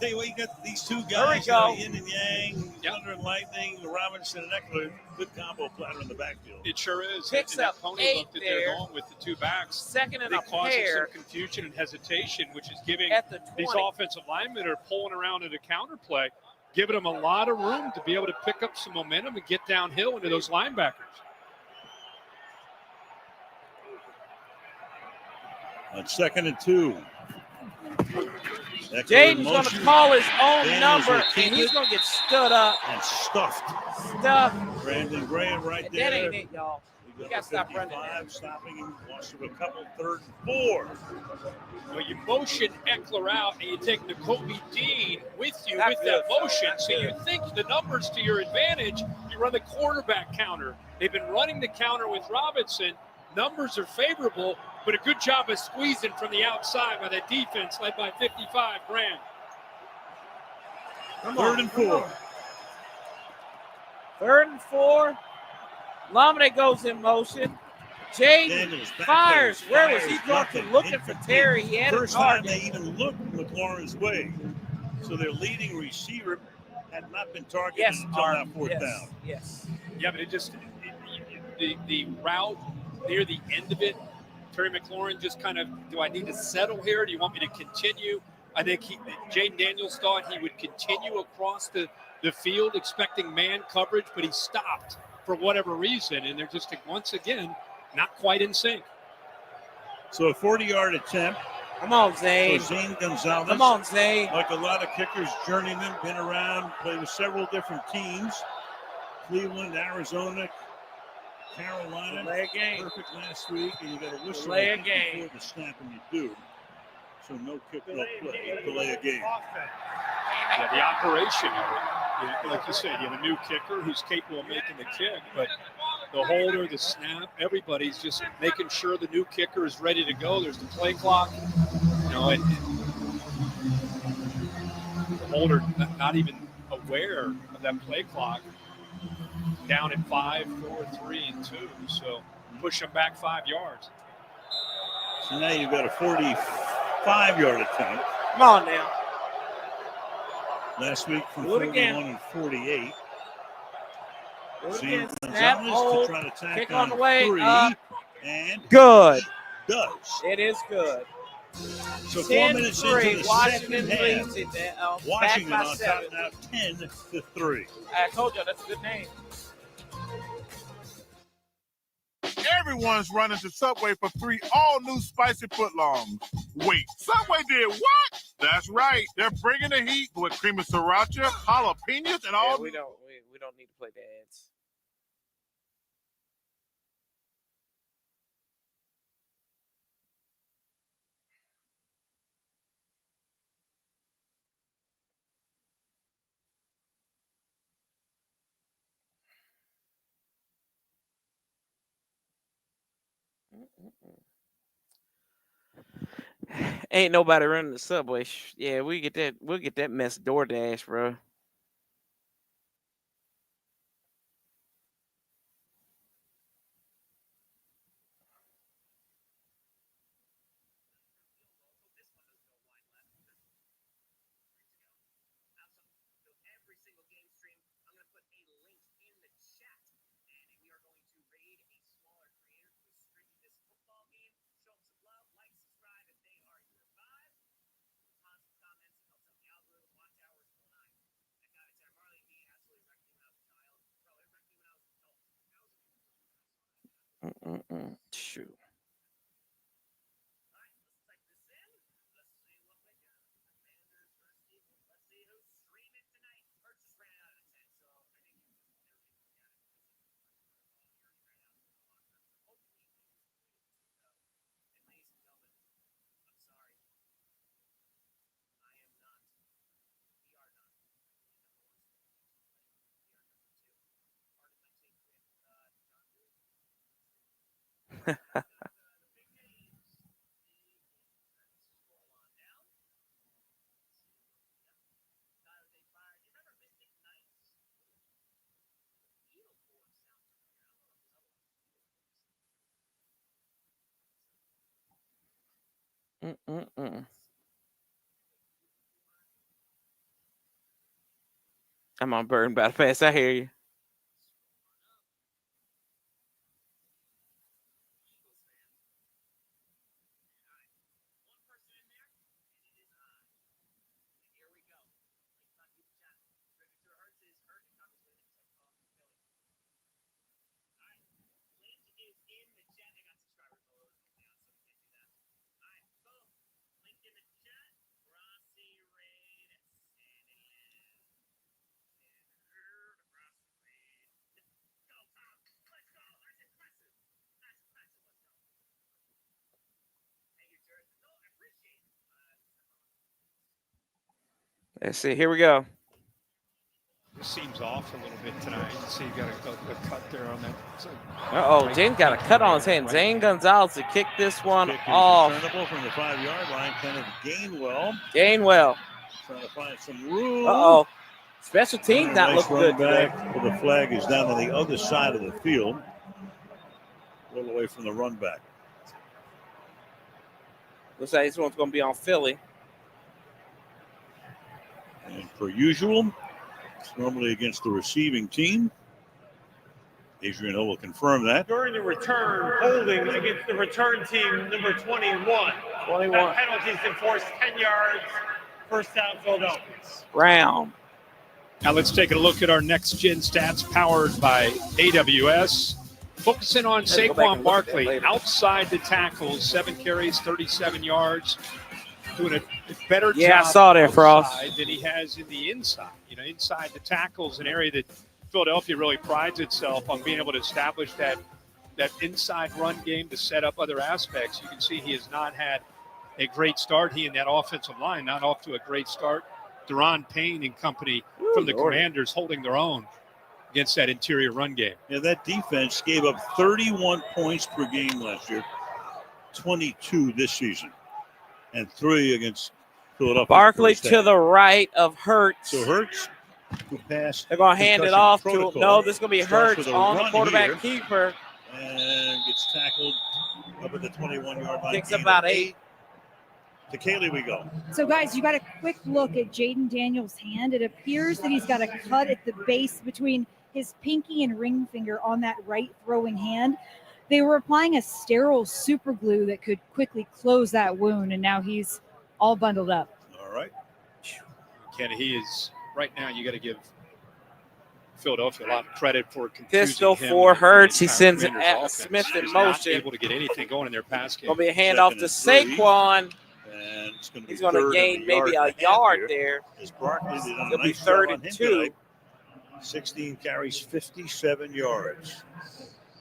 tell you what, you got these two There we guys, go. yin and yang, Thunder and Lightning, Robinson and Eckler. Good combo platter in the backfield. It sure is. Picks and up that pony 8 look that there. they're going with the two backs. Second and they a causing pair some confusion and hesitation, which is giving at the these 20. offensive linemen are pulling around at a counter play, giving them a lot of room to be able to pick up some momentum and get downhill into those linebackers. On 2nd and 2. Jaden's going to call his own Daniels number, will keep and he's it going to get stood up. and stuffed. Brandon Graham right and there. That ain't it, y'all. We got to stop running. Stopping him, lost to a couple, 3rd and 4. Well, you motion Eckler out, and you take Nakobe Dean with you Not with good, that motion. not So you good. think the numbers to your advantage. You run the quarterback counter. They've been running the counter with Robinson. Numbers are favorable, but a good job of squeezing from the outside by that defense led by 55 Graham. 3rd and 4. 3rd and 4. Lamine goes in motion. Jaden Daniels fires. backpedals, Where was he fires, going nothing. to? Looking for Terry. He had First a time target. they even looked McLaurin's way. So their leading receiver had not been targeted until that 4th down. Yes. Yeah, but the route near the end of it, Terry McLaurin just kind of, do I need to settle here? Do you want me to continue? I think Jaden Daniels thought he would continue across the field expecting man coverage, but he stopped for whatever reason, and they're just, once again, not quite in sync. So a 40-yard attempt. Come on, Zane. So Zane Gonzalez. Come on, Zane. Like a lot of kickers, journeyman, been around, played with several different teams. Cleveland, Arizona, Carolina. Delay a game. Perfect last week, and you got a whistle Delay a before game. the snap, and you do. So no kick, no play. Delay a game. Yeah, the operation, like you said, you have a new kicker who's capable of making the kick, but the holder, the snap, everybody's just making sure the new kicker is ready to go. There's the play clock, and the holder not even aware of that play clock. Down at 5, 4, 3, and 2, so push them back 5 yards. So now you've got a 45-yard attempt. Come on now. Last week from Do it 41 again. and 48. Do it Zane again. Gonzalez Snap, hold, to try to tack kick on the on way 3. up. And Good. he does. It is good. So 4 minutes into the Washington second half. leads it. Washington back by on 7. top now 10-3. I told you that's a good name. Everyone's running to Subway for 3 all-new spicy footlongs. Wait, Subway did what? That's right. They're bringing the heat with creamy sriracha, jalapenos, and all. We don't need to play the ads. Ain't nobody running the Subway. Yeah, we'll get that mess DoorDash, bro. Shoot. I'm on burn about fast. I hear you. Let's see. Here we go. It seems off a little bit tonight. You see, you got a cut there on that. Uh-oh, James got a cut on his hand. Zane Gonzalez to kick this one Kick is off. returnable from the 5-yard line. Kenneth Gainwell. Gainwell. Trying to find some room. Uh-oh. Special teams not Nice looking run good today. back, but the flag is down on the other side of the field. A little away from the run back. Looks like this one's going to be on Philly. And per usual, it's normally against the receiving team. Adrian Hill will confirm that. During the return, holding against the return team, number 21. 21. That penalty is enforced 10 yards. First down, Philadelphia. Brown. Now let's take a look at our next gen stats powered by AWS. Focusing on Let's go back Saquon and look at that Barkley, later. outside the tackles, 7 carries, 37 yards. Doing a better Yeah, I job saw there, Frost. outside than he has in the inside. You know, inside the tackles, an area that Philadelphia really prides itself on being able to establish that inside run game to set up other aspects. You can see he has not had a great start. He and that offensive line not off to a great start. Deron Payne and company from the Lord. Commanders holding their own against that interior run game. Yeah, that defense gave up 31 points per game last year, 22 this season, and 3 against Philadelphia. Barkley to the right of Hurts. So Hurts will pass. They're going to hand it off to him. No, this is going to be Starts Hurts with a on the run quarterback here. keeper. And gets tackled up at the 21-yard line. Picks about 8. To Kaylee we go. So, guys, you got a quick look at Jaden Daniels' hand. It appears that he's got a cut at the base between his pinky and ring finger on that right throwing hand. They were applying a sterile super glue that could quickly close that wound, and now he's all bundled up. All right. Ken, he is right now. You got to give Philadelphia a lot of credit for confusing Pistol him for with the Hurts. He entire sends it Commanders at offense. Smith in He's not motion. able to get anything going in their pass game. Going to be a handoff to Second and 3. Saquon. And it's going to be He's going to third gain and maybe a and half yard here, there. as Barkley did a It'll be nice job third on and him 2. tonight. 16 carries, 57 yards.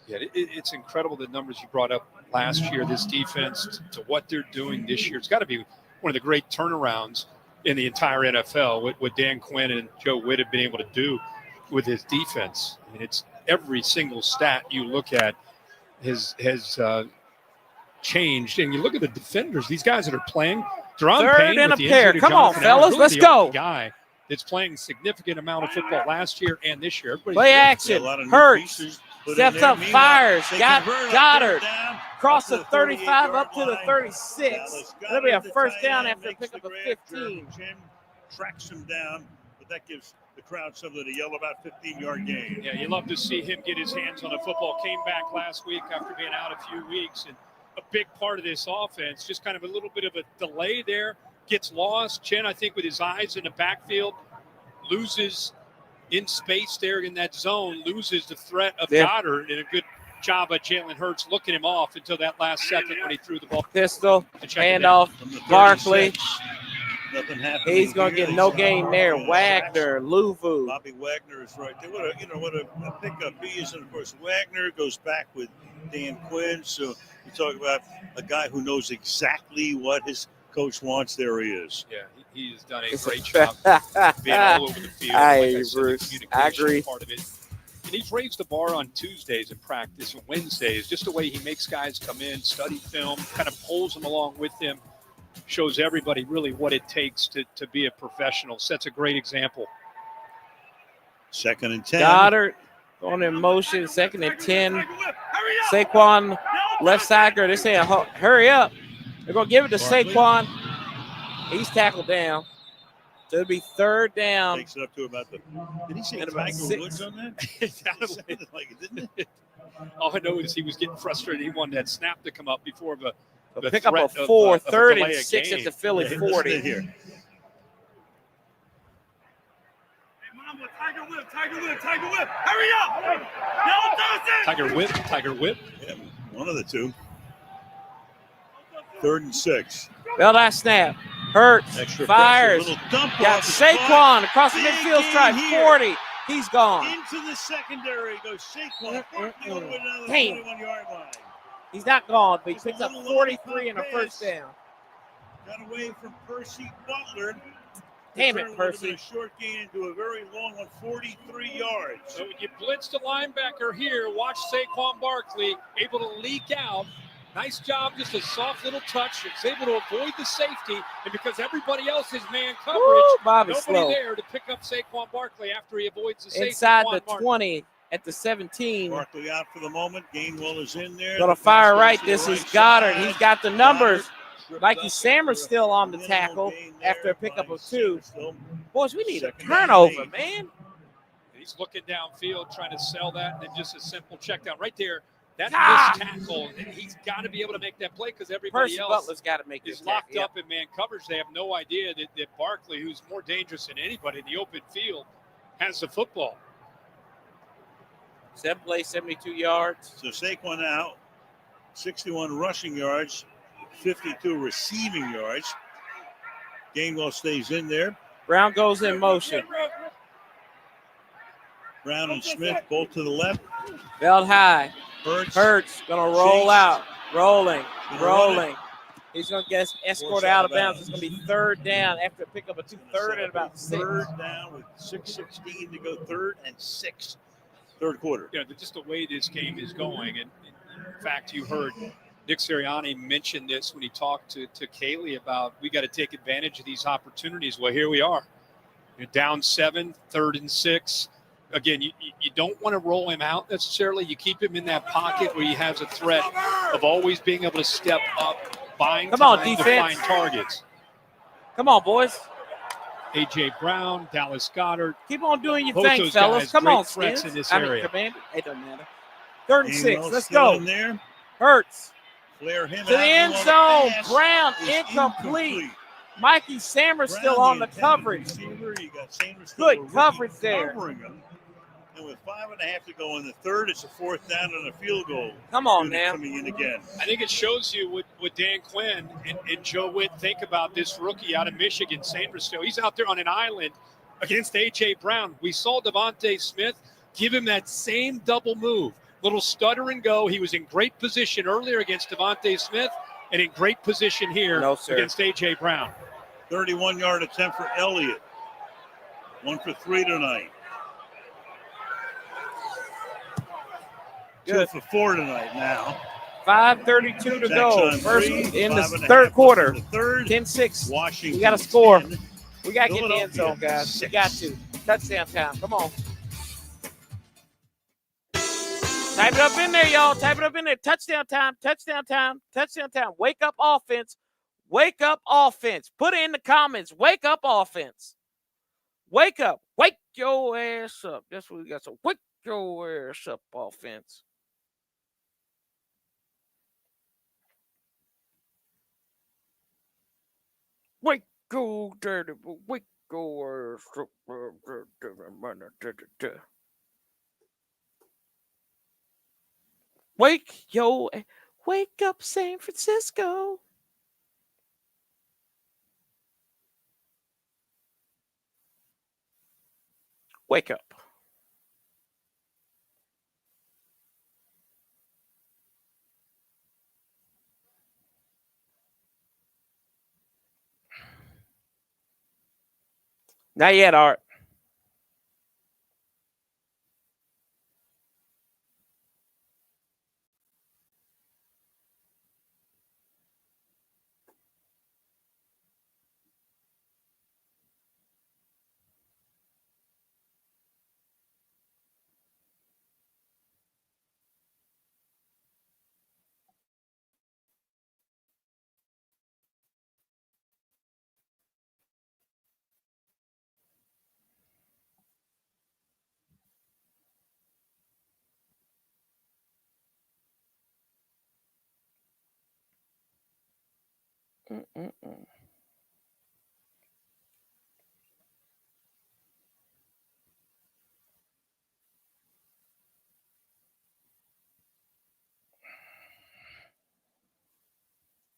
Yeah, it's incredible the numbers you brought up last year. This defense to what they're doing this year. It's got to be one of the great turnarounds in the entire NFL. What Dan Quinn and Joe Witt have been able to do with his defense. I mean, it's every single stat you look at has changed. And you look at the defenders; these guys that are playing. Deron Third Payne and with a the pair. injury to Come on, Jonathan Allen, fellas, really let's the go. only guy that's playing significant amount of football last year and this year. Everybody's Play good. action. Hurts. Steps up, fires. Got Goddard. Across the 35 up to the 36. That'll be a first down after pick up a 15. Jim tracks him down, but that gives the crowd something to yell about. 15-yard gain. Yeah, you love to see him get his hands on the football. Came back last week after being out a few weeks, and a big part of this offense, just kind of a little bit of a delay there. Gets lost. Chen, I think, with his eyes in the backfield, loses in space there in that zone, loses the threat of Goddard, and a good job by Jalen Hurts looking him off until that last second when he threw the ball. Pistol, check it handoff, Barkley. Nothing happening. He's going to get no gain there. Wagner, Luvu. Bobby Wagner is right there. What a pickup he is. And, of course, Wagner goes back with Dan Quinn. So you talk about a guy who knows exactly what his coach wants. There he is. Yeah, he has done a great job being all over the field. Hey, said, Bruce, the I communication agree. Part of it. And he's raised the bar on Tuesdays in practice and Wednesdays, just the way he makes guys come in, study film, kind of pulls them along with him, shows everybody really what it takes to be a professional, sets a great example. 2nd and 10. Goddard going in motion, 2nd and 10. Saquon, left sider. They're saying, hurry up. They're going to give it to Barkley. Saquon. He's tackled down. So it'll be third down. Takes it up to about the. Did he say And about Tiger Woods on that? It sounded like it, didn't it? All I know is he was getting frustrated. He wanted that snap to come up before the pick up a threat 4, of a third delay and of 6 at game. the Philly Yeah, 40. listen here. Hey, Mama, Tiger Whip, Tiger Whip, Tiger Whip. Hurry up! Yellow Dawson! Tiger Whip. Yeah, one of the two. 3rd and 6. Bell that snap. Hurts. Extra Fires. pressure, little dump Got off the Saquon spot. across the Big midfield gain stripe. here. 40. He's gone. Into the secondary goes Saquon. Barkley all the way down to the Damn. 21-yard line. He's not gone, but he Just a picks up little 43 and a pass. first down. Got away from Percy Butler. Damn The it, return would have Percy. been a short gain into a very long one, 43 yards. So when you blitz the linebacker here, watch Saquon Barkley able to leak out. Nice job, just a soft little touch. It's able to avoid the safety, and because everybody else is man coverage, Bobby nobody slow. there to pick up Saquon Barkley after he avoids the safety. Inside Quan the Martin. 20 at the 17. Barkley out for the moment. Gainwell is in there. Gonna The fire pass right. goes to This the is right Goddard. side. He's got the numbers. Goddard Mikey tripped Sammer's up still on the minimal tackle gain there after a pickup by of 2. Sammer. Boys, we need a Second down and turnover, 8. man. He's looking downfield, trying to sell that, and then just a simple check down right there. That missed tackle, and he's got to be able to make that play because everybody Percy else Butler's got to make is this locked tackle. up in man coverage. They have no idea that Barkley, who's more dangerous than anybody in the open field, has the football. 7 plays, 72 yards. So Saquon out, 61 rushing yards, 52 receiving yards. Gainwell stays in there. Brown goes in motion. Brown and Smith both to the left. Belt high. Hurts. Gonna roll Chase. out. Rolling. Gonna run Rolling. He's gonna get escorted Force out of bounds. It's gonna be third down after a pickup of 2, third and about 6. Third down with 6:16 to go. 3rd and 6. Third quarter. Yeah, just the way this game is going. And in fact, you heard Nick Sirianni mention this when he talked to Kaylee about we got to take advantage of these opportunities. Well, here we are. You're down 7, 3rd and 6. Again, you don't want to roll him out necessarily. You keep him in that pocket where he has a threat of always being able to step up, buying time to find targets. Come on, boys. A.J. Brown, Dallas Goddard. Keep on doing your Both thing, those fellas. guys, Come great on, threats Skins. in this I mean, area. Commander. It doesn't matter. 3rd and 6. Gainwell Let's still go. in there. Hurts. Flare him To the out. end Well, zone. pass Brown is incomplete. Mikey Sammer's Brown, still on the intended coverage. receiver. You got Sanders Good still a rookie coverage there. covering him. And with 5.5 to go in the third, it's a 4th down and a field goal. Come on, Judy now. coming in again. I think it shows you what Dan Quinn and Joe Witt think about this rookie out of Michigan, Sanders. He's out there on an island against A.J. Brown. We saw Devontae Smith give him that same double move. Little stutter and go. He was in great position earlier against Devontae Smith and in great position here against A.J. Brown. 31-yard attempt for Elliott. 1 for 3 tonight. Good. 2 for 4 tonight now. 5:32 to Sacks go. on First 3, in the 5.5 third left quarter. in the third. 10-6. Washington. We got to score. 10. We got to get in the end zone, Philadelphia, guys. We got to. Touchdown time. Come on. Type it up in there, y'all. Type it up in there. Touchdown time. Touchdown time. Touchdown time. Wake up offense. Wake up offense. Put it in the comments. Wake up offense. Wake up. Wake your ass up. That's what we got. So wake your ass up, offense. Wake go dirty. Wake your ass up. Wake up, San Francisco. Wake up. Not yet, Art.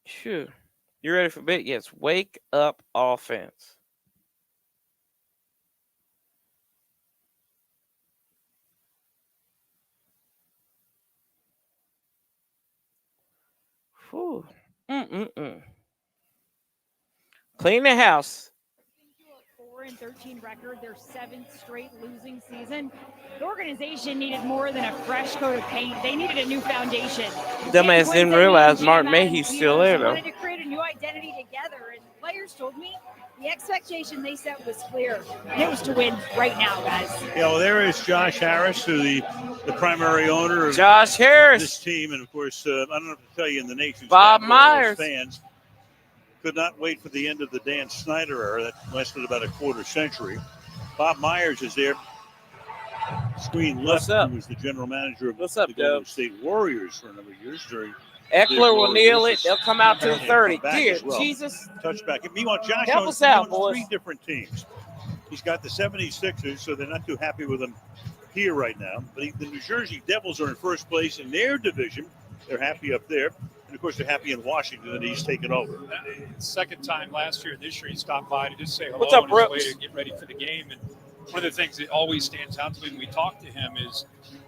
Sure. You ready for bit? Yes. Wake up offense. Whew. Clean the house. 4-13 record, their 7th straight losing season. The organization needed more than a fresh coat of paint. They needed a new foundation. Dumbass didn't realize Martin Mayhew's still there, though. Wanted to create a new identity together, and players told me the expectation they set was clear, and it was to win right now, guys. Yeah, well, there is Josh Harris, who the primary owner of Josh Harris, this team, and of course, I don't have to tell you in the nation, Bob Myers fans could not wait for the end of the Dan Snyder era that lasted about a quarter century. Bob Myers is there. Screen left, who was the general manager of the Golden State Warriors for a number of years during. Eckler will kneel it. They'll come out to 30. Dear Jesus. Touchback. And meanwhile, Josh help us out, boys. 3 different teams. He's got the 76ers, so they're not too happy with him here right now. But the New Jersey Devils are in first place in their division. They're happy up there. And, of course, they're happy in Washington that he's taken over. Second time last year, this year he stopped by to just say hello. What's up, on his way Brooks? to get ready for the game. And one of the things that always stands out to me when we talk to him is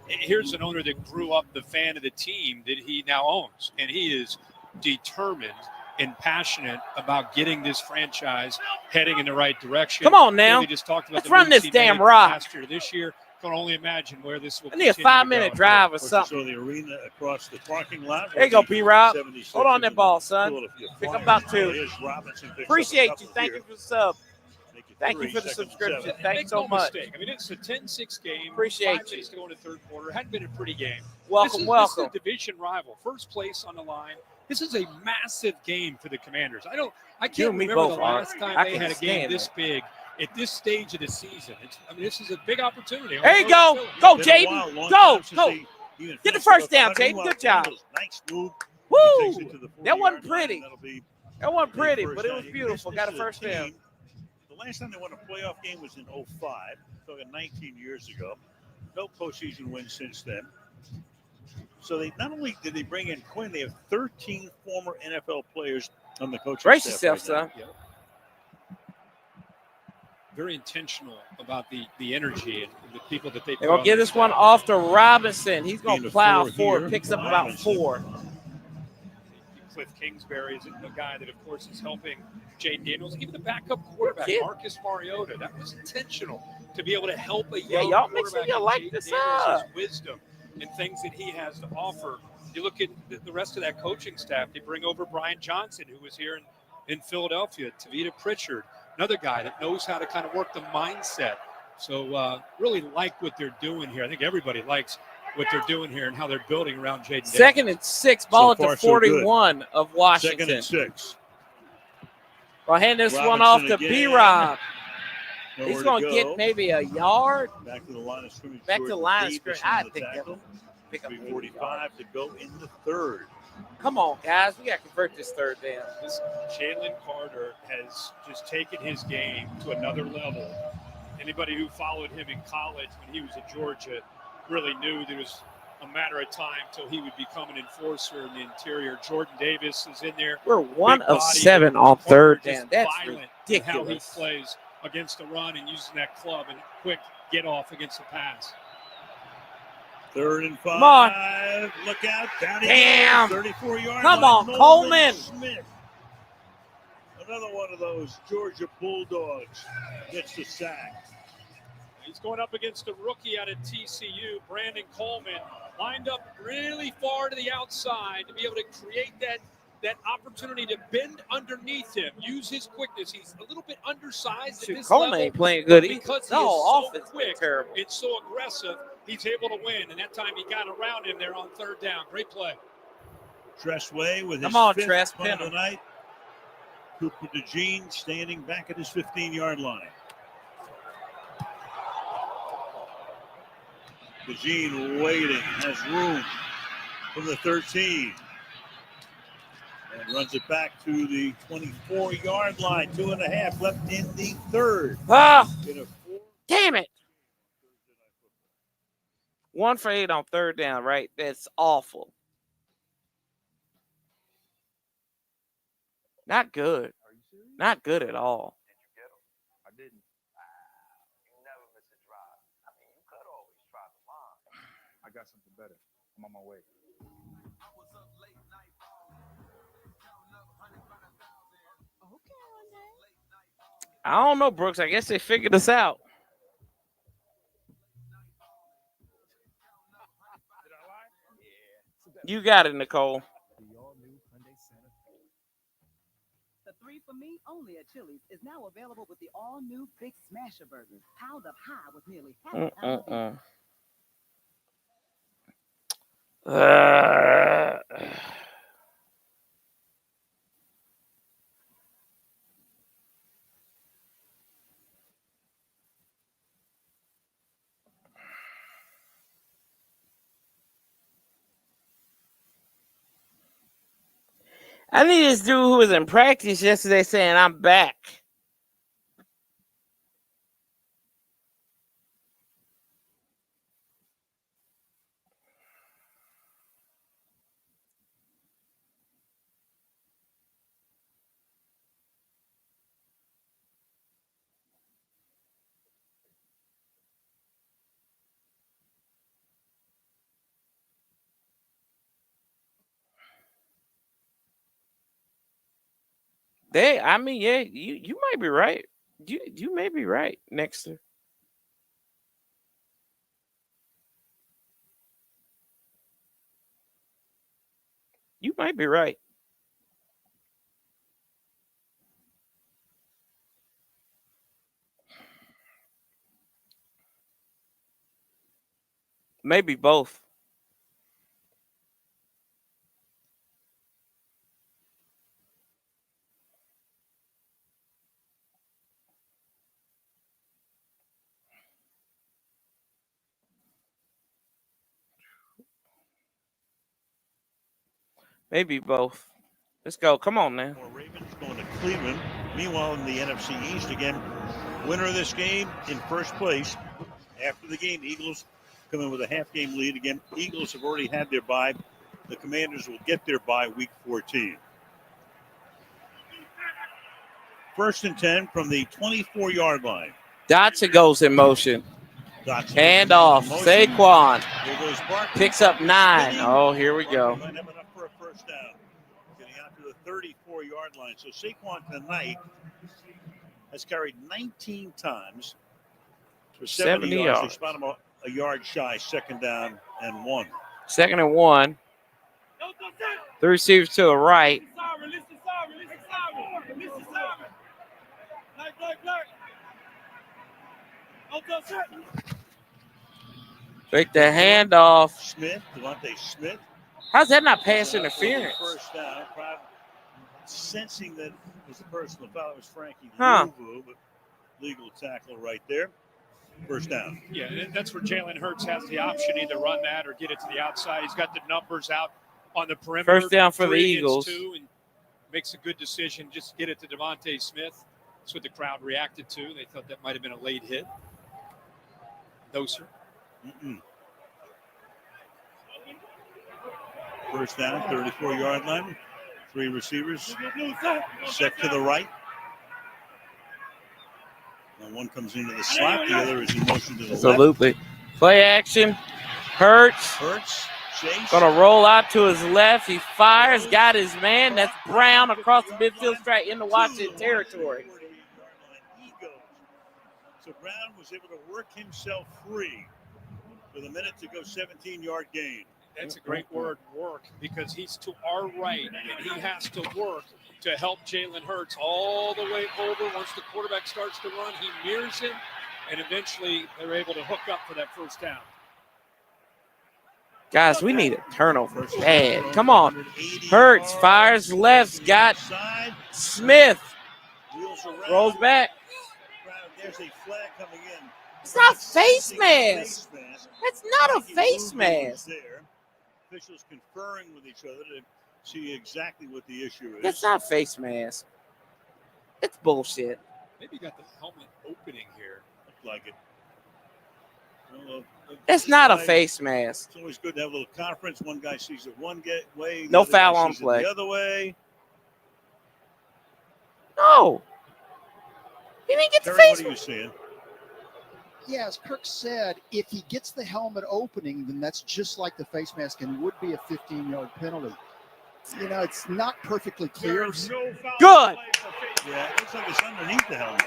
here's an owner that grew up the fan of the team that he now owns. And he is determined and passionate about getting this franchise heading in the right direction. Come on now. We just talked about Let's run this damn rock. Last year to this year. Can only imagine where this will. I need a 5-minute drive or something. So the arena across the parking lot. There you go, P-Rob. Hold on that ball, son. Pick up about 2. Appreciate you. Thank you for the sub. Thank you for the subscription. Thanks so much. Mistake. I mean, it's a 10-6 game. Appreciate 5 minutes to go in the third quarter. It hadn't been a pretty game. Welcome. This is a division rival. First place on the line. This is a massive game for the Commanders. I can't remember the last time they had a game this big at this stage of the season. This is a big opportunity. There you go. Go, Jaden. Go. Get the first down, Jaden. Good job. Nice move. Woo! That wasn't pretty. That wasn't pretty, but it was beautiful. Got a first down. The last time they won a playoff game was in 05, talking 19 years ago. No postseason wins since then. So they not only did they bring in Quinn, they have 13 former NFL players on the coaching staff. Brace yourself, son. Very intentional about the energy and the people that they. They're gonna get this one off to Robinson. He's gonna plow forward. Picks up about 4. Cliff Kingsbury is a guy that, of course, is helping Jaden Daniels, even the backup quarterback, Marcus Mariota. That was intentional to be able to help a young y'all make sure you like this up. Wisdom and things that he has to offer. You look at the rest of that coaching staff. They bring over Brian Johnson, who was here in Philadelphia. Tavita Pritchard, another guy that knows how to kind of work the mindset. So really like what they're doing here. I think everybody likes what they're doing here and how they're building around Jaden. 2nd and 6, ball at the 41 of Washington. 2nd and 6. I'll hand this one off to B-Rob. He's going to get maybe a yard. Back to the line of scrimmage. Back to the line of scrimmage. I think that'll pick up 3:45 to go in the third. Come on, guys. We got to convert this third down. This Jalen Carter has just taken his game to another level. Anybody who followed him in college when he was at Georgia really knew that it was a matter of time till he would become an enforcer in the interior. Jordan Davis is in there. We're 1 of 7 on third down. That's ridiculous. How he plays against the run and using that club and quick get off against the pass. 3rd and 5. Come on. Look out. Down Damn. 34 yards. Come on, Coleman. Smith. Another one of those Georgia Bulldogs gets the sack. He's going up against a rookie out of TCU, Brandon Coleman, lined up really far to the outside to be able to create that opportunity to bend underneath him, use his quickness. He's a little bit undersized at this Coleman level. ain't playing good either. Because he No, is so offense quick terrible. and so aggressive, he's able to win. And that time he got around him there on 3rd down. Great play. Tressway with his Come on, 5th Tress, punt pin of the him. night. Cooper DeJean standing back at his 15-yard line. DeJean waiting, has room from the 13. And And runs it back to the 24-yard line. 2.5 left in the third. Ah, damn it. 1 for 8 on third down, right? That's awful. Not good. Not good at all. I didn't. You never miss a drive. I mean, you could always try the line. I got something better. I'm on my way. I don't know, Brooks. I guess they figured us out. You got it, Nicole. The 3 for Me only at Chili's is now available with the all-new Big Smasher Burger, piled up high with nearly half a pound of beef. I need this dude who was in practice yesterday saying, I'm back. I mean, yeah, you might be right. You may be right, Nexter. You might be right. Maybe both. Maybe both. Let's go. Come on, man. Ravens going to Cleveland. Meanwhile, in the NFC East, again, winner of this game in first place. After the game, Eagles come in with a half-game lead. Again, Eagles have already had their bye. The Commanders will get their bye week 14. 1st and 10 from the 24-yard line. Dotson goes in motion. Dotson Hand off. Saquon Here goes Barkley. picks up 9. Oh, here we go. Might have enough for a first down. Getting out to the 34-yard line. So Saquon tonight has carried 19 times for 70 yards. They spot him a yard shy, 2nd down and 1. 2nd and 1. The receivers to the right. Take the handoff. Smith, Devontae Smith. How's that not pass interference? First down. Sensing that it was a personal foul. It was Frankie Louvu, but legal tackle right there. First down. Yeah, that's where Jalen Hurts has the option, either run that or get it to the outside. He's got the numbers out on the perimeter. First down for the 3 Eagles. against 2, and makes a good decision just to get it to Devontae Smith. That's what the crowd reacted to. They thought that might have been a late hit. No, sir. First down, 34-yard line. 3 receivers set to the right. And one comes into the slot. The other is in motion to the Absolutely. left. Play action. Hurts. Chase. Gonna roll out to his left. He fires. Got his man. That's Brown across the midfield straight into Washington territory. So Brown was able to work himself free with a minute to go, 17-yard gain. That's a great word, work, because he's to our right, and he has to work to help Jalen Hurts all the way over. Once the quarterback starts to run, he mirrors him, and eventually they're able to hook up for that first down. Guys, we need a turnover bad. Come on. Hurts fires left. Got Smith. Rolls back. There's a flag coming in. It's not face mask. That's not a face mask. Officials conferring with each other to see exactly what the issue is. It's not a face mask. It's bullshit. Maybe you got the helmet opening here. Looked like it. Well, It's not a face mask. It's always good to have a little conference. One guy sees it one way. No foul on play. The other way. No. He didn't get the Terry, face what are you seeing? Yeah, as Kirk said, if he gets the helmet opening, then that's just like the face mask and would be a 15-yard penalty. You know, it's not perfectly clear. Good. Yeah, it looks like it's underneath the helmet.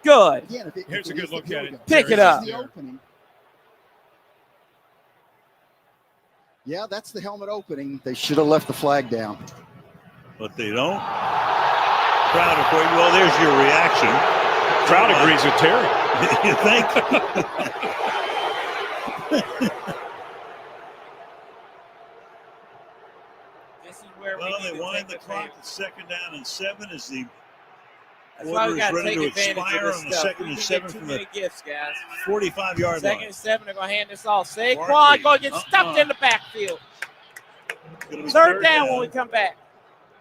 Good. Again, Here's a good look at it. Pick it up. The opening. Yeah, that's the helmet opening. They should have left the flag down. But they don't. Crowd, well, there's your reaction. Crowd agrees with Terry. You think? This is where Well, we they wind the clock at 2nd down and 7 as the That's why we order is got to ready take to advantage expire of on the this stuff. 2nd and We 7 get too from many the gifts, guys. 45-yard line. 2nd and 7, they're going to hand this off. Saquon Barkley. going to get stuffed in the backfield. Gonna be Third down when we come back.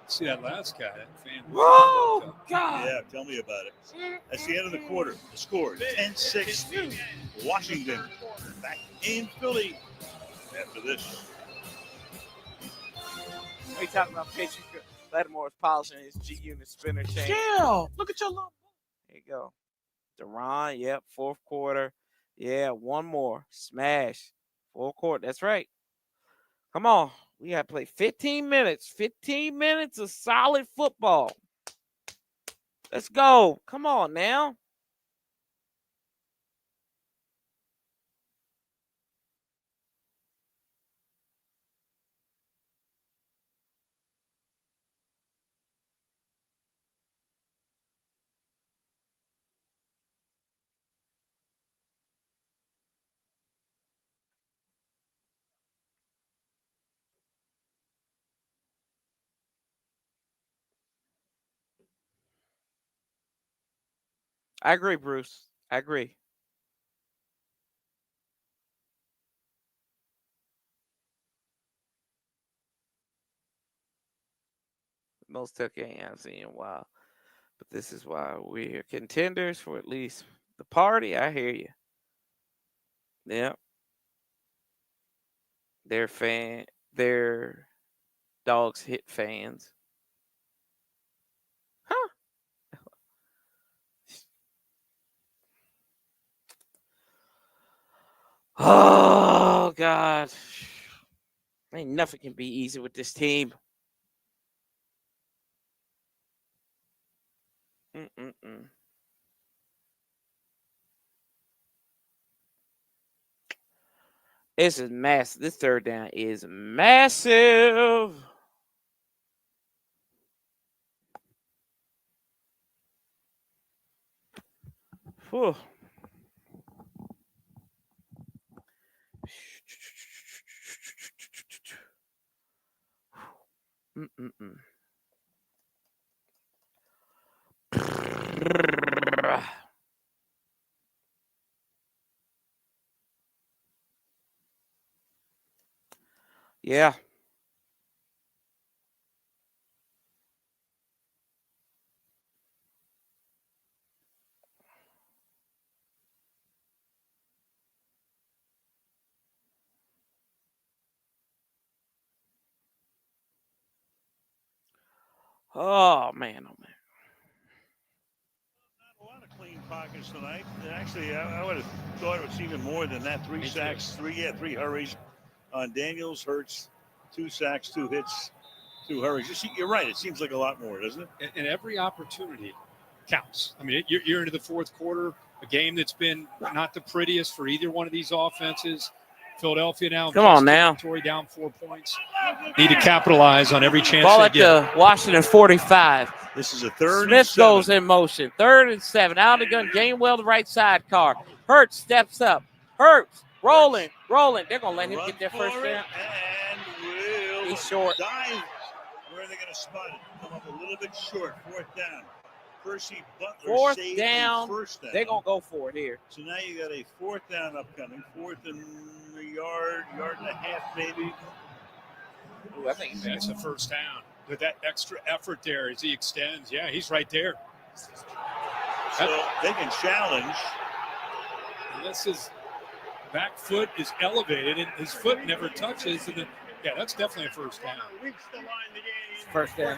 See that last guy, that fan. Oh, God. Yeah, tell me about it. That's the end of the quarter. The score 10-6. Washington back in Philly after this. We talking about pitching. Lattimore's polishing his G-Unit spinner chain. Yeah, look at your little. There you go. Deron, yep, 4th quarter. Yeah, one more. Smash. 4th quarter. That's right. Come on. We got to play 15 minutes. 15 minutes of solid football. Let's go. Come on now. I agree, Bruce. I agree. Most took game I've seen in a while. But this is why we're contenders for at least the party. I hear you. Yep. They're dogs hit fans. Huh. Oh, God. Ain't nothing can be easy with this team. This is massive. This third down is massive. Whew. Yeah. Oh, man. Oh, man. A lot of clean pockets tonight. Actually, I would have thought it was even more than that. 3 sacks, 3 hurries on Daniels, Hurts, 2 sacks, 2 hits, 2 hurries. You're right. It seems like a lot more, doesn't it? And every opportunity counts. I mean, you're into the 4th quarter, a game that's been not the prettiest for either one of these offenses. Philadelphia now. Come on now. Down 4 points. Need to capitalize on every chance Ball they at get. the Washington 45. This is a 3rd Smith and 7. goes in motion. 3rd and 7. Out of the gun. Gainwell the right side car. Hurts steps up. Hurts. Rolling. They're going to let him get their first down. He's short. Dive. Where are they going to spot it? Come up a little bit short. 4th down. Percy Butler 4th saved down. the 1st down. They're going to go for it here. So now you got a 4th down upcoming. 4th and a yard and a half maybe. Ooh, I think That's a first down. With that extra effort there as he extends, yeah, he's right there. So they can challenge. Unless his back foot is elevated and his foot never touches. And yeah, that's definitely a first down. First down.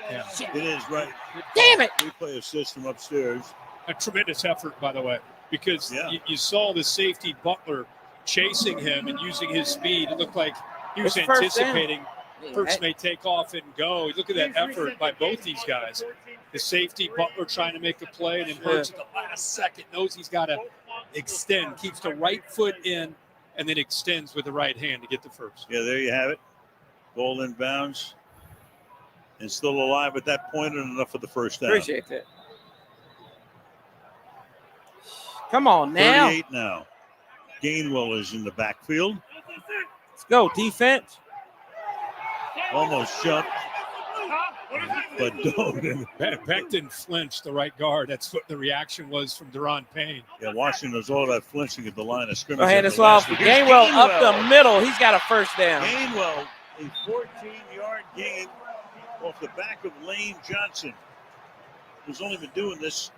Yeah. It is right. Damn it! Replay assist from upstairs. A tremendous effort, by the way, because you saw the safety Butler chasing him and using his speed. It looked like he was It's first down. anticipating first may take off and go. Look at that effort by both these guys. The safety Butler trying to make a play, and then Hurts at the last second knows he's got to extend, keeps the right foot in, and then extends with the right hand to get the first. Yeah, there you have it. Ball inbounds. And still alive at that point, and enough for the first down. Appreciate that. Come on now. 38 now. Gainwell is in the backfield. Let's go, defense. Almost jumped, but don't. Becton flinched, the right guard. That's what the reaction was from Deron Payne. Yeah, Washington was all about flinching at the line of scrimmage. Go ahead and swap. Gainwell up the middle. He's got a first down. Gainwell, a 14-yard gain off the back of Lane Johnson, who's only been doing this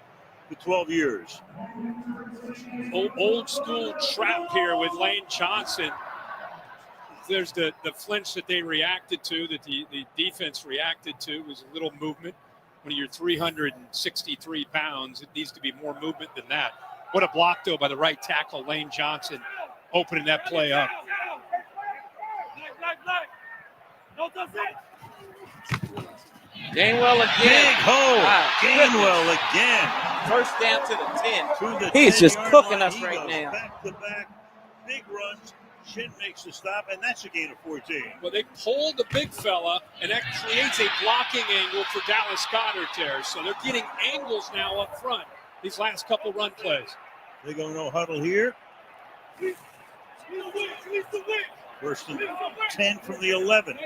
for 12 years. Old school trap here with Lane Johnson. There's the flinch that they reacted to, that the defense reacted to, was a little movement. When you're 363 pounds, it needs to be more movement than that. What a block, though, by the right tackle, Lane Johnson, opening that play up. Gainwell again. Big hole. Wow. Gainwell again. First down to the 10. To the He's just 10-yard cooking line. us He right goes now. back to back. Big runs. Shin makes the stop, and that's a gain of 14. Well, they pulled the big fella, and that creates a blocking angle for Dallas Goedert there. So they're getting angles now up front, these last couple run plays. They go no huddle here. First and 10 from the 11.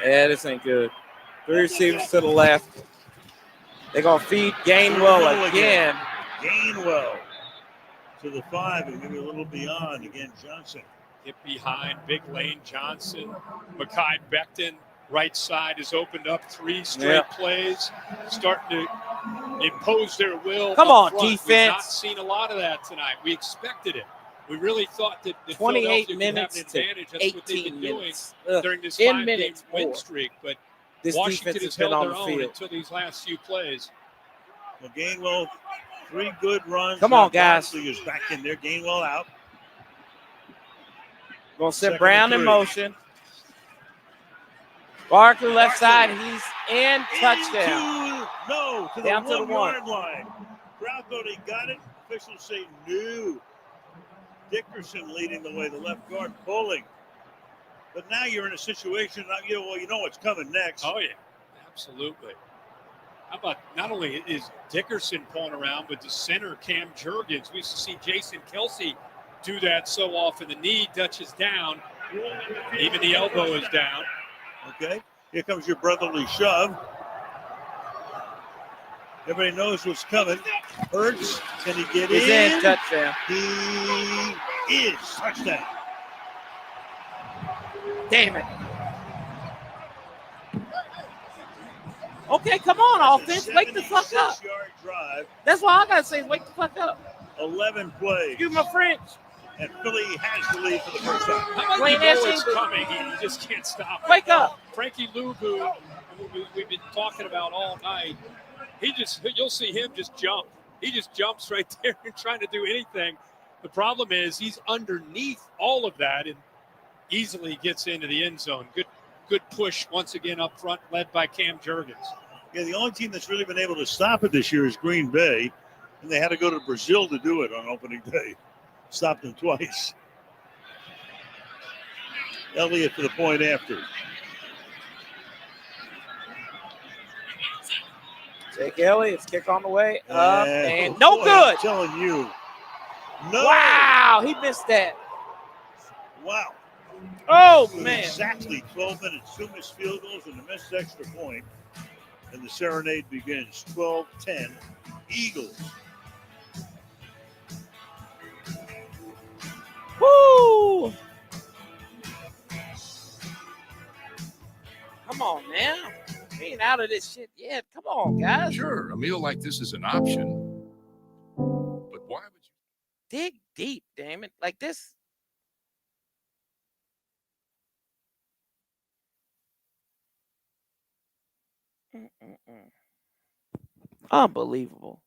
Yeah, this ain't good. 3 receivers to the left. They're going to feed Gainwell again. Gainwell to the 5 and maybe a little beyond. Again, Johnson. Get behind big Lane Johnson. Mekhi Becton, right side, has opened up 3 straight plays, starting to impose their will. Come up on, front. defense. We've not seen a lot of that tonight. We expected it. We really thought that 28 Philadelphia minutes could have to an advantage. That's what they've 18 been minutes. doing during this 10 5-game minutes win more. streak. But This Washington defense has has been held on their the own field. until these last few plays. Well, Gainwell, 3 good runs. Come on, guys. Barkley is back in there. Gainwell out. Going to send Second Brown and in 3. motion. Barkley left side. He's in. Touchdown. To the Down to the 1-yard line. Crowd thought he got it. Officials say no. Dickerson leading the way, the left guard pulling. But now you're in a situation, you know what's coming next. Oh, yeah, absolutely. How about not only is Dickerson pulling around, but the center, Cam Jurgens. We used to see Jason Kelsey do that so often. The knee touches down. Even the elbow is down. Okay, here comes your brotherly shove. Everybody knows what's coming. Hurts, can he get He's in. Touchdown. He is. Touchdown. Damn it. Okay, come on, offense. Wake the fuck up. 76-yard drive. That's what I got to say. Wake the fuck up. 11 plays. Excuse my French. And Philly has the lead for the first time. How about you know it's coming? You just can't stop it. Wake up. Frankie Luvu, who we've been talking about all night, you'll see him just jump. He just jumps right there and trying to do anything. The problem is he's underneath all of that and easily gets into the end zone. Good push once again up front, led by Cam Jurgens. Yeah, the only team that's really been able to stop it this year is Green Bay, and they had to go to Brazil to do it on opening day. Stopped them twice. Elliott for the point after. Jake Elliott's kick on the way up and no boy, good. I'm telling you. No. Wow, he missed that. Wow. Oh, man. Exactly 12 minutes, 2 missed field goals and a missed extra point. And the serenade begins. 12-10, Eagles. Woo! Come on now. We ain't out of this shit yet. Come on, guys. Sure, a meal like this is an option, but why would you? Dig deep, damn it. Like this. Unbelievable.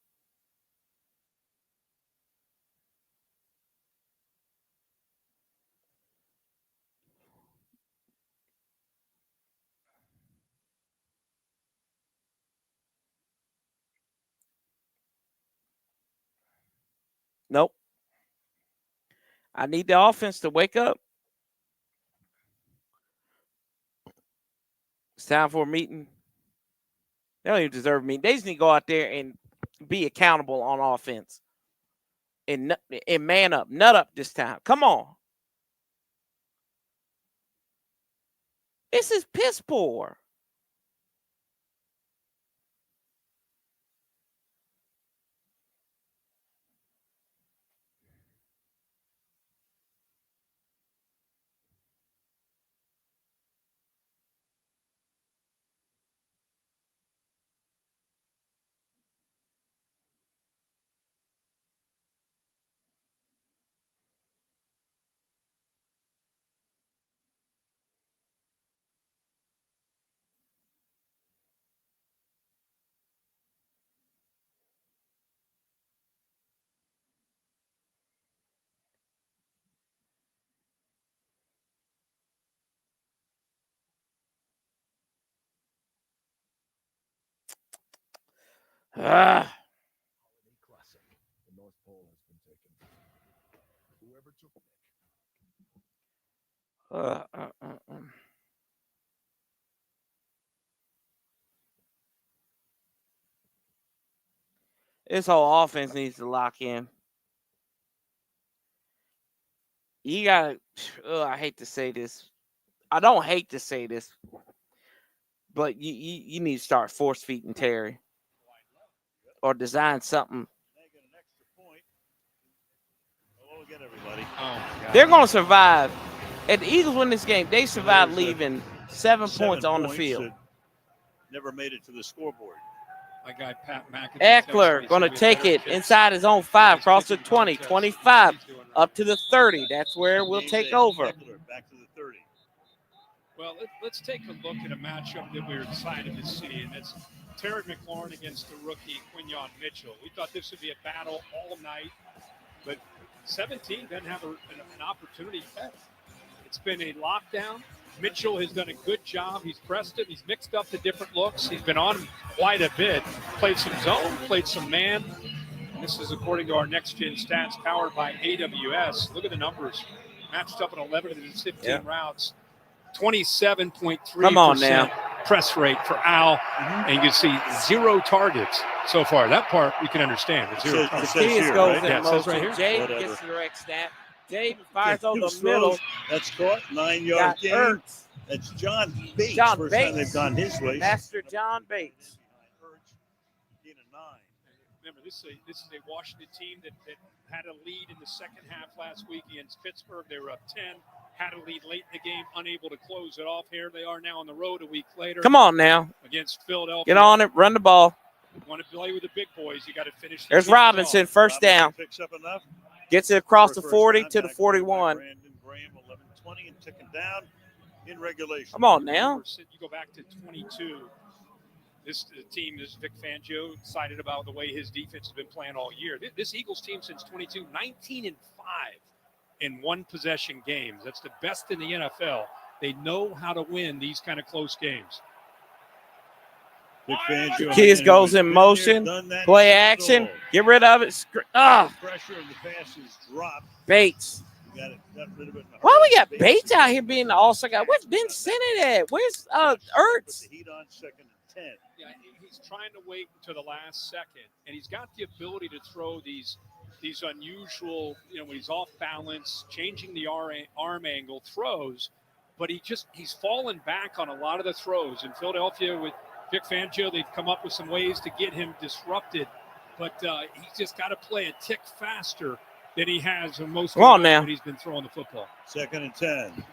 Nope. I need the offense to wake up. It's time for a meeting. They don't even deserve a meeting. They just need to go out there and be accountable on offense. And man up. Nut up this time. Come on. This is piss poor. Ah. Classic. The North Pole has been taken. Whoever took it. This whole offense needs to lock in. You got to, I hate to say this. I don't hate to say this, but you need to start force feeding Terry or design something. They're going to survive. If the Eagles win this game, they survive leaving 7 points on the field. Never made it to the scoreboard. My guy Pat McAfee. Eckler going to take it inside his own 5, across the 20, 25, up to the 30. That's where we'll take over. Back to the 30. Well, let's take a look at a matchup that we were excited to see, and it's Terry McLaurin against the rookie Quinyon Mitchell. We thought this would be a battle all night, but 17 doesn't have an opportunity yet. It's been a lockdown. Mitchell has done a good job. He's pressed him. He's mixed up the different looks. He's been on him quite a bit. Played some zone, played some man. And this is according to our next-gen stats powered by AWS. Look at the numbers. Matched up in 11 of his 15 routes. 27.3% press rate for Al. And you can see 0 targets so far. That part we can understand. The Keys goes in motion. Jay gets the direct snap. Jay fires over the middle. That's caught. 9-yard gain. That's John Bates. First time they've gone his way. Master John Bates. Remember, this is a Washington team that had a lead in the second half last week against Pittsburgh. They were up 10, had a lead late in the game, unable to close it off. Here they are now on the road a week later. Come on now. Against Philadelphia. Get on it. Run the ball. You want to play with the big boys, you got to finish. There's Robinson, first down. Picks up enough. Gets it across the 40 to the 41. Brandon Graham, 11-20, and ticking down in regulation. Come on now. You go back to 22. This team is Vic Fangio excited about the way his defense has been playing all year. This Eagles team since 22, 19-5 in one possession games. That's the best in the NFL. They know how to win these kind of close games. Keys goes in motion. Play action. Get rid of it. Pressure and the pass is dropped. Bates. Got rid of it. Why we got Bates out here being the all-star guy? Where's Ben Sinnott at? Where's Ertz? Heat on 2nd and 10. Yeah, he's trying to wait until the last second, and he's got the ability to throw these unusual, when he's off balance, changing the arm angle throws, but he's fallen back on a lot of the throws. In Philadelphia with Vic Fangio, they've come up with some ways to get him disrupted, but he's just got to play a tick faster than he has in most of the when he's been throwing the football. 2nd and 10.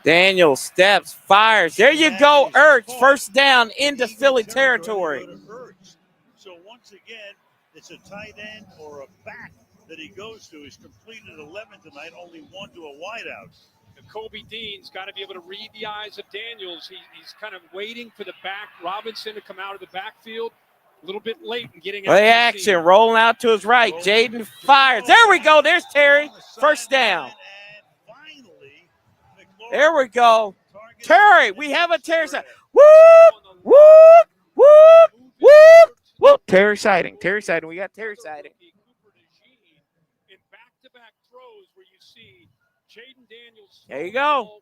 Daniel steps, fires. There you go, Ertz. First down into Philly territory. So once again, it's a tight end or a back that he goes to. He's completed 11 tonight, only one to a wideout. Kobe Dean's got to be able to read the eyes of Daniels. He's kind of waiting for the back, Robinson, to come out of the backfield. A little bit late in getting out. Play action, rolling out to his right. Jaden fires. There we go. There's Terry. First down. There we go. Terry, we have a Terry sighting. Whoop, whoop, whoop, whoop, whoop. Terry sighting. Terry sighting. We got Terry sighting. In back-to-back throws where you see Jaden Daniels. There you go.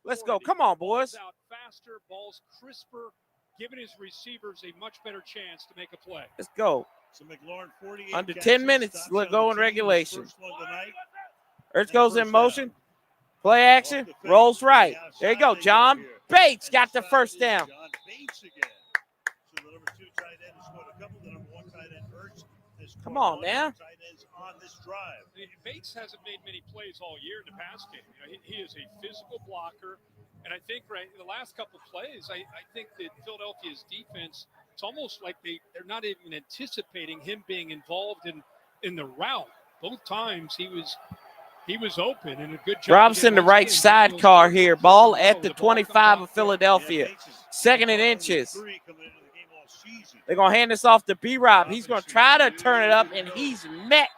Let's go. Come on, boys. Out faster, balls crisper, giving his receivers a much better chance to make a play. Let's go. So McLaurin 48 Under 10 minutes, let's go in regulation. Ertz goes in motion. Play action, rolls right. There you go. John Bates got the first down. John Bates again. So the number 2 tight end has scored a couple. The number 1 tight end, Ertz, has Come on, now. tight ends on this drive. Bates hasn't made many plays all year in the pass game. He is a physical blocker. And I think the last couple of plays, I think that Philadelphia's defense, it's almost like they're not even anticipating him being involved in the route. Both times he was open and a good job. Robinson, the right sidecar here. Ball at the 25 of Philadelphia. Second and inches. They're going to hand this off to B-Rob. He's going to try to turn it up, and he's met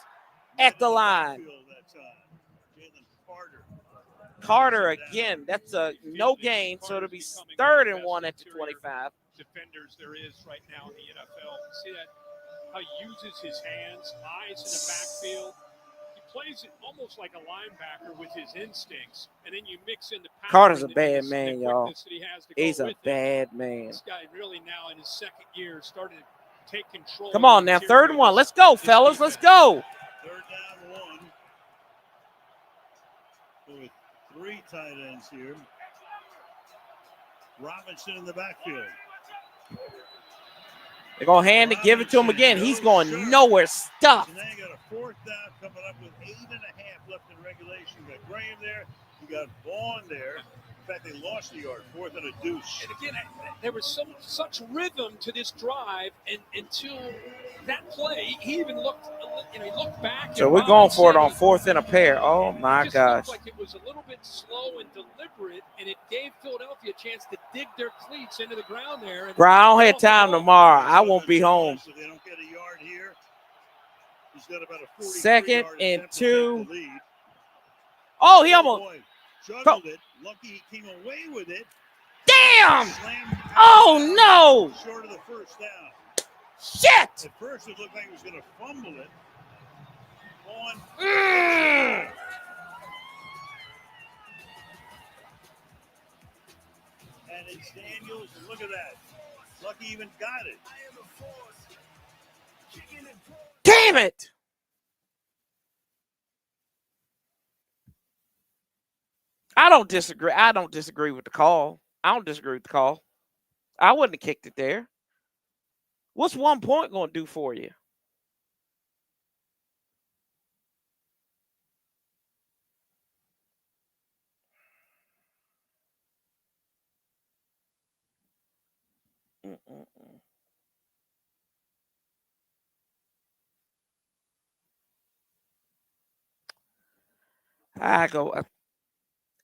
at the line. Carter again. That's a no gain, so it'll be 3rd and 1 at the 25. Defenders there is right now in the NFL. See that? How he uses his hands, eyes in the backfield. He plays it almost like a linebacker with his instincts, and then you mix in the power. Carter's a bad man, y'all. He's a bad man. This guy really now in his 2nd year started to take control. Come on now, 3rd and 1. Let's go, fellas. Let's go. 3rd down 1. With 3 tight ends here. Robinson in the backfield. They're going to hand it, give it to him again. He's going nowhere. Stuffed. So now you got a 4th down coming up with 8.5 left in regulation. You got Graham there. You got Vaughn there. In fact, they lost the yard. 4th and a deuce. And again, there was such rhythm to this drive, and until that play, he even looked, he looked back. So we're going for it on 4th and a pair. Oh my it gosh. Looked like it was a little bit slow and deliberate, and it gave Philadelphia a chance to dig their cleats into the ground there. Bro, I don't have time tomorrow. I won't be home. So they don't get a yard here. He's got about a 43 2nd yard and attempt to 2. take the lead. Oh, he almost. Juggled it. Lucky he came away with it. Damn! Oh, no! Short of the first down. Shit! At first, it looked like he was going to fumble it. On. And it's Daniels. And look at that. Lucky even got it. Damn it! I don't disagree. I don't disagree with the call. I wouldn't have kicked it there. What's 1 point going to do for you?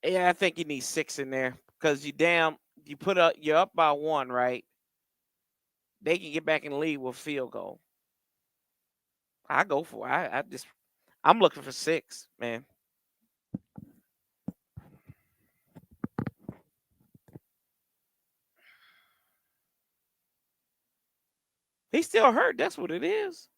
Yeah, I think you need 6 in there because you're up by 1, right? They can get back and lead with field goal. I go for it. I'm looking for 6, man. He's still hurt. That's what it is.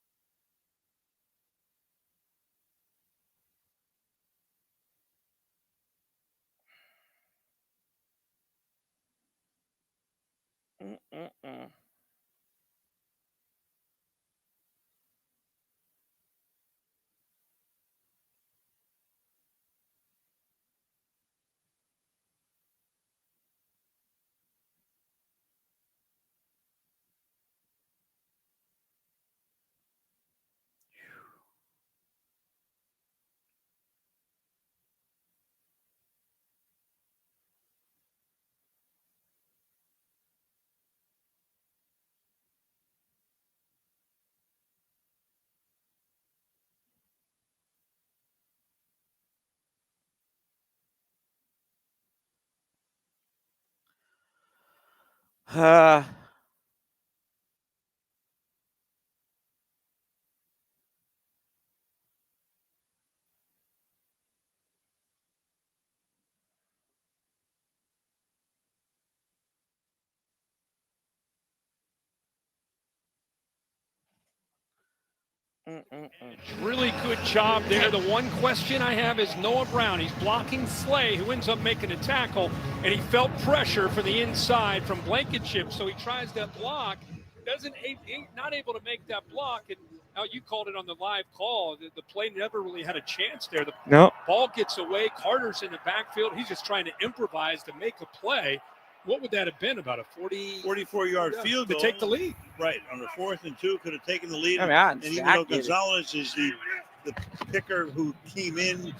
Really good job there. The one question I have is Noah Brown. He's blocking Slay, who ends up making a tackle, and he felt pressure from the inside from Blankenship, so he tries that block. Not able to make that block, and now you called it on the live call. The play never really had a chance there. The ball gets away. Carter's in the backfield. He's just trying to improvise to make a play. What would that have been? About a 44-yard field goal to take the lead. Right, on the 4th and 2, could have taken the lead. And even though Gonzalez is the kicker who came in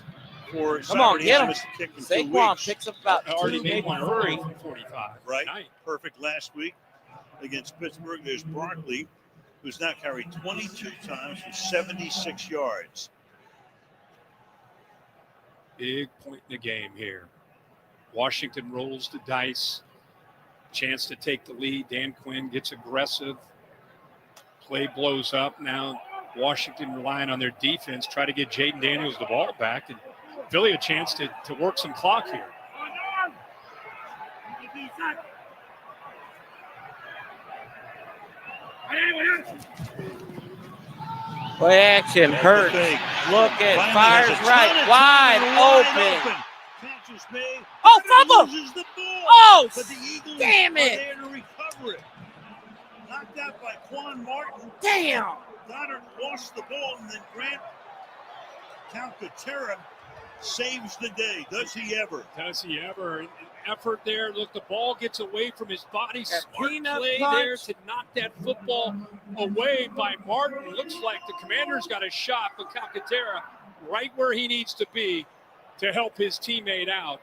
for Come on, Saturday, get him. missed a kick in 2 Saquon weeks. picks up about already 2, made maybe one 3. from 45. Right, Nice. perfect last week against Pittsburgh. There's Barkley, who's now carried 22 times for 76 yards. Big point in the game here. Washington rolls the dice. Chance to take the lead. Dan Quinn gets aggressive. Play blows up. Now Washington relying on their defense, try to get Jaden Daniels the ball back, and Philly a chance to work some clock here. Play action, Hurts. Looking, fires right, wide open. Catch is made. Oh, fumble! Loses the ball. Oh, but the Eagles damn are it! there to recover it. Knocked out by Quan Martin. Damn! Goddard lost the ball, and then Grant Calcaterra saves the day. Does he ever? Does he ever? An effort there. Look, the ball gets away from his body. Smart peanut play punch. there to knock that football away by Martin. Looks like the Commanders got a shot, but Calcaterra right where he needs to be to help his teammate out.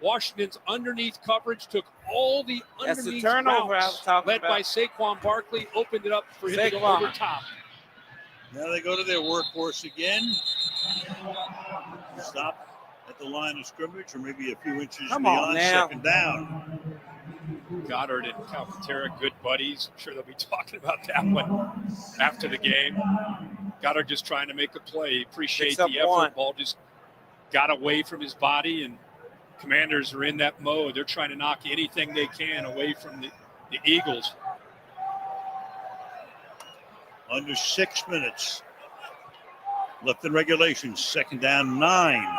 Washington's underneath coverage took all the That's the underneath turnover I was routes talking led about. by Saquon Barkley, opened it up for him to go Saquon. over top. Now they go to their workhorse again. Stop at the line of scrimmage, or maybe a few inches Come on beyond now. second down. Goddard and Calcaterra, good buddies. I'm sure they'll be talking about that one after the game. Goddard just trying to make a play. Appreciate Picks up the effort. one. Ball just got away from his body, and Commanders are in that mode. They're trying to knock anything they can away from the Eagles. Under 6 minutes left in regulation. Second down, 9.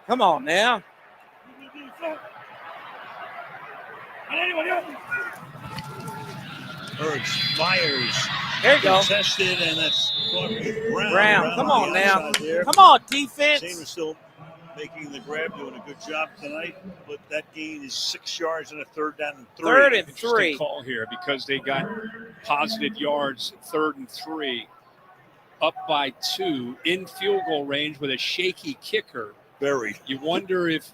Come on now. Hurts fires. There you go. Contested, and that's Brown. Brown, come on the now. outside there. Come on, defense. Shane still making the grab, doing a good job tonight, but that gain is 6 yards and a third down and 3. Third and Interesting 3. call here because they got positive yards, 3rd and 3, up by 2 in field goal range with a shaky kicker. Very. You wonder if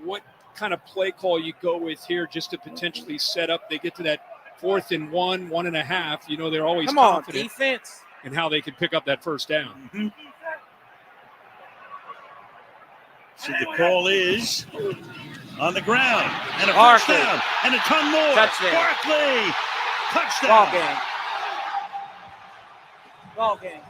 what kind of play call you go with here just to potentially set up. They get to that 4th and 1, 1.5. They're always Come on, confident defense. in how they can pick up that first down. Mm-hmm. So the call is on the ground, and a first Barkley. down, and a ton more. Touchdown. Barkley, touchdown. Ball game. Ball game.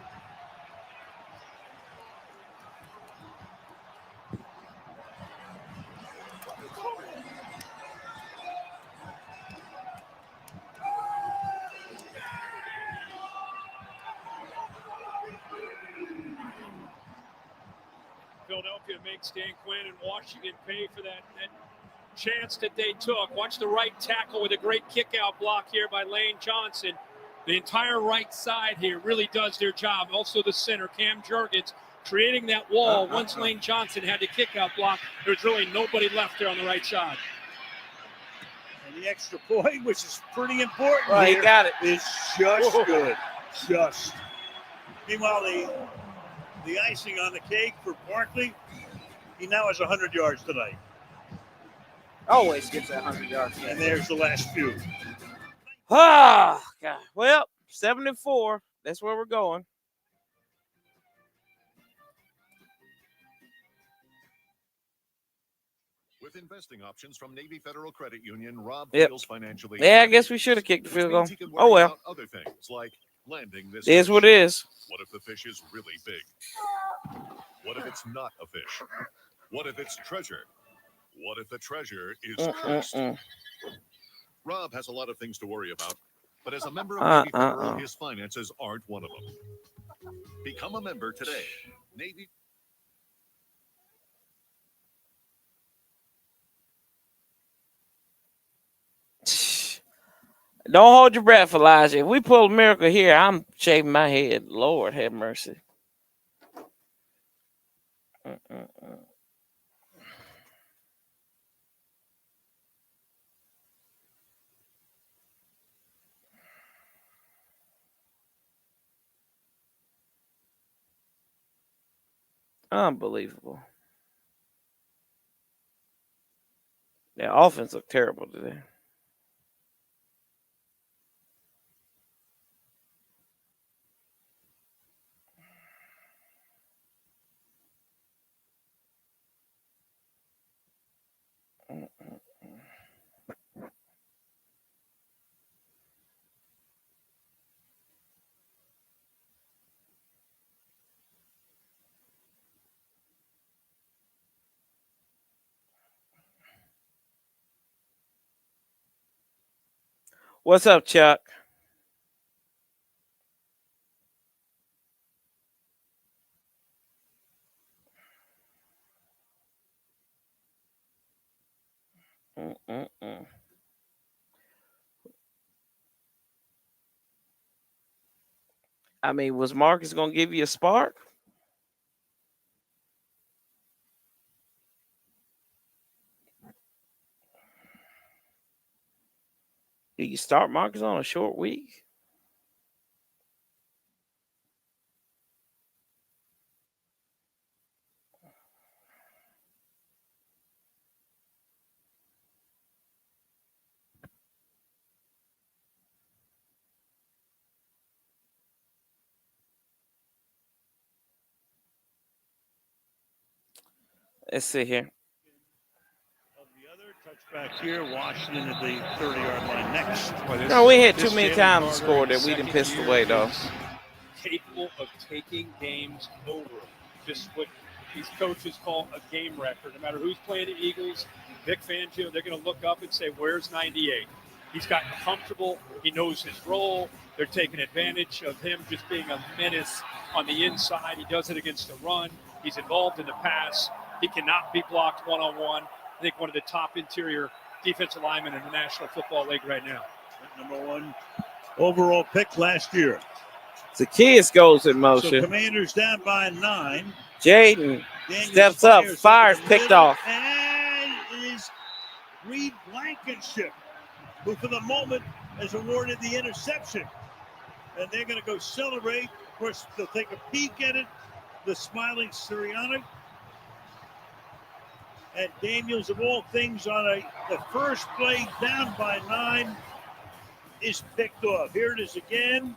Philadelphia makes Dan Quinn and Washington pay for that chance that they took. Watch the right tackle with a great kick-out block here by Lane Johnson. The entire right side here really does their job. Also the center, Cam Jurgens, creating that wall. Once Lane Johnson had the kick-out block, there's really nobody left there on the right side. And the extra point, which is pretty important Well, he here, got it. is just good. Just. Meanwhile, the icing on the cake for Barkley, he now has 100 yards tonight. Always gets that 100 yards. And there's the last few. Ah, God. Well, 7-4. That's where we're going. With investing options from Navy Federal Credit Union, Rob Yep. feels financially. Yeah, I guess we should have kicked the which field means goal. he can Oh worry well. about other things like landing this. It is fish. what it is. What if the fish is really big? What if it's not a fish? What if it's treasure? What if the treasure is cursed? Rob has a lot of things to worry about, but as a member of Navy Federal, his finances aren't one of them. Become a member today. Navy. Don't hold your breath, Elijah. If we pull a miracle here, I'm shaving my head. Lord have mercy. Unbelievable. Yeah, offense looked terrible today. What's up, Chuck? I mean, was Marcus going to give you a spark? Do you start Marcus on a short week? Let's see here. Back here, Washington at the 30-yard line next. No, we had too many times to score that we didn't piss away, though. Capable of taking games over. Just what these coaches call a game record. No matter who's playing the Eagles, Vic Fangio, they're going to look up and say, where's 98? He's gotten comfortable. He knows his role. They're taking advantage of him just being a menace on the inside. He does it against the run. He's involved in the pass. He cannot be blocked one-on-one. I think one of the top interior defensive linemen in the National Football League right now. Number 1 overall pick last year. Zacchaeus goes in motion. So Commanders down by 9. Jaden steps up, fires, picked off. And it is Reed Blankenship, who for the moment has awarded the interception. And they're going to go celebrate. Of course, they'll take a peek at it. The smiling Sirianni. And Daniels, of all things, on the first play down by 9 is picked off. Here it is again.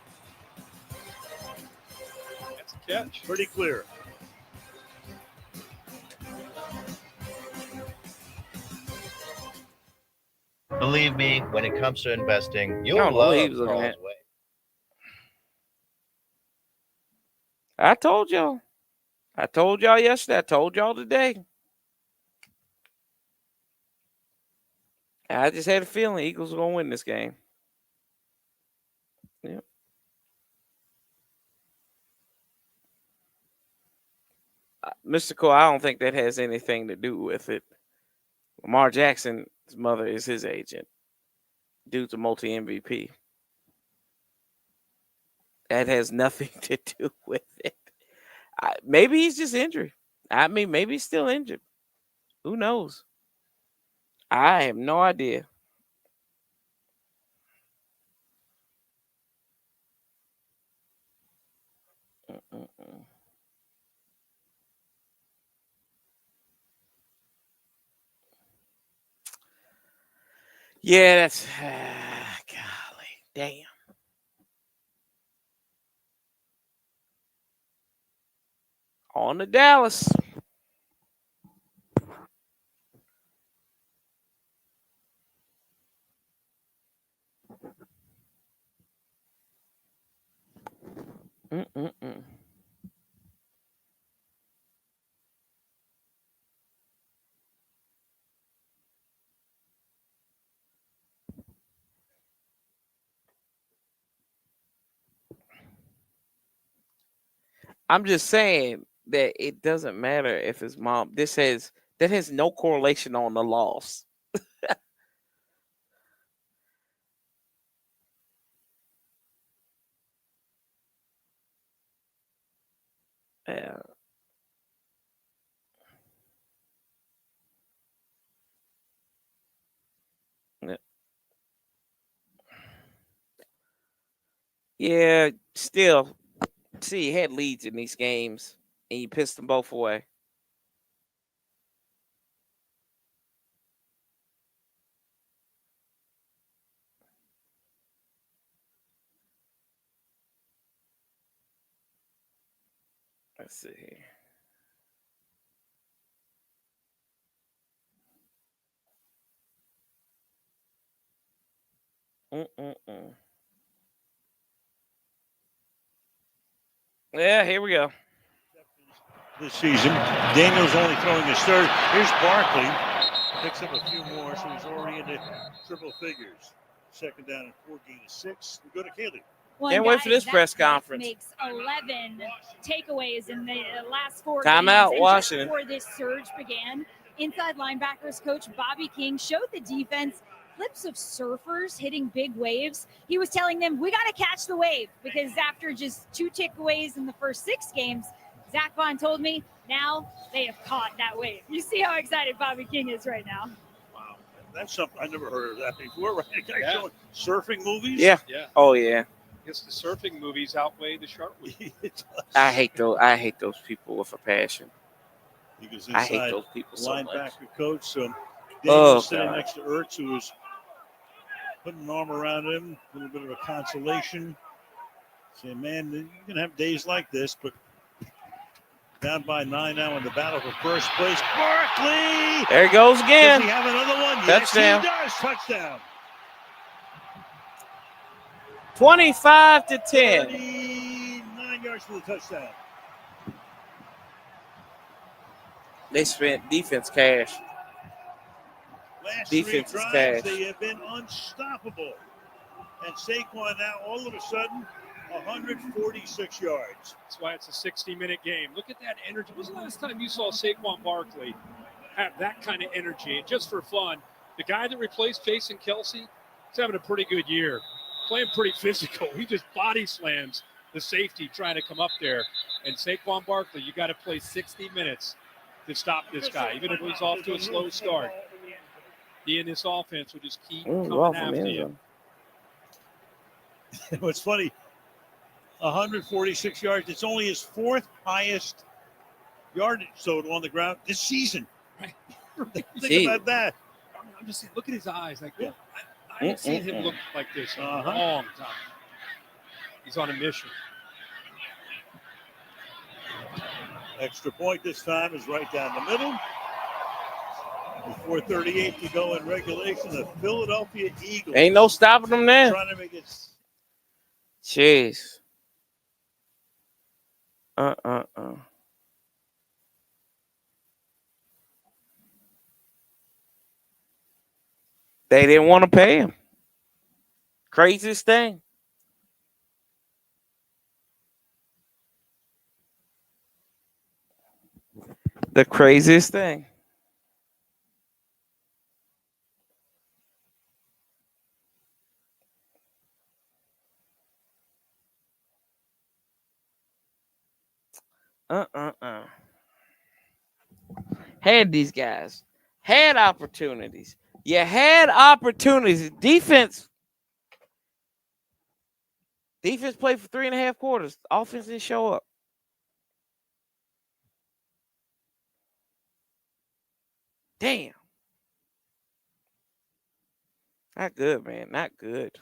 That's a catch. Pretty clear. Believe me, when it comes to investing, you'll I don't know what he love was looking Carl's at. way. I told y'all. I told y'all yesterday. I told y'all today. I just had a feeling Eagles were going to win this game. Yep. Mr. Cole, I don't think that has anything to do with it. Lamar Jackson's mother is his agent. Dude's a multi-MVP. That has nothing to do with it. Maybe he's just injured. I mean, maybe he's still injured. Who knows? I have no idea. Yeah, that's golly, damn. On to Dallas. Mm-mm-mm. I'm just saying that it doesn't matter if his mom. That has no correlation on the loss. Yeah. Yeah. Yeah, still, see, you had leads in these games, and you pissed them both away. Let's see here. Mm-mm-mm. Yeah, here we go. This season, Daniel's only throwing his third. Here's Barkley. Picks up a few more, so he's already into triple figures. Second down and 4, gain of 6. We go to Kaylee. Can't wait for this press conference. Makes 11 takeaways in the last 4 Timeout, games. Washington. Before this surge began, inside linebackers coach Bobby King showed the defense clips of surfers hitting big waves. He was telling them, we got to catch the wave, because after just 2 takeaways in the first 6 games, Zach Vaughn told me now they have caught that wave. You see how excited Bobby King is right now. Wow, that's something I never heard of that before. Right? A guy showing surfing movies. Yeah. Yeah. Oh yeah. I guess the surfing movies outweigh the shark movie. I hate those people with a passion. He was I hate inside those people so much. linebacker coach. So Oh, Daniel sitting God. next to Ertz, who was putting an arm around him, a little bit of a consolation. Saying, man, you're going to have days like this, but down by 9 now in the battle for first place. Barkley! There he goes again. Does he have another one? Touchdown. Yes, he does. Touchdown. 25-10. 39 yards for the touchdown. They spent defense cash. Last Defense 3 is drives, cash. they have been unstoppable. And Saquon now, all of a sudden, 146 yards. That's why it's a 60-minute game. Look at that energy. When was the last time you saw Saquon Barkley have that kind of energy? And just for fun, the guy that replaced Jason Kelce, he's having a pretty good year. Playing pretty physical. He just body slams the safety trying to come up there. And Saquon Barkley, you got to play 60 minutes to stop this guy, even if he's off to a slow start. He and this offense will just keep coming after you. What's funny, 146 yards. It's only his 4th highest yardage total on the ground this season. Right. Think about that. I'm just saying, look at his eyes. Like, I haven't seen him look like this in a long time. He's on a mission. Extra point this time is right down the middle. With 4:38 to go in regulation, the Philadelphia Eagles. Ain't no stopping them now. Trying to make it. Jeez. They didn't want to pay him. Craziest thing. The craziest thing. Had these guys. Had opportunities. You had opportunities. Defense played for 3.5 quarters. Offense didn't show up. Damn. Not good, man. Not good.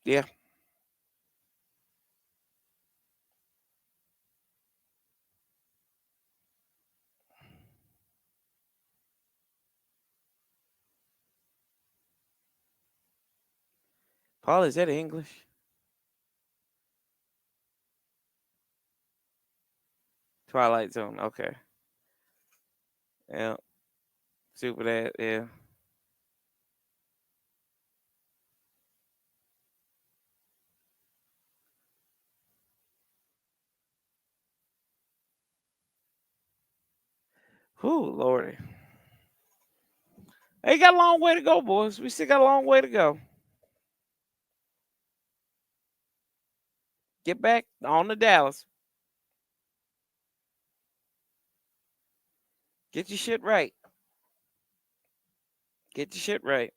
Yeah. Paul, is that English? Twilight Zone. Okay. Yeah. Super that. Yeah. Whew, Lordy. Hey, got a long way to go, boys. We still got a long way to go. Get back on to Dallas. Get your shit right. Get your shit right.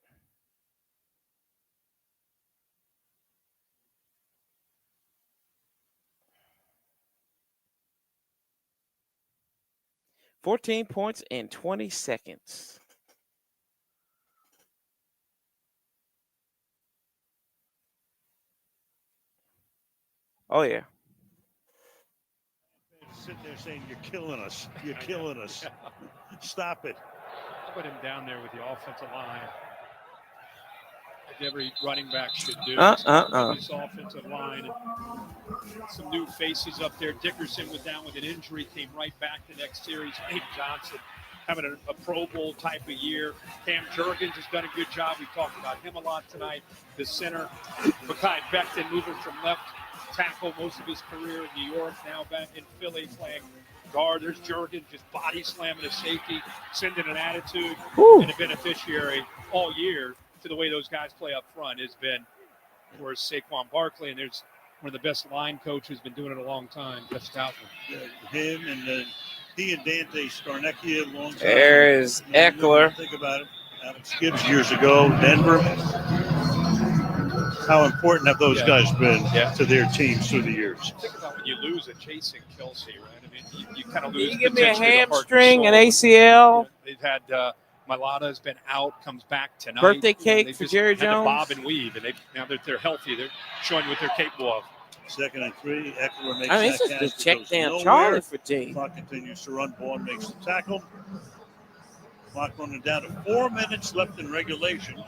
$14 points in 20 seconds. Oh, yeah. Sitting there saying, "You're killing us. You're killing us. Stop it." Put him down there with the offensive line. Like every running back should do. This offensive line. And some new faces up there. Dickerson was down with an injury, came right back the next series. Nate Johnson having a Pro Bowl type of year. Cam Jurgens has done a good job. We talked about him a lot tonight. The center, Mekhi Becton, moving from left tackle most of his career in New York, now back in Philly playing guard. There's Jurgens just body slamming a safety, sending an attitude, and a beneficiary all year to the way those guys play up front has been, of course, Saquon Barkley, and there's one of the best line coaches, been doing it a long time, Jeff Stoutland. Him and he and Dante Scarnecchia, long time. There's Eckler. Think about it. Alex Gibbs years ago, Denver. How important have those guys been to their teams through the years? Think about when you lose a Jason Kelsey, right? I mean, you kind of lose. You give me a potentially the heart and hamstring, an soul. ACL. They've had Malata's been out, comes back tonight. Birthday cake They've for just Jerry had to Jones. bob and weave, and now that they're healthy, they're showing what they're capable of. 2nd and 3. Eckler makes I mean, that it's just catch a check that goes down nowhere. Charlie for G. Clock continues to run. Bourne makes the tackle. Clock running down to 4 minutes left in regulation.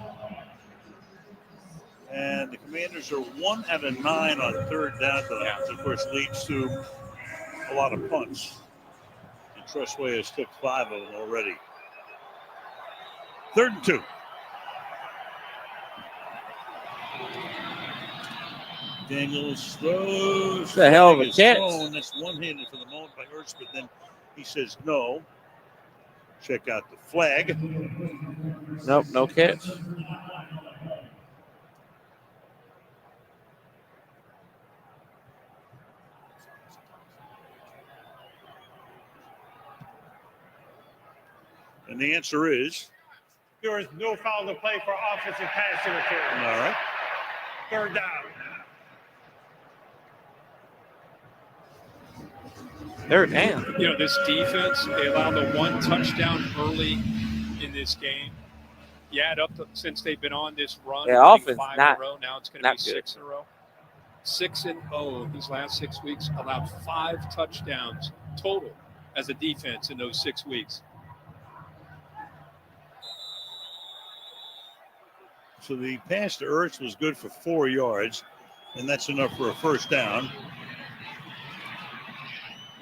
And the Commanders are 1 out of 9 on 3rd down tonight, which of course leads to a lot of punts. And Trustway has took 5 of them already. 3rd and 2. Daniels throws. It's a hell of a Flag is catch. thrown. That's one-handed for the moment by Ertz, but then he says no. Check out the flag. Nope, no catch. And the answer is? There is no foul to play for offensive pass interference. All right. 3rd down. Third down. You know, this defense, they allowed the 1 touchdown early in this game. You add up since they've been on this run, Yeah, winning offense 5 not- in a row. Now it's going to be not good. 6 in a row. 6-0 these last 6 weeks, allowed 5 touchdowns total as a defense in those 6 weeks. So the pass to Ertz was good for 4 yards, and that's enough for a 1st down.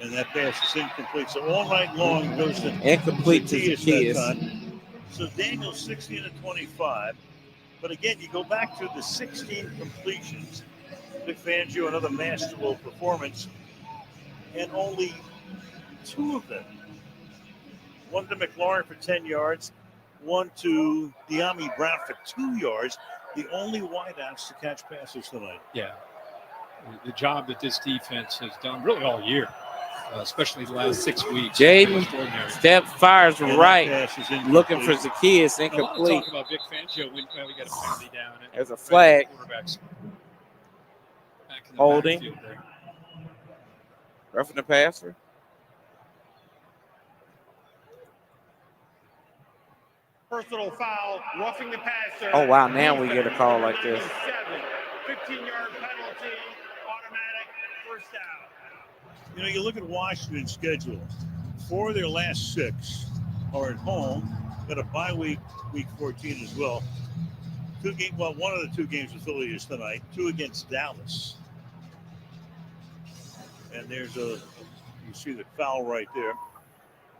And that pass is incomplete. So all night long it goes to Incomplete to Zacchaeus Zacchaeus. that time. So Daniels 16 of 25. But again, you go back to the 16 completions. Vic Fangio, another masterful performance. And only 2 of them. 1 to McLaurin for 10 yards. 1 to De'Ami Brown for 2 yards. The only wideouts to catch passes tonight. Yeah. The job that this defense has done really all year, especially the last 6 weeks. Jaden Extraordinary. step fires And that right. pass is incomplete. Looking for Zacchaeus, A lot of incomplete. talk about Vic Fangio when we got a penalty down. There's a flag. Quarterbacks back in the Holding. backfield there. Roughing the passer. Personal foul, roughing the passer. Oh, wow. Now we get a call like this. 15-yard penalty, automatic first down. You know, you look at Washington's schedule. 4 of their last 6 are at home. Got a bye week, week 14 as well. 2 games. Well, one of the 2 games with Philly is tonight. 2 against Dallas. And there's you see the foul right there.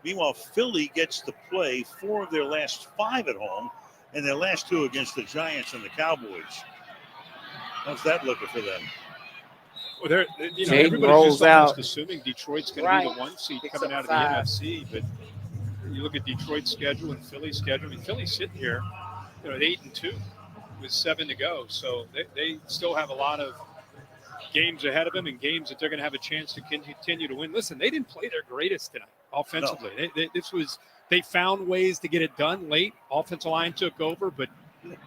Meanwhile, Philly gets to play 4 of their last 5 at home, and their last 2 against the Giants and the Cowboys. How's that looking for them? Well, Jaden everybody's rolls just almost out. assuming Detroit's going to be the 1 seed Picks coming up out of 5. the NFC, but you look at Detroit's schedule and Philly's schedule. I mean, Philly's sitting here, at 8-2 with 7 to go, so they still have a lot of games ahead of them and games that they're going to have a chance to continue to win. Listen, they didn't play their greatest tonight offensively. No. They found ways to get it done late. Offensive line took over, but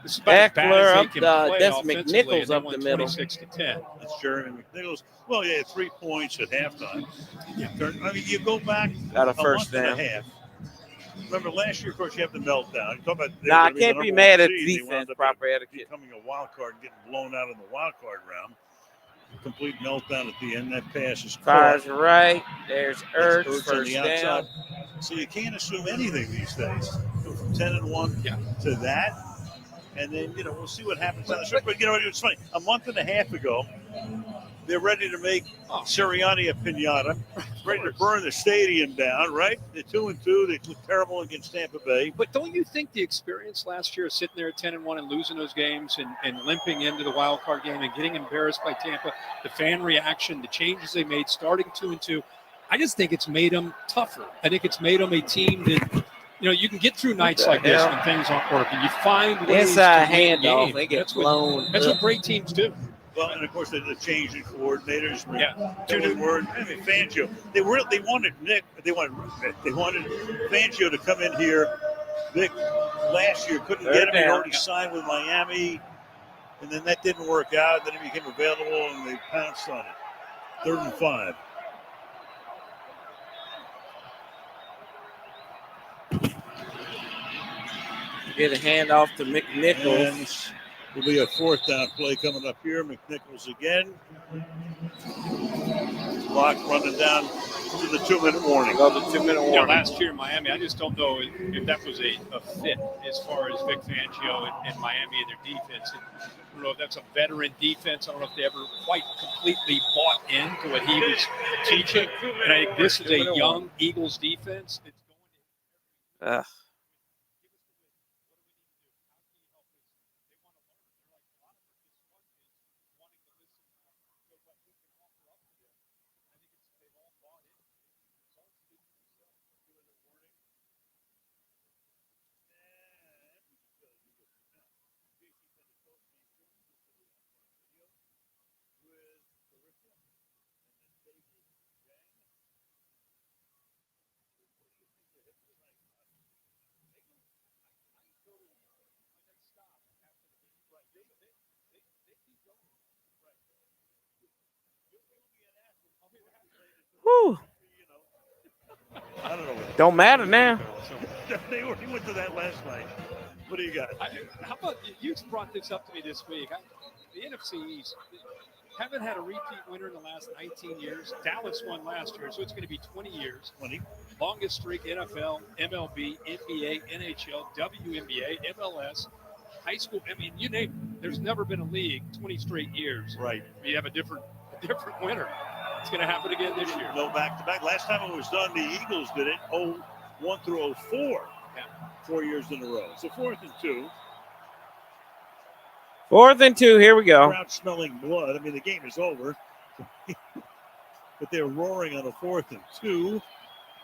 this is about as bad as they can play that's offensively. McNichols and they up won the middle. 26-10. That's Jeremy McNichols. Well, yeah, 3 points at halftime. I mean, you go back Got a a first month down. and a half. Remember last year, of course, you have the meltdown. You talk about Nah, I they're gonna can't the be number 1 mad at seed. the They wound defense. up Proper etiquette. becoming a wild card and getting blown out in the wild card round. Complete meltdown at the end. That pass is Fires caught. right. There's That's Ertz, on first the down. outside. So you can't assume anything these days. Go from 10-1 to that. And then, we'll see what happens on the trip. But, it's funny. A month and a half ago, they're ready to make Sirianni a piñata, ready to burn the stadium down, right? They're 2-2. They look terrible against Tampa Bay. But don't you think the experience last year, sitting there at 10-1 and losing those games and limping into the wild card game and getting embarrassed by Tampa, the fan reaction, the changes they made, starting 2-2, I just think it's made them tougher. I think it's made them a team that, you can get through nights like this when things aren't working. You find ways Inside to win handoff, games. they get That's blown. That's what great teams do. Well, and of course, the change in coordinators. Yeah. Fangio. They wanted Nick. They wanted Fangio to come in here. Vic last year couldn't get him. He already signed with Miami, and then that didn't work out. Then he became available, and they pounced on it. 3rd and 5. Get a handoff to McNichols. Will be a 4th down play coming up here. McNichols again. Clock running down to the 2-minute warning. Go to 2-minute warning. Last year in Miami, I just don't know if that was a fit as far as Vic Fangio and Miami and their defense. I don't know if that's a veteran defense. I don't know if they ever quite completely bought into what he was teaching. And I think this is a young Eagles defense. Whew. I don't know. Don't matter now. They went to that last night. What do you got? How about you brought this up to me this week? The NFC East haven't had a repeat winner in the last 19 years. Dallas won last year, so it's going to be 20 years. 20. Longest streak, NFL, MLB, NBA, NHL, WNBA, MLS, high school. I mean, you name it. There's never been a league 20 straight years. Right. You have a different winner. It's going to happen again this year. No back-to-back. Last time it was done, the Eagles did it 01 through 04. 4 years in a row. So 4th and 2. 4th and 2. Here we go. Crowd smelling blood. I mean, the game is over. But they're roaring on a 4th and 2.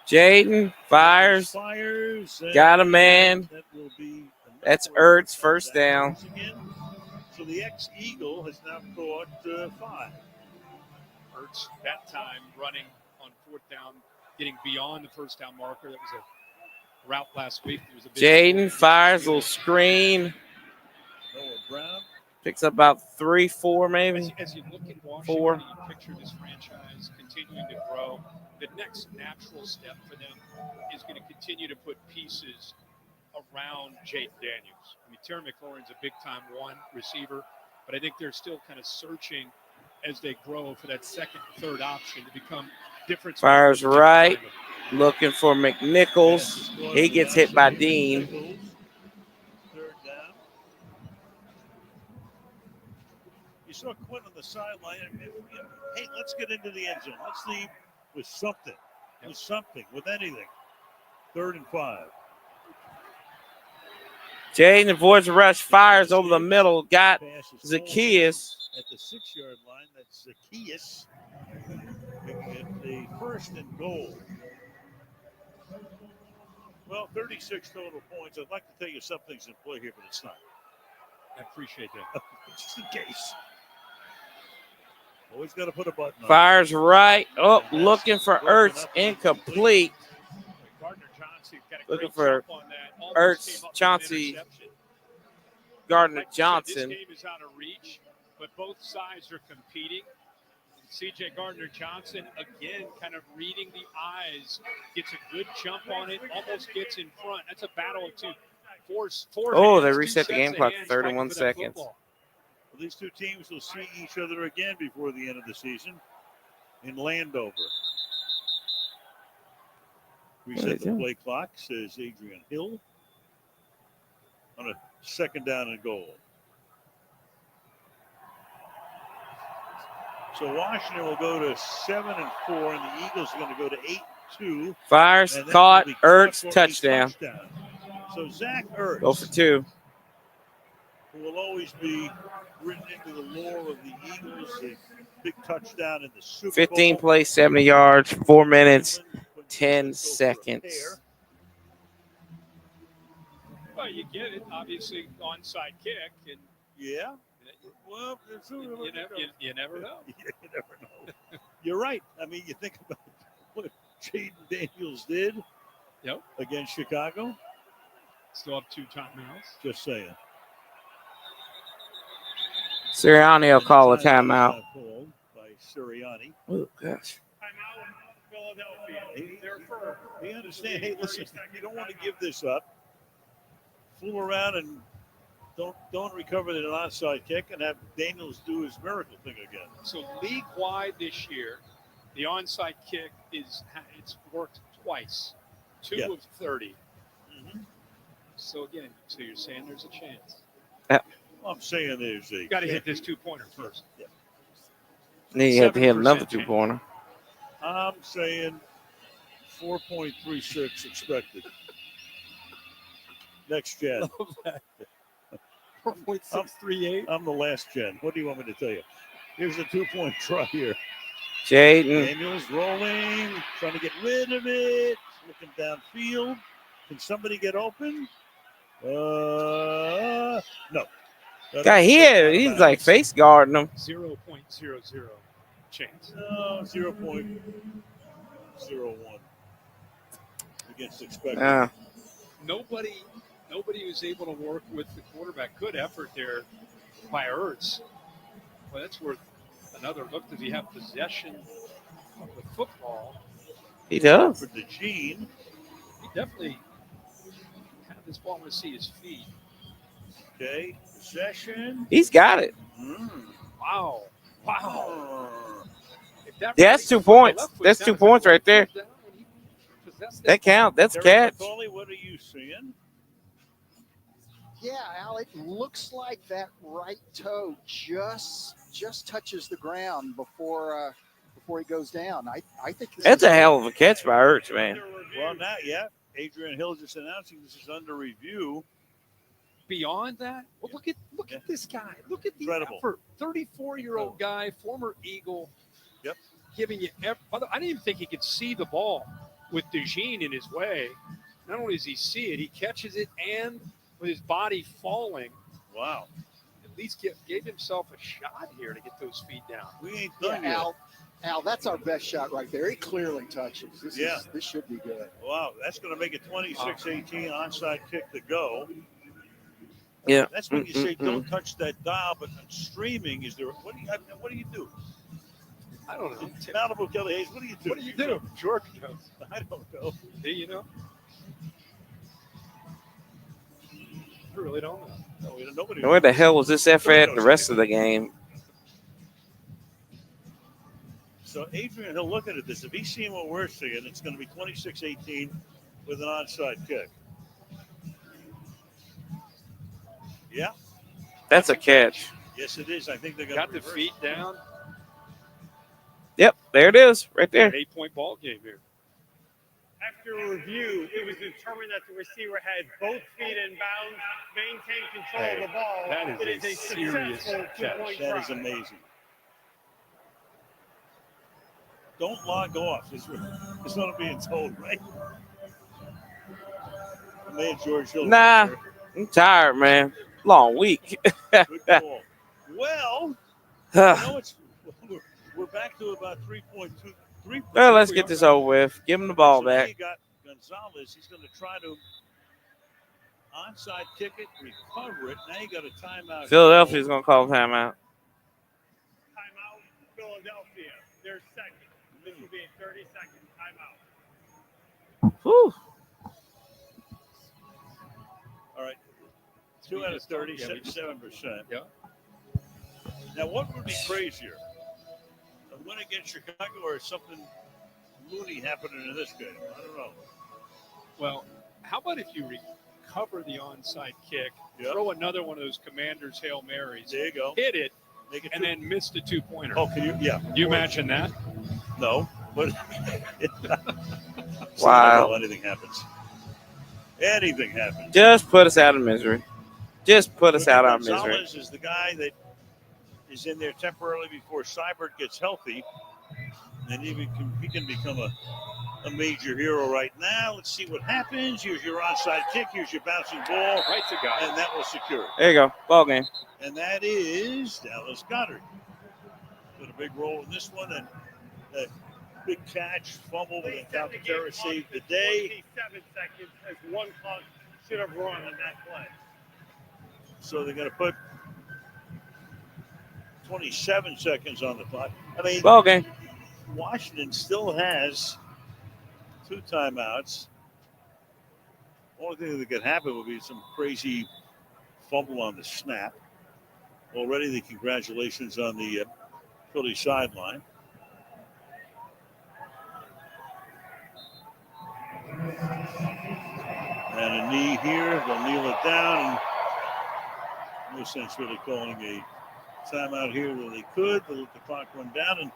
Jaden fires. Got a man. That will be That's Ertz, first down. So the ex-Eagle has now caught 5. Ertz that time running on 4th down, getting beyond the first down marker. That was a route last week. Jaden fires, little screen. Noah Brown. Picks up about 3-4 maybe. As you look at Washington, 4. you picture this franchise continuing to grow. The next natural step for them is going to continue to put pieces around Jaden Daniels. I mean, Terry McLaurin's a big-time 1 receiver. But I think they're still kind of searching as they grow for that second, third option to become different. Fires right. Looking for McNichols. He gets hit by Dean. Third down. You saw Quinn on the sideline. Hey, let's get into the end zone. Let's leave with something. With anything. 3rd and 5. Jaden avoids the rush, fires over the middle. Got Zacchaeus. At the 6-yard line, that's Zacchaeus. Making it the 1st and goal. Well, 36 total points. I'd like to tell you something's in play here, but it's not. I appreciate that. Just in case. Always got to put a button on. Fires right. Oh, looking for Ertz. Incomplete. Looking for Ertz, Chauncey, Gardner Johnson. This game is out of reach, but both sides are competing. C.J. Gardner Johnson, again, kind of reading the eyes, gets a good jump on it, almost gets in front. That's a battle of two. Oh, they reset the game clock to 31 seconds. Well, these two teams will see each other again before the end of the season in Landover. Reset the play clock, says Adrian Hill, on a 2nd down and goal. So Washington will go to 7 and 4, and the Eagles are going to go to 8-2. Fires, caught, Ertz, touchdown. So Zach Ertz. Go for 2. Who will always be written into the lore of the Eagles, a big touchdown in the Super Bowl. 15 plays, 70 yards, 4 minutes, 10 seconds. Well, you get it. Obviously, onside kick. And yeah. Well, you never know. You never know. You're right. I mean, you think about what Jaden Daniels did against Chicago. Still up 2 timeouts. Just saying. Sirianni will call a timeout. Called by Sirianni. Oh, gosh. He understands. Hey, listen, you don't want to give this up. Fool around and don't recover the onside kick and have Daniels do his miracle thing again. So league-wide this year, the onside kick it's worked twice, 2 of 30. Mm-hmm. So again, you're saying there's a chance. Well, I'm saying there's a. Got to hit this 2-pointer first. Yeah. Then you have to hit another 2-pointer. I'm saying 4.36 expected. Next gen. 4.638. I'm the last gen. What do you want me to tell you? Here's a 2-point try here. Jaden. Daniels rolling, trying to get rid of it. Looking downfield. Can somebody get open? No. Got here. He's like face guarding him. 0.00 chance. No, 0.01 against expected. Nobody was able to work with the quarterback. Good effort there by Ertz. Well, that's worth another look. Does he have possession of the football? He does. For the Gene. He definitely had this ball. I want to see his feet. Okay, possession. He's got it. Wow. Yeah, that's 2 points. That's 2 points right there. That count. That's a catch. What are you seeing? Yeah, Al, it looks like that right toe just touches the ground before he goes down. I think that's a hell of a catch by Ertz, man. Well, not yet. Adrian Hill just announcing this is under review. Beyond that, well, look at this guy. Look at the effort. 34-year-old guy, former Eagle. Yep. Giving you. I didn't even think he could see the ball with DeJean in his way. Not only does he see it, he catches it, and with his body falling. Wow. At least gave himself a shot here to get those feet down. We ain't done yet. Al, that's our best shot right there. He clearly touches. This should be good. Wow, that's going to make it 26-18 onside kick to go. Yeah. That's when you say don't touch that dial, but streaming is there. What do you do? I don't know. Malibu Kelly Hayes, what do you do? What do you do? George knows. I don't know. Do you know? really don't know. No, nobody Where the knows. hell was this effort at the knows rest of the game? So Adrian, he'll look at this. If he's seeing what we're seeing, it's going to be 26-18 with an onside kick. Yeah. That's a catch. Yes, it is. I think they're going Got the feet down. Yep, there it is, right there. 8-point ball game here. After review, it was determined that the receiver had both feet in bounds, maintained control of the ball. That is It a serious successful catch. two-point That is try. amazing. Don't log off. Is what I'm being told, right? Man, George Hill. Nah, I'm tired, man. Long week. Good call. Well, you know we're back to about 3.23. Well, let's get this over with. Give him the ball So now back. you got Gonzalez. He's going to try to onside kick it, recover it. Now you got a timeout. Philadelphia's going to call timeout. Timeout, Philadelphia. Their second. This will be a 30-second timeout. Whew. All right. 2 out of 30, 77%. Yeah. Now, what would be crazier? A win against Chicago or something loony happening in this game? I don't know. Well, how about if you recover the onside kick, Yep. throw another one of those Commanders Hail Marys, There you go. hit it, Make it and then miss the two-pointer. Oh, can you? Yeah. You imagine that? No, but Wow. anything happens. Anything happens. Just put us out of misery. Just put us out of misery. Gonzalez is the guy that is in there temporarily before Seibert gets healthy, and he can become a major hero right now. Let's see what happens. Here's your onside kick. Here's your bouncing ball. Right to guy. And that will secure it. There you go. Ball game. And that is Dallas Goedert. Put a big role in this one, and a big catch, fumble, and then Calcaterra saved the day. 27 seconds as one clock should have run on that play. So they're going to put 27 seconds on the clock. I mean, Ball game. Washington still has 2 timeouts. Only thing that could happen would be some crazy fumble on the snap. Already the congratulations on the Philly sideline. And a knee here. They'll kneel it down. And no sense really calling a timeout here that they could. They'll let the clock run down. And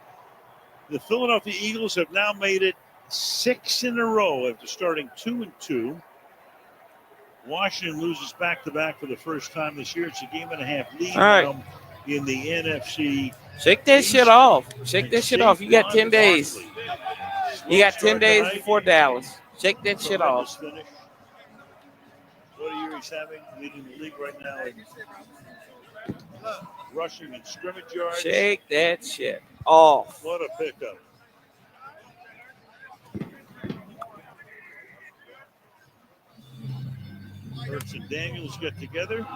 the Philadelphia Eagles have now made it 6 in a row after starting 2-2. Washington loses back-to-back for the first time this year. It's a game-and-a-half lead now in the NFC. Shake that shit off. Shake that shit off. You got 10 days. You got 10 days before Dallas. Shake that shit off. Finish. What a year he's having, leading the league right now in rushing and scrimmage yards. Shake that shit off. What a pickup. Hurts and Daniels get together.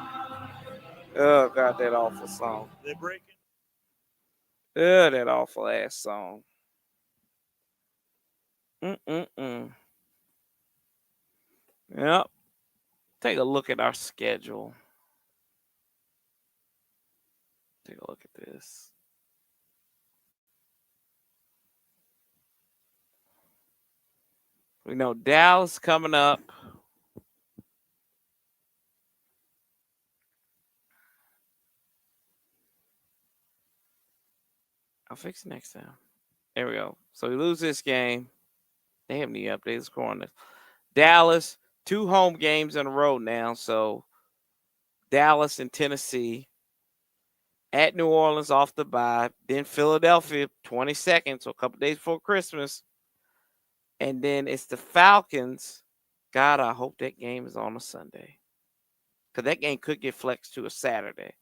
Oh, God, that awful song. They break it. Oh, that awful ass song. Yep. Take a look at our schedule. Take a look at this. We know Dallas coming up. I'll fix it next time. There we go. So we lose this game. They have any updates scoring this. Dallas, 2 home games in a row now. So Dallas and Tennessee. At New Orleans off the bye. Then Philadelphia, 22nd, so a couple days before Christmas. And then it's the Falcons. God, I hope that game is on a Sunday. Because that game could get flexed to a Saturday.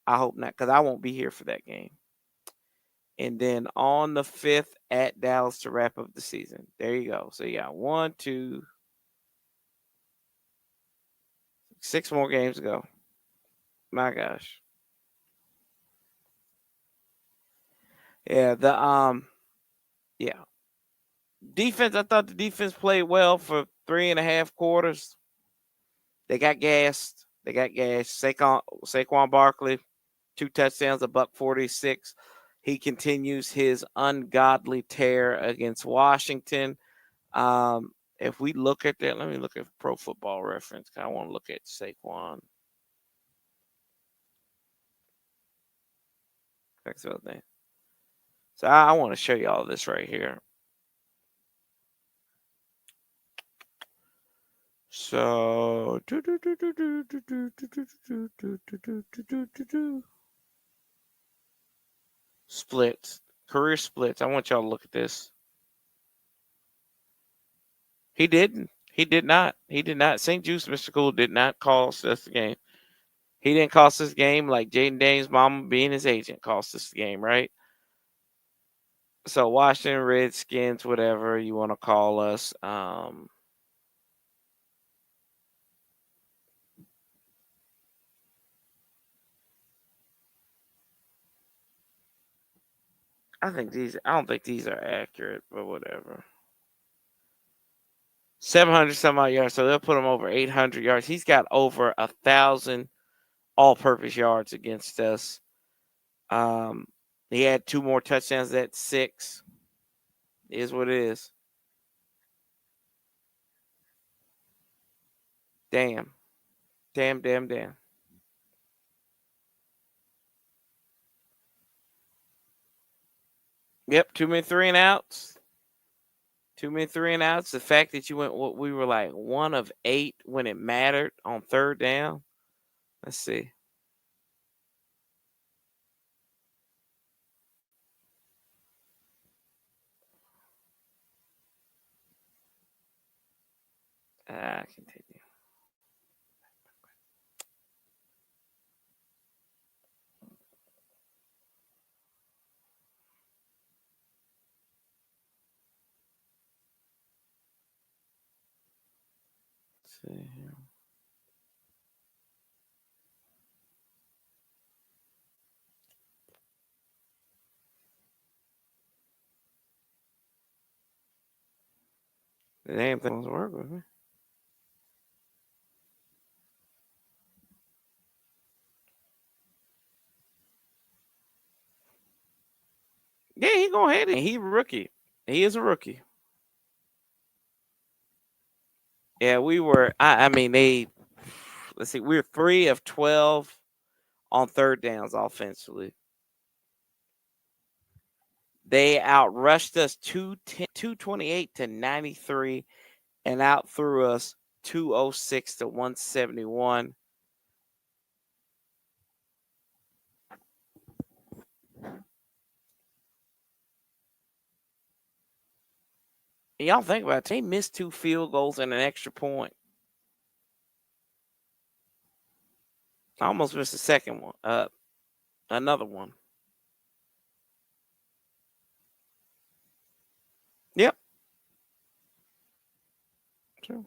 I hope not, because I won't be here for that game. And then on the 5th at Dallas to wrap up the season. There you go. So you got 1, 2, 6 more games to go. My gosh. Yeah, defense, I thought the defense played well for 3.5 quarters. They got gassed. They got gas. Saquon Barkley, 2 touchdowns, $146. He continues his ungodly tear against Washington. If we look at that, let me look at Pro Football Reference. I want to look at Saquon. So I want to show you all this right here. So splits, career splits. I want y'all to look at this. He didn't. He did not. He did not. St. Juice Mystical did not cost us the game. He didn't cost us the game like Jaden Daniels' mama being his agent cost us the game, right? So Washington Redskins, whatever you want to call us. I don't think these are accurate, but whatever. 700 some odd yards, so they'll put him over 800 yards. He's got over 1,000 all-purpose yards against us. He had 2 more touchdowns at 6. Is what it is. Damn. Damn. Yep, too many 3 and outs. Too many 3 and outs. The fact that you we were like 1 of 8 when it mattered on 3rd down. Let's see. Continue. Let's see here. The damn thing was working with me. Yeah, he go ahead. He rookie. He is a rookie. Yeah, we were. I mean, let's see. We were 3 of 12 on 3rd downs offensively. They outrushed us 228 to 93 and outthrew us 206 to 171. Y'all think about it. They missed 2 field goals and an extra point. I almost missed the second one. Another one. Yep. True.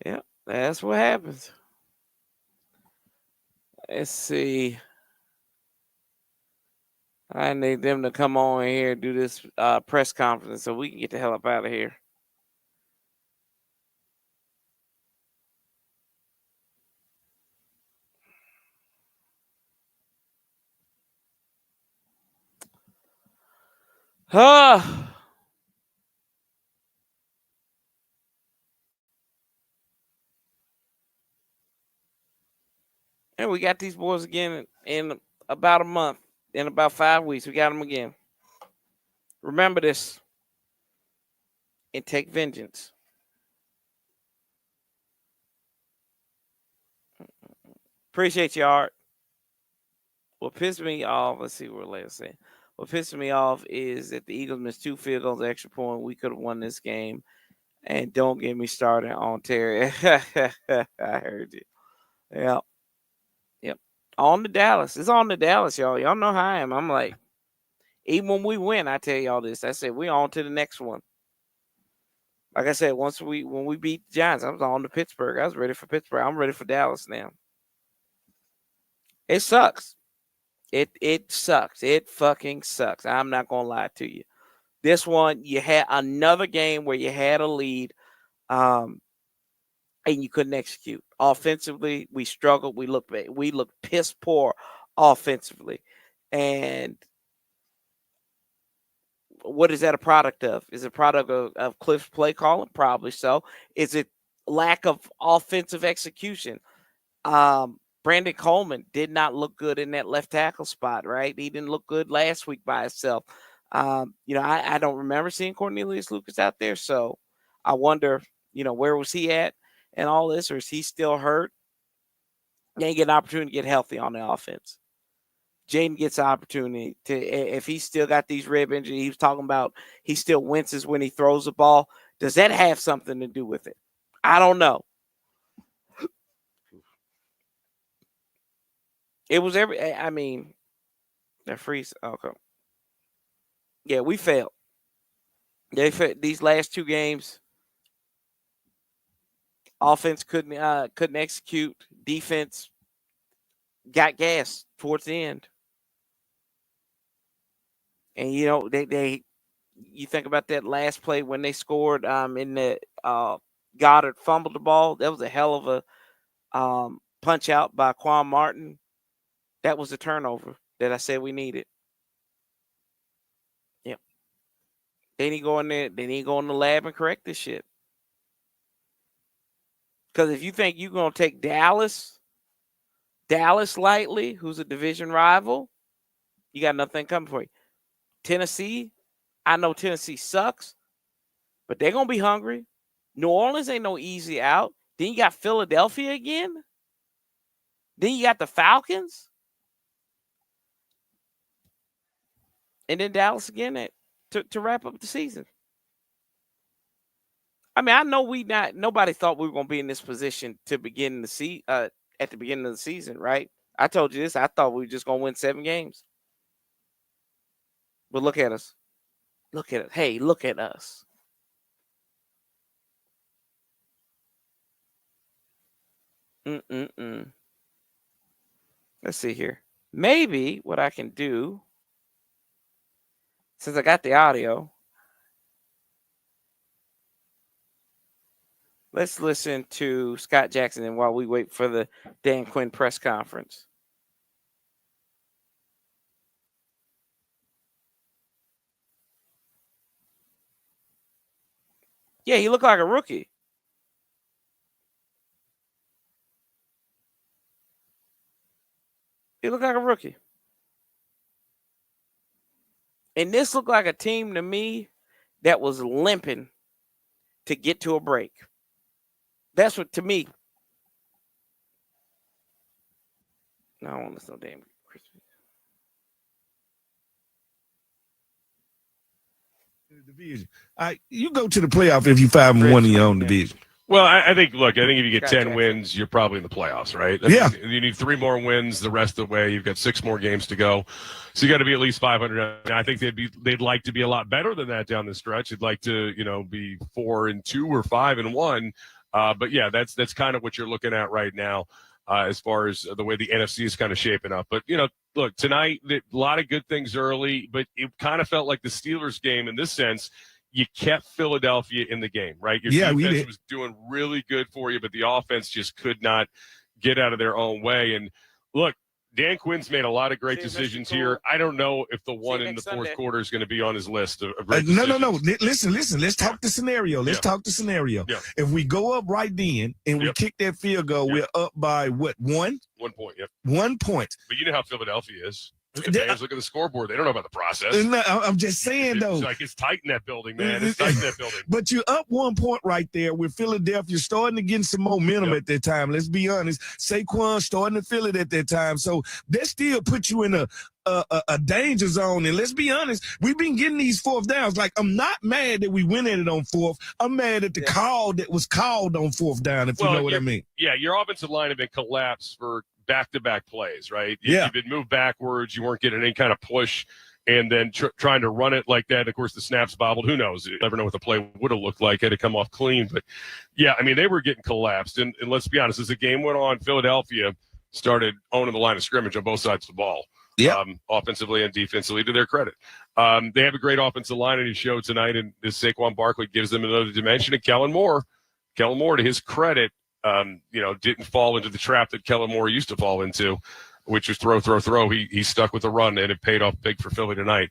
Yep. That's what happens. Let's see. I need them to come on here and do this press conference so we can get the hell up out of here. And we got these boys again in about a month. In about 5 weeks, we got them again. Remember this. And take vengeance. Appreciate you, Art. What pissed me off, let's see what Leah's saying. What pissed me off is that the Eagles missed 2 field goals, extra point. We could have won this game. And don't get me started on Terry. I heard you. Yep. On to Dallas. It's on to Dallas, y'all. Y'all know how I am. I'm like, even when we win, I tell y'all this. I said, we're on to the next one. Like I said, when we beat the Giants, I was on to Pittsburgh. I was ready for Pittsburgh. I'm ready for Dallas now. It sucks. It sucks. It fucking sucks. I'm not gonna lie to you. This one, you had another game where you had a lead, and you couldn't execute. Offensively, we struggled. We looked piss poor offensively. And what is that a product of? Is it a product of Cliff's play calling? Probably so. Is it lack of offensive execution? Brandon Coleman did not look good in that left tackle spot, right? He didn't look good last week by himself. I don't remember seeing Cornelius Lucas out there, so I wonder, where was he at and all this, or is he still hurt? He ain't get an opportunity to get healthy on the offense. Jaden gets an opportunity to, if he's still got these rib injuries, he was talking about he still winces when he throws the ball. Does that have something to do with it? I don't know. It was they're freeze. Okay. Yeah, we failed. These last two games, offense couldn't execute. Defense got gas towards the end. And you think about that last play when they scored in the Goddard fumbled the ball. That was a hell of a punch out by Quan Martin. That was the turnover that I said we needed. Yep. They need to go in there. They need to go in the lab and correct this shit. Because if you think you're going to take Dallas lightly, who's a division rival, you got nothing coming for you. Tennessee, I know Tennessee sucks, but they're going to be hungry. New Orleans ain't no easy out. Then you got Philadelphia again. Then you got the Falcons. And then Dallas again to wrap up the season. I mean, I know nobody thought we were going to be in this position to begin at the beginning of the season, right? I told you this. I thought we were just going to win 7 games. But look at us. Look at it. Hey, look at us. Let's see here. Maybe what I can do, since I got the audio, let's listen to Scott Jackson and while we wait for the Dan Quinn press conference. Yeah, he looked like a rookie. He looked like a rookie. And this looked like a team to me that was limping to get to a break. That's what, to me. No, I don't want to listen to damn Christmas. Division. You go to the playoff if you 5-1 in your own division. Well, I think if you get 10 wins, you're probably in the playoffs, right? You need 3 more wins the rest of the way. You've got 6 more games to go. So you got to be at least 500. I think they'd like to be a lot better than that down the stretch. They'd like to, be 4-2 or 5-1. But yeah, that's kind of what you're looking at right now as far as the way the NFC is kind of shaping up. But, look, tonight, a lot of good things early, but it kind of felt like the Steelers game in this sense. You kept Philadelphia in the game, right? Your defense was doing really good for you, but the offense just could not get out of their own way. And look, Dan Quinn's made a lot of great decisions here. I don't know if the one in the fourth quarter is going to be on his list of great decisions. No. Listen. Let's talk the scenario. Talk the scenario. Yeah. If we go up right then and we kick that field goal, we're up by what, 1? 1 point, yep. 1 point. But you know how Philadelphia is. Look at the scoreboard. They don't know about the process. No, I'm just saying, though. It's tight in that building, man. It's tight in that building. But you're up 1 point right there with Philadelphia starting to get some momentum at that time. Let's be honest. Saquon starting to feel it at that time. So that still puts you in a danger zone. And let's be honest, we've been getting these 4th downs. Like, I'm not mad that we went at it on 4th. I'm mad at the call that was called on 4th down, if you know what I mean. Yeah, your offensive line had been collapsed for back-to-back plays, right? You've been moved backwards. You weren't getting any kind of push, and then trying to run it like that. Of course, the snaps bobbled. Who knows? You never know what the play would have looked like had it come off clean. But, yeah, I mean, they were getting collapsed. And let's be honest, as the game went on, Philadelphia started owning the line of scrimmage on both sides of the ball. offensively and defensively, to their credit. They have a great offensive line, and he showed tonight, and this Saquon Barkley gives them another dimension. And Kellen Moore, to his credit, didn't fall into the trap that Kellen Moore used to fall into, which was throw. He stuck with the run, and it paid off big for Philly tonight.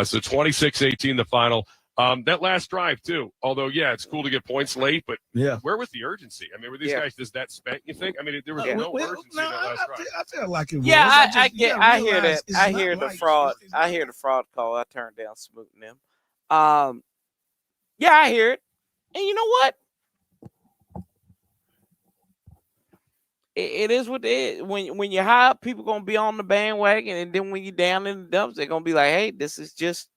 So 26-18 the final. That last drive, too, although, it's cool to get points late, but where was the urgency? I mean, were these guys just that spent, you think? I mean, there was no urgency in that last drive. I feel like it was. I hear that. I hear the fraud. I hear the fraud call. I turned down smooting them. I hear it. And you know what? It is what it is. When you're high up, people going to be on the bandwagon, and then when you're down in the dumps, they're going to be like, hey, this is just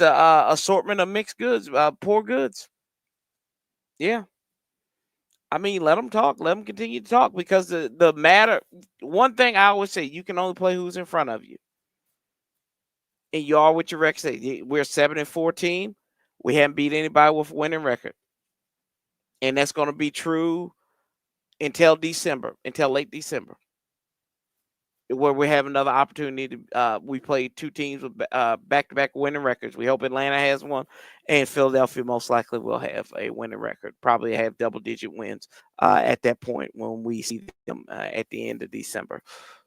a assortment of mixed goods, poor goods. Yeah. I mean, let them talk. Let them continue to talk, because the matter. One thing I always say, you can only play who's in front of you. And you are what your record say. We're 7-4 team. We haven't beat anybody with a winning record. And that's going to be true until late December, where we have another opportunity to. We play two teams with back-to-back winning records. We hope Atlanta has one, and Philadelphia most likely will have a winning record. Probably have double-digit wins at that point when we see them at the end of December.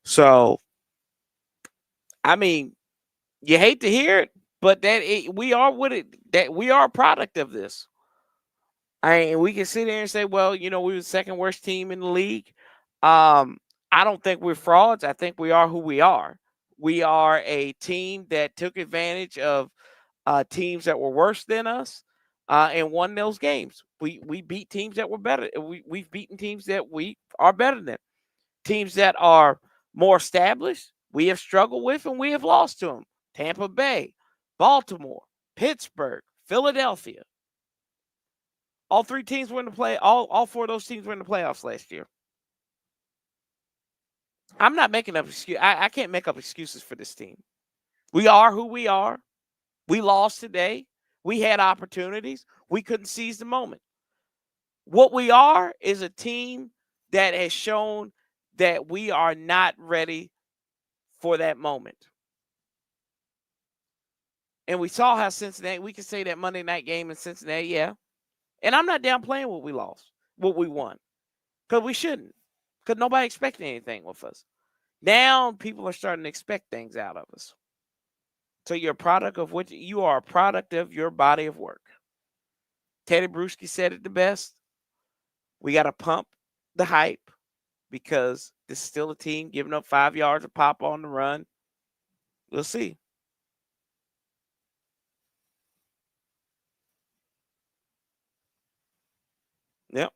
So, I mean, you hate to hear it, but we are with it. That we are a product of this. We can sit there and say, well, we were the second worst team in the league. I don't think we're frauds. I think we are who we are. We are a team that took advantage of teams that were worse than us and won those games. We beat teams that were better. We've beaten teams that we are better than. Teams that are more established, we have struggled with, and we have lost to them. Tampa Bay, Baltimore, Pittsburgh, Philadelphia. All three teams were in the play. All four of those teams were in the playoffs last year. I'm not making up excuses. I can't make up excuses for this team. We are who we are. We lost today. We had opportunities. We couldn't seize the moment. What we are is a team that has shown that we are not ready for that moment. And we saw how Cincinnati, we can say that Monday night game in Cincinnati, yeah. And I'm not downplaying what we won. Because we shouldn't. Because nobody expected anything with us. Now people are starting to expect things out of us. So you're a product of you are a product of your body of work. Teddy Bruschi said it the best. We got to pump the hype, because this is still a team giving up 5 yards of pop on the run. We'll see. Yep.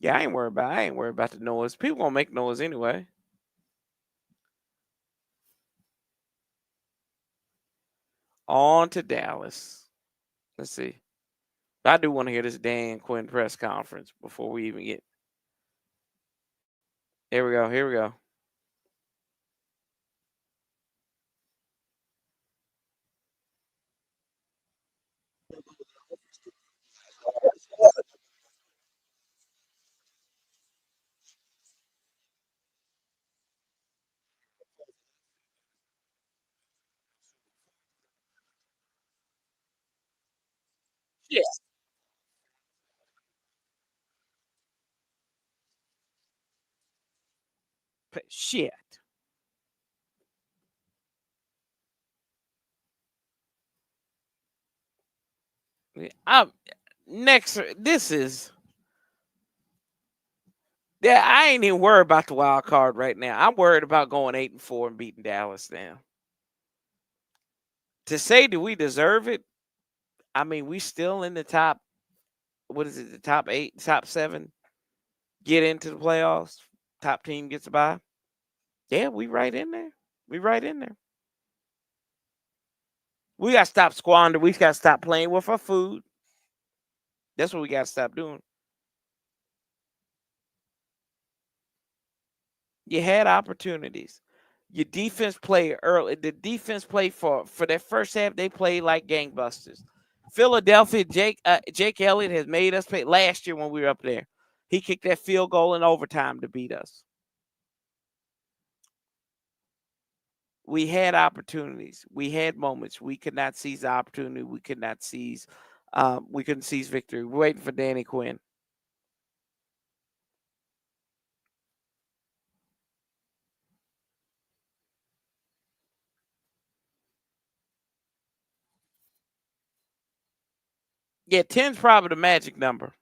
Yeah, I ain't worried about the noise. People gonna make noise anyway. On to Dallas. Let's see. I do want to hear this Dan Quinn press conference before we even get. Here we go. Yeah. Shit. This is. Yeah, I ain't even worried about the wild card right now. I'm worried about going 8-4 and beating Dallas now. To say, do we deserve it? I mean, we still in the top. What is it? The top 8, top 7 get into the playoffs. Top team gets by. Yeah, we right in there. We got to stop squandering. We got to stop playing with our food. That's what we got to stop doing. You had opportunities. Your defense played early. The defense played for that first half. They played like gangbusters. Philadelphia, Jake Elliott has made us pay. Last year when we were up there, he kicked that field goal in overtime to beat us. we had opportunities. We had moments. We could not seize the opportunity. We could not seize. We couldn't seize victory. We're waiting for Danny Quinn. Yeah, 10's probably the magic number.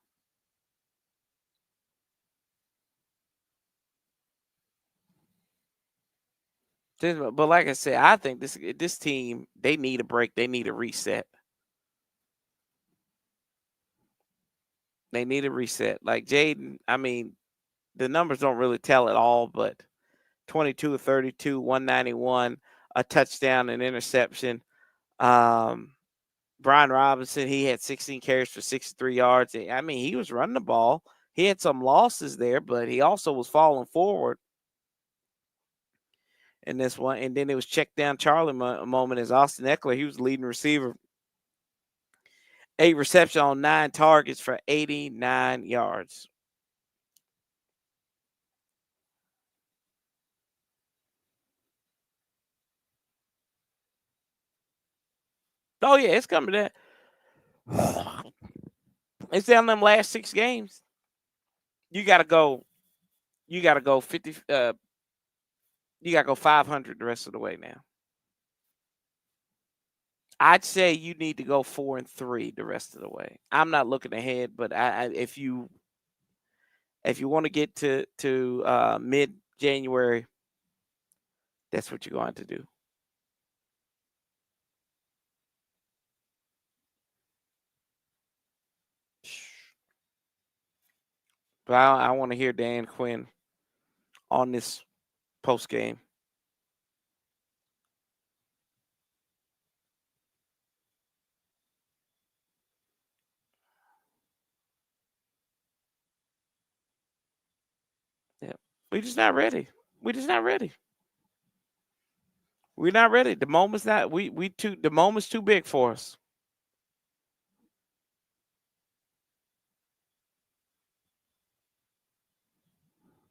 But like I said, I think this team, they need a break. They need a reset. They need a reset. Like Jaden, I mean, the numbers don't really tell at all, but 22 of 32, 191, a touchdown, an interception. Brian Robinson, he had 16 carries for 63 yards. I mean, he was running the ball. He had some losses there, but he also was falling forward in this one. And then it was check down Charlie moment as Austin Eckler. He was the leading receiver. 8 receptions on 9 targets for 89 yards. Oh, yeah, it's coming to that. It's down them last 6 games. You got to go 50. You got to go 500 the rest of the way now. I'd say you need to go 4-3 the rest of the way. I'm not looking ahead, but if you want to get to mid-January, that's what you're going to do. But I want to hear Dan Quinn on this post game. Yeah, we're just not ready. We're just not ready. We're not ready. The moment's not. The moment's too big for us.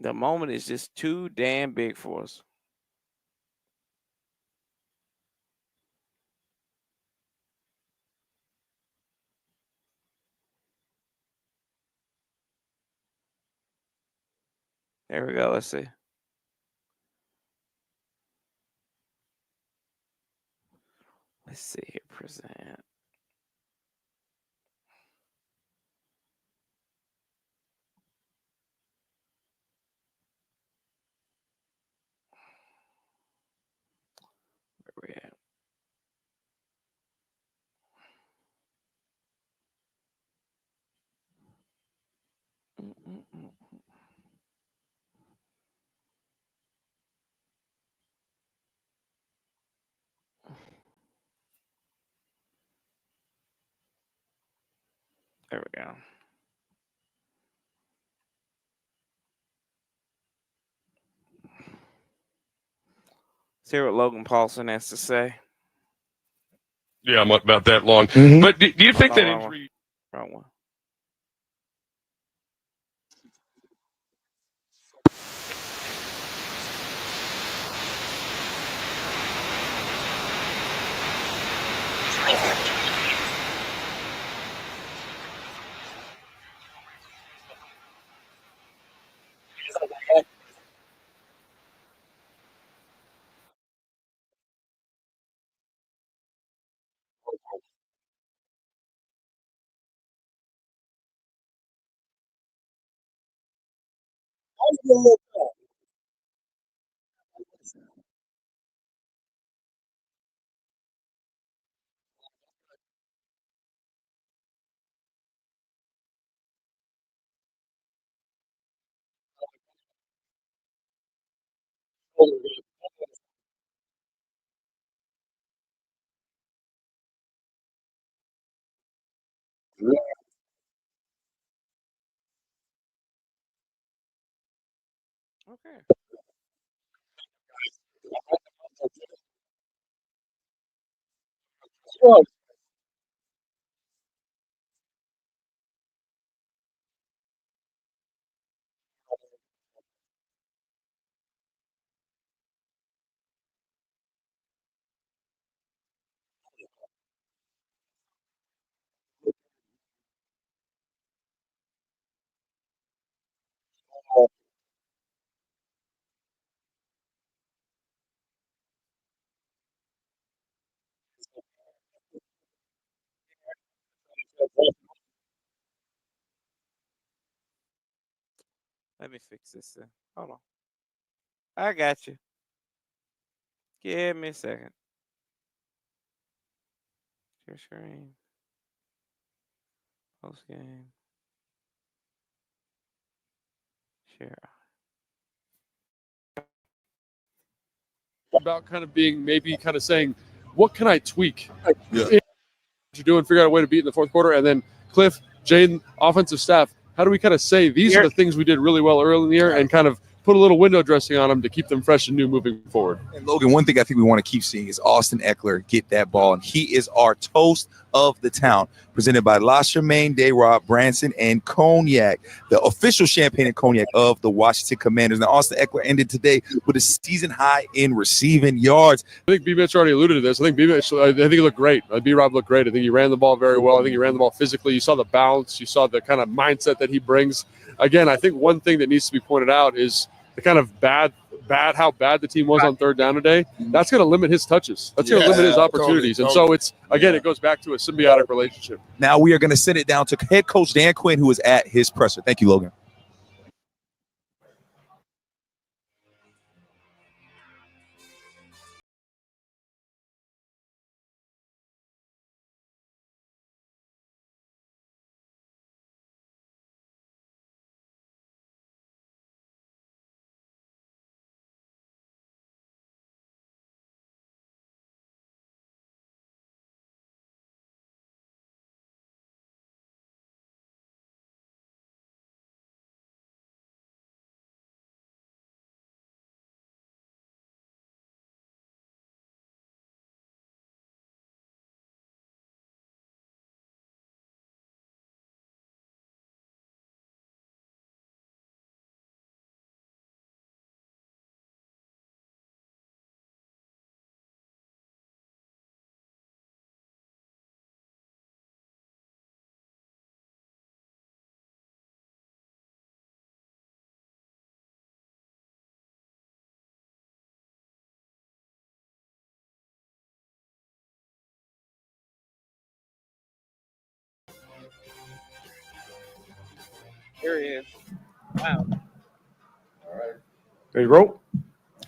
The moment is just too damn big for us. There we go. Let's see. Let's see here. Present. Where we at? There we go. Let's hear what Logan Paulson has to say. Yeah, I'm about that long. But do you think that injury? Wrong one. Okay. Let me fix this. Hold on. I got you. Give me a second. Share screen. Post game. Share. About kind of being maybe kind of saying, what can I tweak? Yeah. What you're doing, figure out a way to beat in the fourth quarter. And then Cliff, Jaden, offensive staff, how do we kind of say these are the things we did really well early in the year and kind of put a little window dressing on them to keep them fresh and new moving forward? And Logan, one thing I think we want to keep seeing is Austin Eckler get that ball. And he is our toast of the town, presented by La Charmaine, Day-Rob, Branson, and Cognac, the official champagne and cognac of the Washington Commanders. Now, Austin Eckler ended today with a season high in receiving yards. I think B-Mitch already alluded to this. I think he looked great. B-Rob looked great. I think he ran the ball very well. I think he ran the ball physically. You saw the bounce. You saw the kind of mindset that he brings. Again, I think one thing that needs to be pointed out is the kind of how bad the team was on third down today. That's going to limit his touches. That's going to limit his opportunities. And so it's, again, it goes back to a symbiotic relationship. Now we are going to send it down to head coach Dan Quinn, who is at his presser. Thank you, Logan. Here he is. Wow. All right. Ready to roll?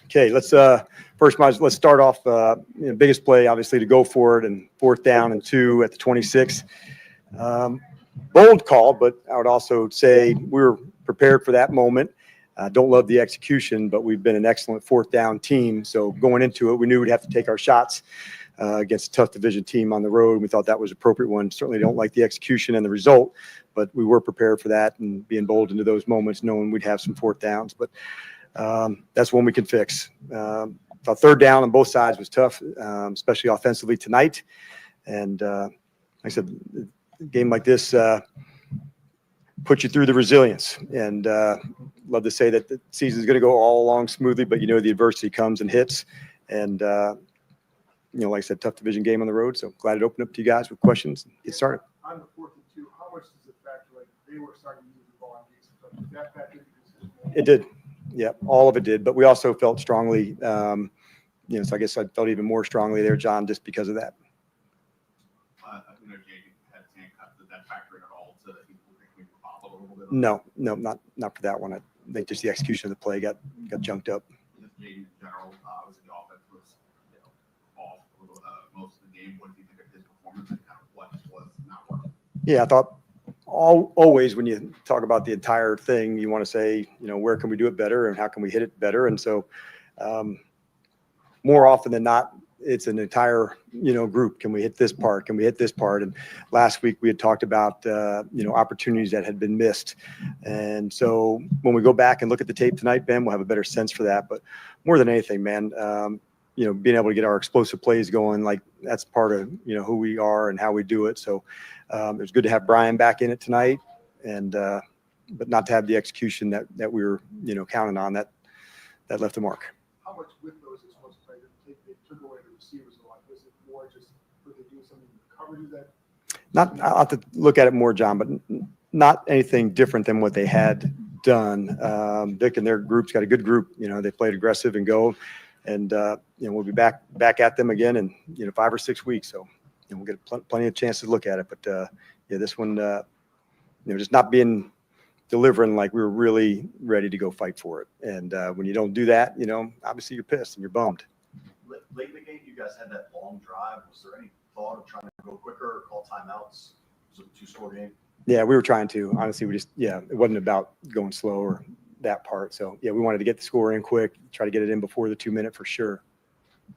Okay, let's start off. Biggest play, obviously, to go for it, and 4th down and 2 at the 26. Bold call, but I would also say we were prepared for that moment. Don't love the execution, but we've been an excellent 4th down team. So going into it, we knew we'd have to take our shots against a tough division team on the road. We thought that was an appropriate one. Certainly don't like the execution and the result, but we were prepared for that and being bold into those moments, knowing we'd have some 4th downs. But that's one we can fix. Thought 3rd down on both sides was tough, especially offensively tonight. And like I said, a game like this puts you through the resilience. And love to say that the season is going to go all along smoothly, but the adversity comes and hits. And like I said, tough division game on the road. So glad it opened up to you guys with questions and get started. On the 4th and 2, how much does it factor? Like they were starting to use the ball on defense. Did that factor? It did. Yeah, all of it did. But we also felt strongly, so I guess I felt even more strongly there, John, just because of that. Did that factor in at all to maybe pop a little bit? No, not for that one. I think just the execution of the play got junked up. In general, obviously the offense was off most of the game. What do you think of his performance and kind of what was not working? Yeah, I thought always when you talk about the entire thing, you want to say, where can we do it better and how can we hit it better? And so more often than not, it's an entire, group. Can we hit this part? Can we hit this part? And last week we had talked about, opportunities that had been missed. And so when we go back and look at the tape tonight, Ben, we'll have a better sense for that. But more than anything, man, being able to get our explosive plays going, like that's part of, who we are and how we do it. So it was good to have Brian back in it tonight, and but not to have the execution that we were, counting on that left a mark. How much with those explosive plays they took away the receivers a lot? Was it more just were they doing something to cover that? Not, I'll have to look at it more, John, but not anything different than what they had done. Vic and their group's got a good group. They played aggressive and go, and we'll be back at them again in 5 or 6 weeks. So we'll get plenty of chances to look at it. But this one, just not being delivering like we were really ready to go fight for it. And when you don't do that, obviously you're pissed and you're bummed. Late in the game, you guys had that long drive. Was there any thought of trying to go quicker or call timeouts? Was it a 2-score game? Yeah, we were trying to. Honestly, it wasn't about going slow or that part. So, yeah, we wanted to get the score in quick, try to get it in before the 2-minute for sure.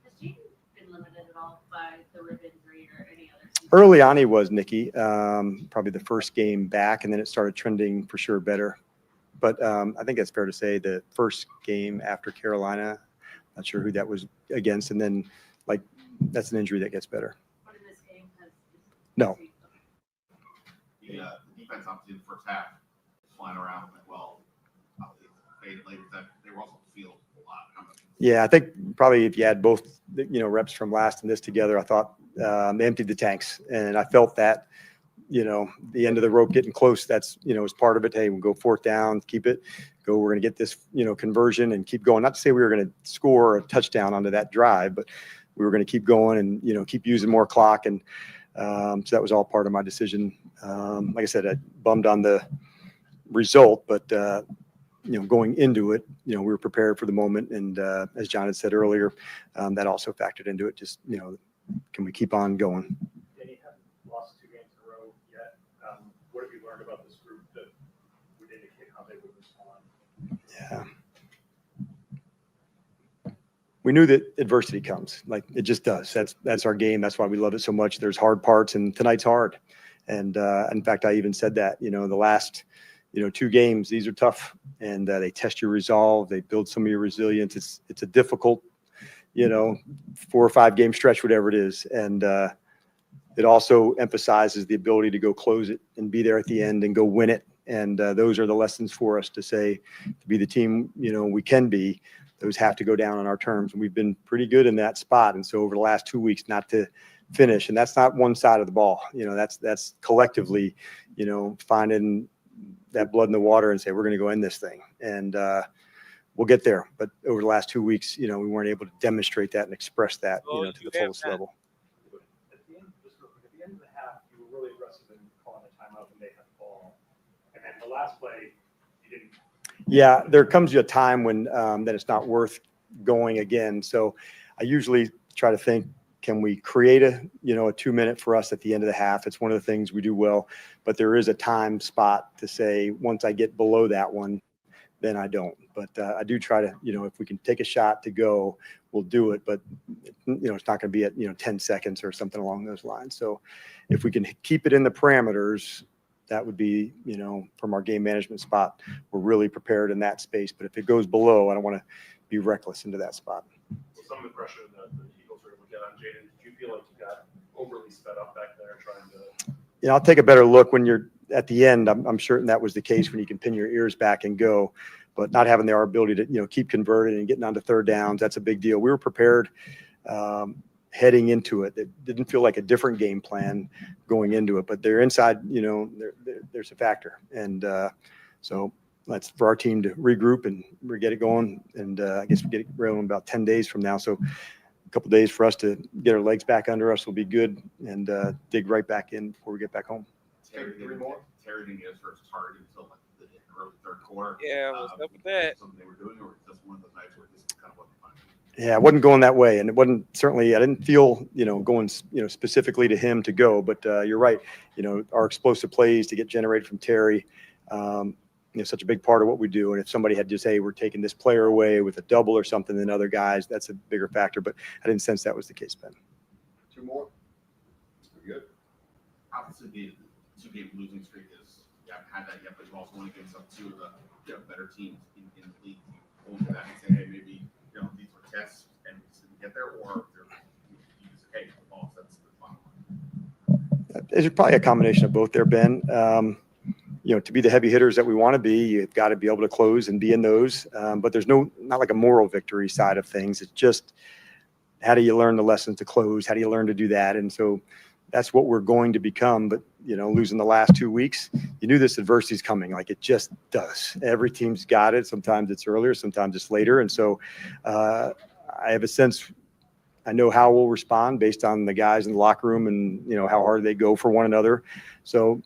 Has Jaden been limited at all by the rib injury or any other season? Early on, he was, Nikki, probably the first game back, and then it started trending for sure better. But I think it's fair to say the first game after Carolina, not sure who that was against, and then, that's an injury that gets better. But in this game, No. The defense, obviously, in the first half, flying around, they were also on the field a lot. Yeah, I think probably if you add both, reps from last and this together, I thought they emptied the tanks, and I felt that, the end of the rope getting close. That's was part of it. Hey, we'll go 4th down, keep it, go. We're going to get this, conversion and keep going. Not to say we were going to score a touchdown onto that drive, but we were going to keep going and keep using more clock. And so that was all part of my decision. Like I said, I bummed on the result, but going into it, we were prepared for the moment. And as John had said earlier, that also factored into it. Just, can we keep on going? Danny, haven't lost 2 games in a row yet. What have you learned about this group that would indicate how they would respond? Yeah. We knew that adversity comes. Like, it just does. That's our game. That's why we love it so much. There's hard parts, and tonight's hard. And in fact, I even said that, the last, 2 games, these are tough, and they test your resolve. They build some of your resilience. It's a difficult, 4 or 5 game stretch, whatever it is. And it also emphasizes the ability to go close it and be there at the end and go win it. And those are the lessons for us to say, to be the team, we can be. Those have to go down on our terms. And we've been pretty good in that spot. And so over the last 2 weeks, not to finish, and that's not one side of the ball, that's collectively, finding that blood in the water and say, we're going to go end this thing. And we'll get there. But over the last 2 weeks, we weren't able to demonstrate that and express that, to the fullest level. At the end of the half, you were really aggressive in calling a timeout when they had the ball. And then the last play, you didn't. Yeah, there comes a time when that it's not worth going again. So I usually try to think, can we create a 2-minute for us at the end of the half? It's one of the things we do well, but there is a time spot to say, once I get below that one, then I don't. But I do try to, if we can take a shot to go, we'll do it. But, it's not going to be at, 10 seconds or something along those lines. So if we can keep it in the parameters, that would be, from our game management spot, we're really prepared in that space. But if it goes below, I don't want to be reckless into that spot. So some of the pressure that the Eagles were able to get on Jaden, did you feel like you got overly sped up back there trying to? I'll take a better look when you're at the end. I'm certain that was the case when you can pin your ears back and go. But not having our ability to, keep converting and getting onto 3rd downs, that's a big deal. We were prepared heading into it. It didn't feel like a different game plan going into it, but they're inside, there's a factor. And so that's for our team to regroup and get it going. And I guess we get it rolling about 10 days from now. So a couple of days for us to get our legs back under us will be good and dig right back in before we get back home. Terry didn't get his first target until the early 3rd quarter. Yeah, what's up with that? Something they were doing, or just one of those nights where this kind of wasn't fun? Yeah, it wasn't going that way. And it wasn't certainly, I didn't feel, going, specifically to him to go, but you're right. Our explosive plays to get generated from Terry, such a big part of what we do. And if somebody had to say, we're taking this player away with a double or something than other guys, that's a bigger factor. But I didn't sense that was the case, Ben. 2 more. Pretty good. Obviously, the 2-game losing streak is, you haven't had that yet, but you also want to get some 2 of the better teams in the league. You hold that and say, hey, maybe these were tests and we just didn't get there, or you just hey, lost. That's the fun one. It's probably a combination of both there, Ben. To be the heavy hitters that we want to be, you've got to be able to close and be in those. But there's not like a moral victory side of things. It's just, how do you learn the lessons to close? How do you learn to do that? And so that's what we're going to become. But, losing the last 2 weeks, you knew this adversity is coming. Like, it just does. Every team's got it. Sometimes it's earlier, sometimes it's later. And so I have a sense, I know how we'll respond based on the guys in the locker room and, how hard they go for one another. So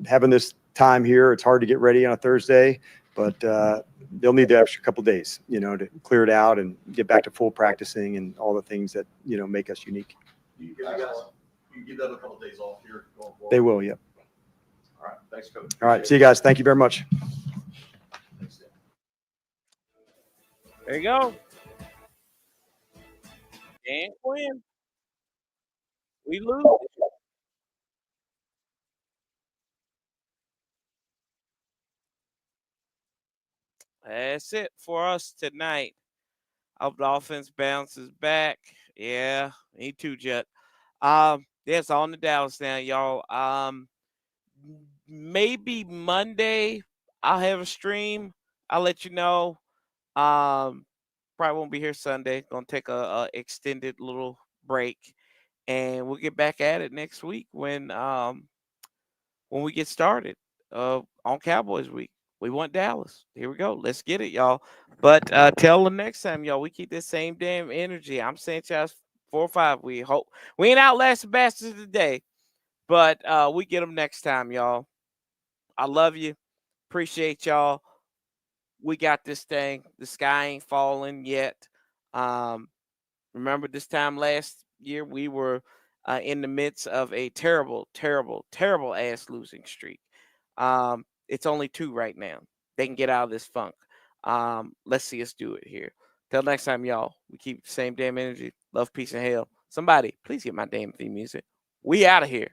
having this time here. It's hard to get ready on a Thursday, but they'll need the extra couple days, to clear it out and get back to full practicing and all the things that, make us unique. You give them a couple days off here going forward? They will, yep. All right. Thanks, Coach. All right. See you guys. Thank you very much. There you go. Can't win. We lose. That's it for us tonight. Hope the offense bounces back. Yeah, me too, Jet. Yeah, it's on to Dallas now, y'all. Maybe Monday I'll have a stream. I'll let you know. Probably won't be here Sunday. Gonna take a extended little break, and we'll get back at it next week when we get started on Cowboys week. We want Dallas. Here we go. Let's get it, y'all. But till the next time, y'all, we keep this same damn energy. I'm Sanchez 4-5. We hope we ain't outlast the bastards today, but we get them next time, y'all. I love you. Appreciate y'all. We got this thing. The sky ain't falling yet. Remember this time last year, we were in the midst of a terrible, terrible, terrible ass losing streak. It's only 2 right now. They can get out of this funk. Let's see us do it here. Till next time, y'all. We keep the same damn energy. Love, peace, and hell. Somebody, please get my damn theme music. We out of here.